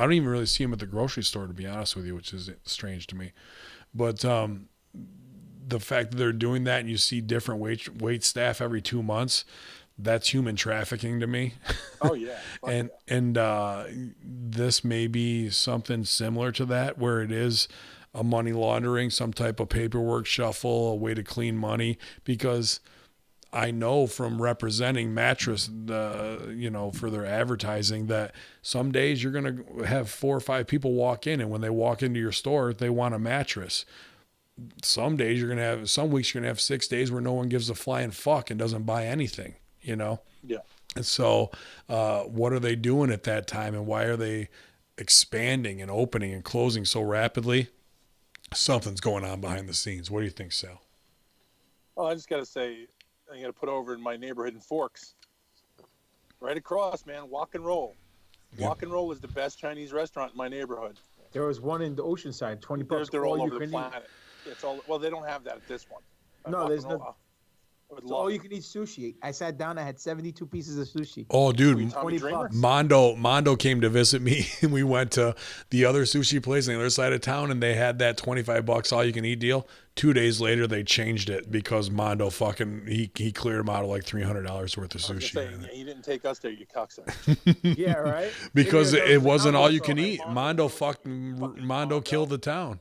don't even really see them at the grocery store, to be honest with you, which is strange to me. But the fact that they're doing that and you see different wait staff every 2 months, that's human trafficking to me. Oh, yeah. And this may be something similar to that, where it is a money laundering, some type of paperwork shuffle, a way to clean money, because I know from representing Mattress, for their advertising, that some days you're going to have 4 or 5 people walk in, and when they walk into your store, they want a mattress. Some weeks you're going to have 6 days where no one gives a flying fuck and doesn't buy anything, Yeah. And so what are they doing at that time, and why are they expanding and opening and closing so rapidly? Something's going on behind the scenes. What do you think, Sal? Well, I just got to say, I got to put over in my neighborhood in Forks. Right across, man. Walk and Roll. Yeah. Walk and Roll is the best Chinese restaurant in my neighborhood. There was one in the Oceanside, $20. They're all over the planet. It's all, well, they don't have that at this one. No, there's no. I would So love all it. you can eat sushi. I sat down. I had 72 pieces of sushi. Oh, Were dude, you Tommy 20 Dreamer? bucks. Mondo came to visit me, and we went to the other sushi place on the other side of town, and they had that $25 all you can eat deal. 2 days later, they changed it because Mondo fucking he cleared him out of like $300 worth of I was gonna sushi. say, yeah, you didn't take us there, you cocksucker. Yeah, right. Because Maybe that it was a wasn't combo all you can sauce. eat. Mondo Mondo Mondo. killed the town.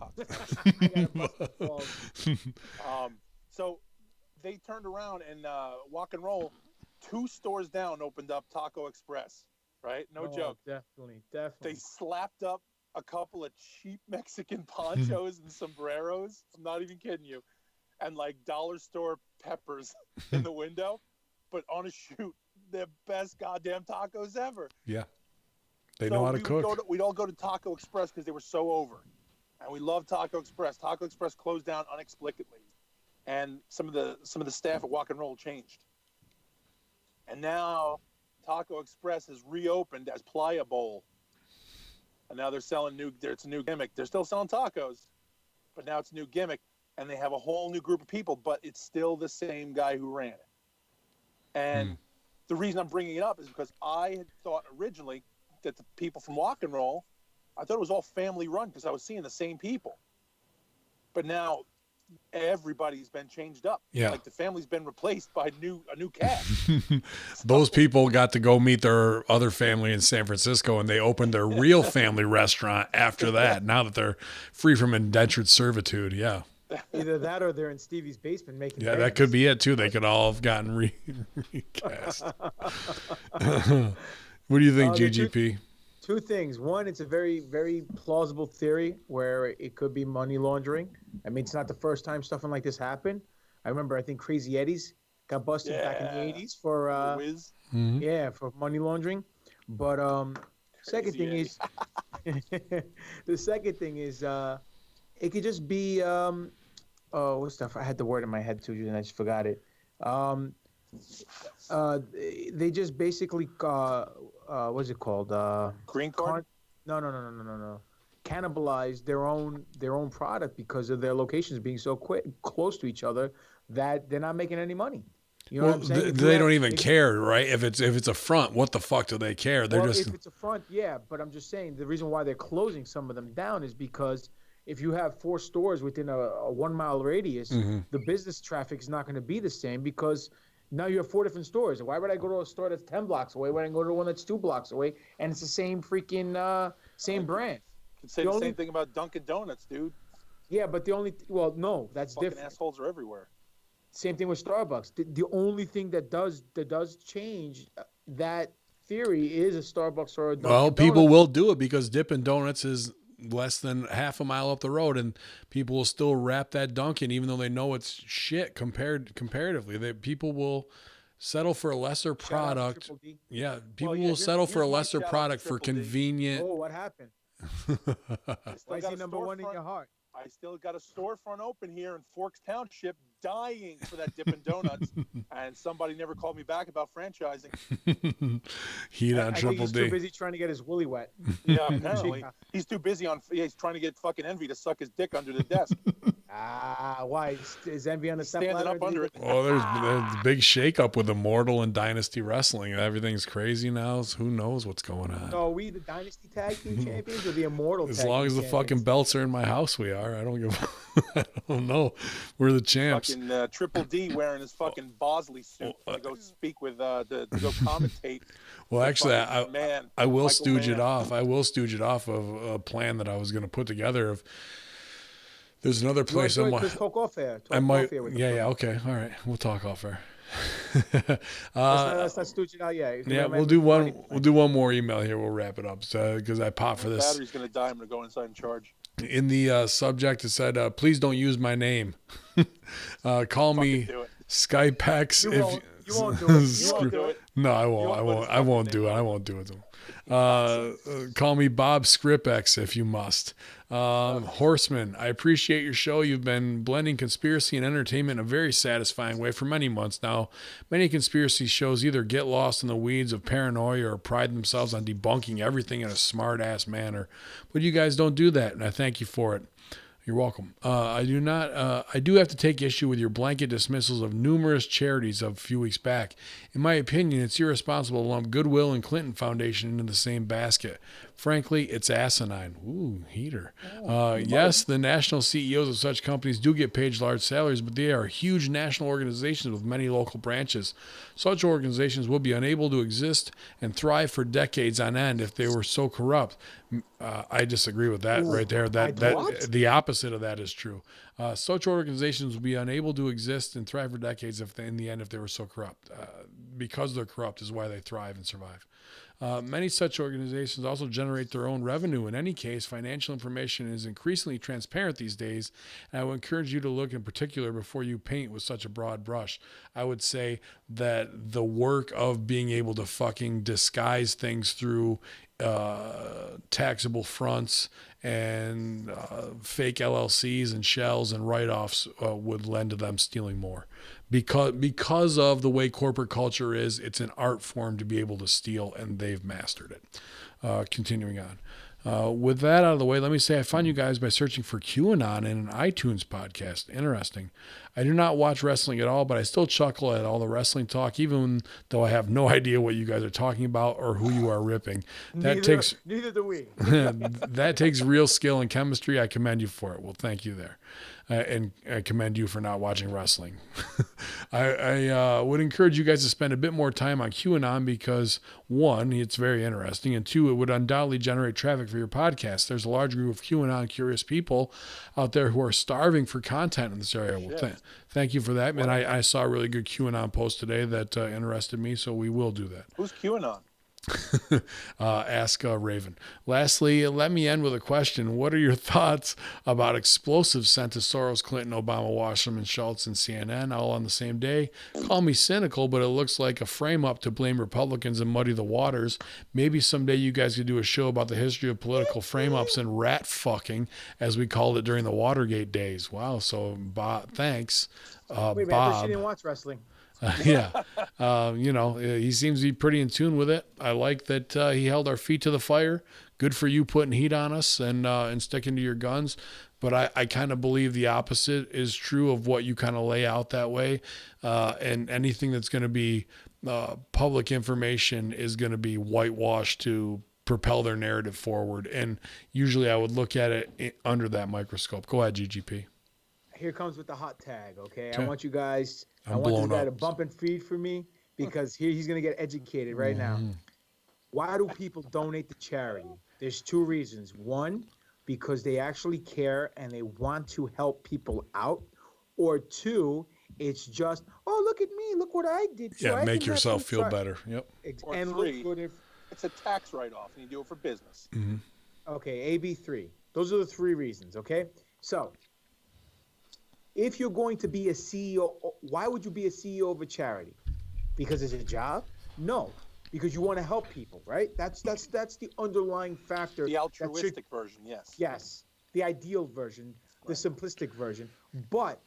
Cocksucker. I gotta bust his balls. So they turned around and Walk and Roll, 2 stores down, opened up Taco Express. Right? No Oh, joke. Definitely. They slapped up a couple of cheap Mexican ponchos and sombreros. I'm not even kidding you. And like dollar store peppers in the window. But on a shoot, the best goddamn tacos ever. Yeah. They know how to cook. We'd all go to Taco Express because they were so over. And we loved Taco Express. Taco Express closed down inexplicably. And some of the staff at Walk and Roll changed. And now Taco Express has reopened as Playa Bowl. And now they're selling it's a new gimmick. They're still selling tacos, but now it's a new gimmick. And they have a whole new group of people, but it's still the same guy who ran it. And the reason I'm bringing it up is because I had thought originally that the people from Walk and Roll, I thought it was all family run because I was seeing the same people. But now everybody's been changed up. Yeah. Like the family's been replaced by a new cast. Those people got to go meet their other family in San Francisco, and they opened their real family restaurant after that. Now that they're free from indentured servitude, yeah. Either that or they're in Stevie's basement making. Yeah, that bands. could be it too. They could all have gotten recast. What do you think, GGP? Two things. One, it's a very, very plausible theory where it could be money laundering. I mean, it's not the first time something like this happened. I remember, I think Crazy Eddie's got busted back in the 80s for Wiz. for money laundering. But second thing is, the second thing is, it could just be what's stuff? I had the word in my head too, and I just forgot it. They just basically what's it called? Green card? No. Cannibalize their own product because of their locations being so close to each other that they're not making any money. You know what I'm saying? They don't even care, right? If it's a front, what the fuck do they care? They're just. If it's a front, yeah. But I'm just saying the reason why they're closing some of them down is because if you have 4 stores within a 1 mile radius, the business traffic is not going to be the same because now you have 4 different stores. Why would I go to a store that's 10 blocks away when I go to one that's 2 blocks away and it's the same freaking same brand? You could say the same thing about Dunkin' Donuts, dude. Yeah, but no, that's Fucking different. assholes are everywhere. Same thing with Starbucks. The only thing that does change that theory is a Starbucks or a Dunkin' Well, people Donuts. will do it because Dippin' Donuts is less than half a mile up the road, and people will still wrap that Dunkin' even though they know it's shit comparatively. People will settle for a lesser Shout out to product. Triple D. Yeah, people yeah, will settle for a here's my lesser shout out to product for Triple D. convenient. Oh, what happened? I still Why is got he a number one in storefront- your heart? I still got a storefront open here in Forks Township, dying for that Dippin' Donuts, and somebody never called me back about franchising. Heat I on think Triple he's too D. busy trying to get his woolly wet. Yeah, apparently he's too busy he's trying to get fucking Envy to suck his dick under the desk. Why? Is Envy on the step Standing ladder? up under it. Oh, there's a big shakeup with Immortal and Dynasty Wrestling. Everything's crazy now. So who knows what's going on? So are we the Dynasty Tag Team Champions or the Immortal As Tag long Team as the Champions? fucking belts are in my house, we are. I don't give. I don't know. We're the champs. Fucking Triple D wearing his fucking Bosley suit to go speak with to go commentate. Well, actually, Fucking man, I will Michael stooge it Mann. off. I will stooge it off of a plan that I was going to put together. There's another place I might. Just talk off air. I might. Off air with Yeah. Okay. All right. We'll talk off air. Let's not stooge it out yet. Yeah, we'll do one. We'll do one more email here. We'll wrap it up. So because I popped for The this. battery's gonna die. I'm gonna go inside and charge. In the subject, it said, "Please don't use my name. Call me do it. Skypex You if won't. You won't do it. You won't do it. No, I You won't. won't I put won't. his I won't fucking do it. name I won't do it. Call me Bob Scripex if you must. Horseman, I appreciate your show. You've been blending conspiracy and entertainment in a very satisfying way for many months now. Many conspiracy shows either get lost in the weeds of paranoia or pride themselves on debunking everything in a smart-ass manner. But you guys don't do that, and I thank you for it. You're welcome. I do not. I do have to take issue with your blanket dismissals of numerous charities of a few weeks back. In my opinion, it's irresponsible to lump Goodwill and Clinton Foundation into the same basket. Frankly, it's asinine. Ooh, heater. Yes, the national CEOs of such companies do get paid large salaries, but they are huge national organizations with many local branches. Such organizations will be unable to exist and thrive for decades on end if they were so corrupt. I disagree with that right there. What? The opposite of that is true. Such organizations will be unable to exist and thrive for decades if in the end if they were so corrupt. Because they're corrupt is why they thrive and survive. Many such organizations also generate their own revenue. In any case, financial information is increasingly transparent these days, and I would encourage you to look in particular before you paint with such a broad brush. I would say that the work of being able to fucking disguise things through taxable fronts and fake LLCs and shells and write-offs would lend to them stealing more. Because of the way corporate culture is, it's an art form to be able to steal, and they've mastered it. Continuing on. With that out of the way, let me say I found you guys by searching for QAnon in an iTunes podcast. Interesting. I do not watch wrestling at all, but I still chuckle at all the wrestling talk, even though I have no idea what you guys are talking about or who you are ripping. Neither do we. That takes real skill and chemistry. I commend you for it. Well, thank you there. And I commend you for not watching wrestling. I would encourage you guys to spend a bit more time on QAnon because, one, it's very interesting, and two, it would undoubtedly generate traffic for your podcast. There's a large group of QAnon curious people out there who are starving for content in this area. Well, thank you for that, man. I saw a really good QAnon post today that interested me, so we will do that. Who's QAnon? Ask Raven. Lastly, let me end with a question. What are your thoughts about explosives sent to Soros, Clinton, Obama, Wasserman, Schultz, and CNN all on the same day? Call me cynical, but it looks like a frame-up to blame Republicans and muddy the waters. Maybe someday you guys could do a show about the history of political frame-ups and rat fucking, as we called it during the Watergate days. Wow, so Bob, thanks, Wait, man, Bob. she didn't watch wrestling. Yeah. He seems to be pretty in tune with it. I like that he held our feet to the fire. Good for you putting heat on us and sticking to your guns. But I kind of believe the opposite is true of what you kind of lay out that way. And anything that's going to be public information is going to be whitewashed to propel their narrative forward. And usually I would look at it under that microscope. Go ahead, GGP. Here comes with the hot tag, okay? Okay. I want you guys, I I'm want this blown guy up. to bump and feed for me because here he's going to get educated right now. Why do people donate to charity? There's two reasons. One, because they actually care and they want to help people out. Or two, it's just, oh, look at me. Look what I did. So Yeah, I make can have yourself some feel try-" better. Yep. Or And three. look good if, It's a tax write-off, and you do it for business. okay, AB3. Those are the three reasons, okay? So, if you're going to be a CEO, why would you be a CEO of a charity? Because it's a job? No, because you want to help people, right? That's the underlying factor. The that altruistic version, yes. Yes, the ideal version, the simplistic version. But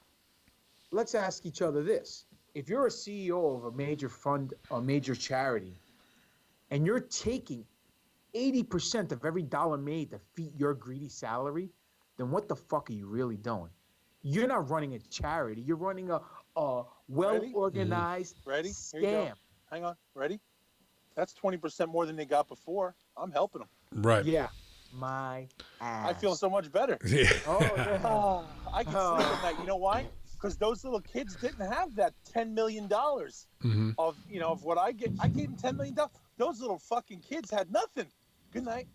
let's ask each other this. If you're a CEO of a major fund, a major charity, and you're taking 80% of every dollar made to feed your greedy salary, then what the fuck are you really doing? You're not running a charity. You're running a well-organized Ready? Here you go. scam. Hang on. Ready? That's 20% more than they got before. I'm helping them. Right. Yeah, my ass. I feel so much better. Yeah. Oh, yeah. Oh, I can sleep at night. You know why? Because those little kids didn't have that $10 million of what I get. I gave them $10 million. Those little fucking kids had nothing. Good night.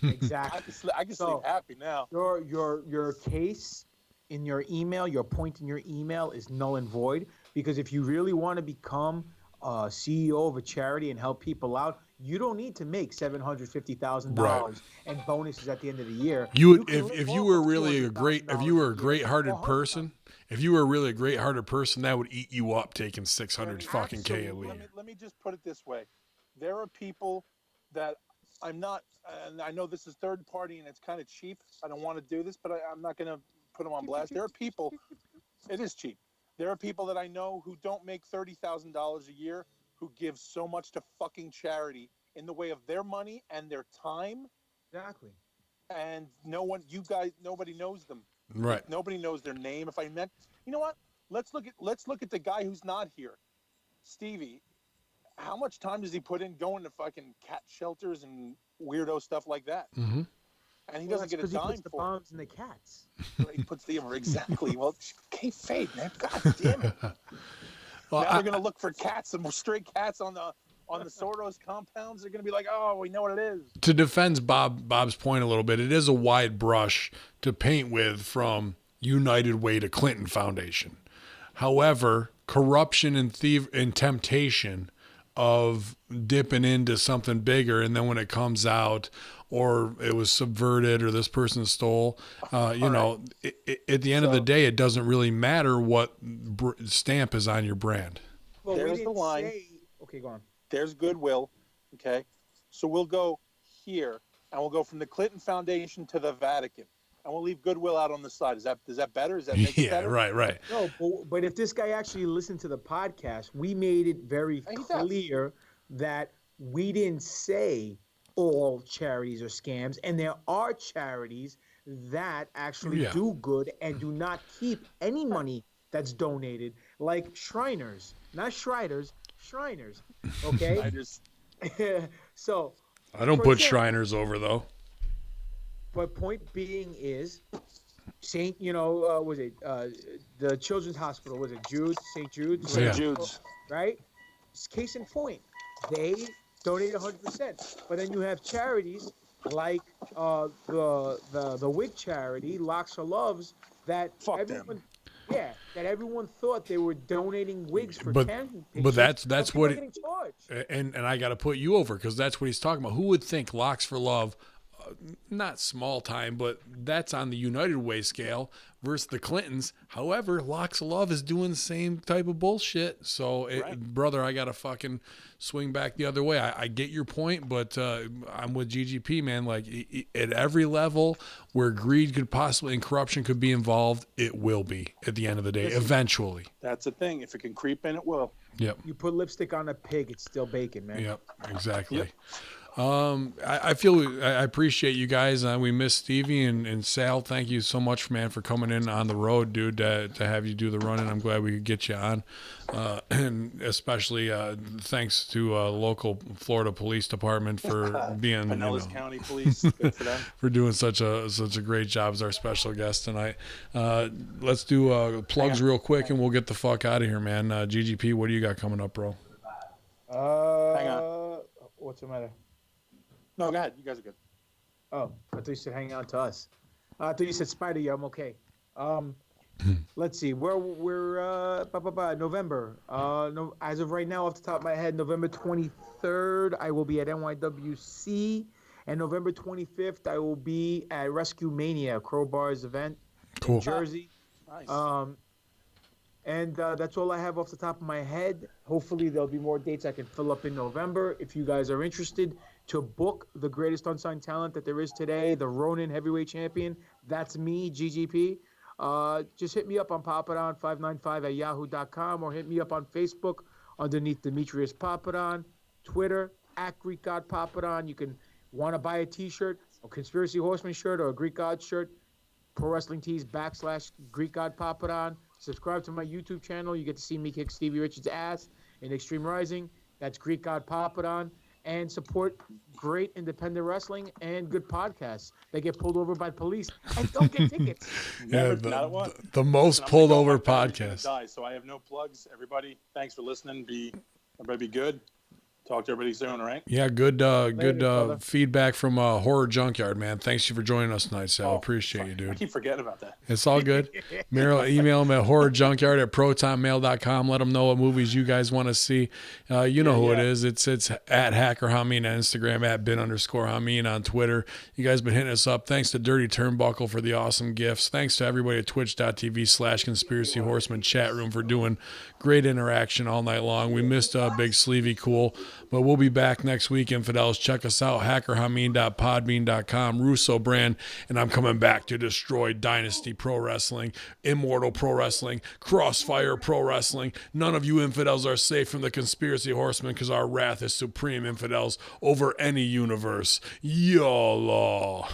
Exactly. I can sleep happy now. Your case in your email, your point in your email is null and void, because if you really want to become a CEO of a charity and help people out, you don't need to make $750,000 and bonuses at the end of the year. If you were really a great-hearted person, that would eat you up taking 600 fucking K a week. Let me just put it this way. There are people that I'm not, and I know this is third party and it's kind of cheap. I don't want to do this, but I'm not going to put them on blast. There are people, it is cheap. There are people that I know who don't make $30,000 a year who give so much to fucking charity in the way of their money and their time. Exactly. and nobody knows them. Right. Nobody knows their name. If I meant, you know what? Let's look at the guy who's not here, Stevie. How much time does he put in going to fucking cat shelters and weirdo stuff like that? Mm-hmm. And he Well, doesn't that's get a because he puts dime the for it. bombs in the cats. He puts the exactly. Well, kayfabe, man. God damn it. Well, Now they're gonna look for cats and stray cats on the Soros compounds. They're gonna be like, oh, we know what it is. to defend Bob's point a little bit, it is a wide brush to paint with from United Way to Clinton Foundation. However, corruption and temptation of dipping into something bigger, and then when it comes out, or it was subverted, or this person stole, at the end of the day, it doesn't really matter what stamp is on your brand. Well, There's the line. Okay, go on. There's goodwill. Okay, so we'll go here, and we'll go from the Clinton Foundation to the Vatican, and we'll leave goodwill out on the side. Is that better? Does that make it Yeah, better? right. No, but if this guy actually listened to the podcast, we made it very He does. clear that we didn't say all charities are scams, and there are charities that actually Yeah. do good and do not keep any money that's donated, like Shriners, not Shriners, Shriners. Okay, I just so I don't For put example- Shriners over though. but point being is Saint, was it the Children's Hospital? Was it Jude's? St. Jude's? Yeah. St. Jude's. Right? Case in point, they donate 100%. But then you have charities like the wig charity, Locks for Loves, that Fuck everyone, them. yeah, that everyone thought they were donating wigs for But- camping but pictures, that's people what are it- getting charged. And I got to put you over because that's what he's talking about. Who would think Locks for Love, not small time, but that's on the United Way scale versus the Clintons. However, Locks of Love is doing the same type of bullshit. So, brother, I got to fucking swing back the other way. I get your point, but I'm with GGP, man. Like, at every level where greed could possibly and corruption could be involved, it will be at the end of the day, eventually. That's the thing. If it can creep in, it will. Yep. You put lipstick on a pig, it's still bacon, man. Yep, exactly. Yep. I appreciate you guys. We miss Stevie and Sal. Thank you so much, man, for coming in on the road, dude, to have you do the running. I'm glad we could get you on. And especially thanks to local Florida Police Department for being Pinellas County Police. Good for them. for doing such a great job as our special guest tonight. Let's do plugs real quick and we'll get the fuck out of here, man. GGP, what do you got coming up, bro? Hang on. What's the matter? No, go ahead. You guys are good. Oh, I thought you said hang on to us. I thought you said Spider. Yeah, I'm okay. Let's see. We're November. No, as of right now, off the top of my head, November 23rd, I will be at NYWC, and November 25th, I will be at Rescue Mania, Crowbar's event Cool. in Jersey. Nice. And that's all I have off the top of my head. Hopefully, there'll be more dates I can fill up in November. If you guys are interested to book the greatest unsigned talent that there is today, the Ronin heavyweight champion, that's me, GGP. Just hit me up on papadon595@yahoo.com or hit me up on Facebook underneath Demetrius Papadon, Twitter @Greek God Papadon. You can want to buy a T-shirt, a Conspiracy Horseman shirt, or a Greek God shirt. Pro Wrestling Tees /Greek God Papadon. Subscribe to my YouTube channel. You get to see me kick Stevie Richards' ass in Extreme Rising. That's Greek God Papadon. And support great independent wrestling and good podcasts. They get pulled over by police and don't get tickets. Yeah, Not what? the most And I'm pulled gonna go, over my battery's gonna podcast. die, so I have no plugs. Everybody, thanks for listening. Everybody be good. Talk to everybody soon, all right? Yeah, good brother. feedback from Horror Junkyard, man. Thanks you for joining us tonight, Sal. Appreciate you, I dude. keep forgetting about that. It's all good. Email him at horrorjunkyard@protonmail.com. Let him know what movies you guys want to see. You know who it is. It's at Hacker Hameen on Instagram, at bin_Hameen on Twitter. You guys been hitting us up. Thanks to Dirty Turnbuckle for the awesome gifts. Thanks to everybody at twitch.tv/Conspiracy Horseman chat room for doing great interaction all night long. We missed Big Sleevey Cool. But we'll be back next week, infidels. Check us out, hackerhameen.podbean.com, Russo brand, and I'm coming back to destroy Dynasty Pro Wrestling, Immortal Pro Wrestling, Crossfire Pro Wrestling. None of you infidels are safe from the conspiracy horsemen because our wrath is supreme, infidels, over any universe. YOLO.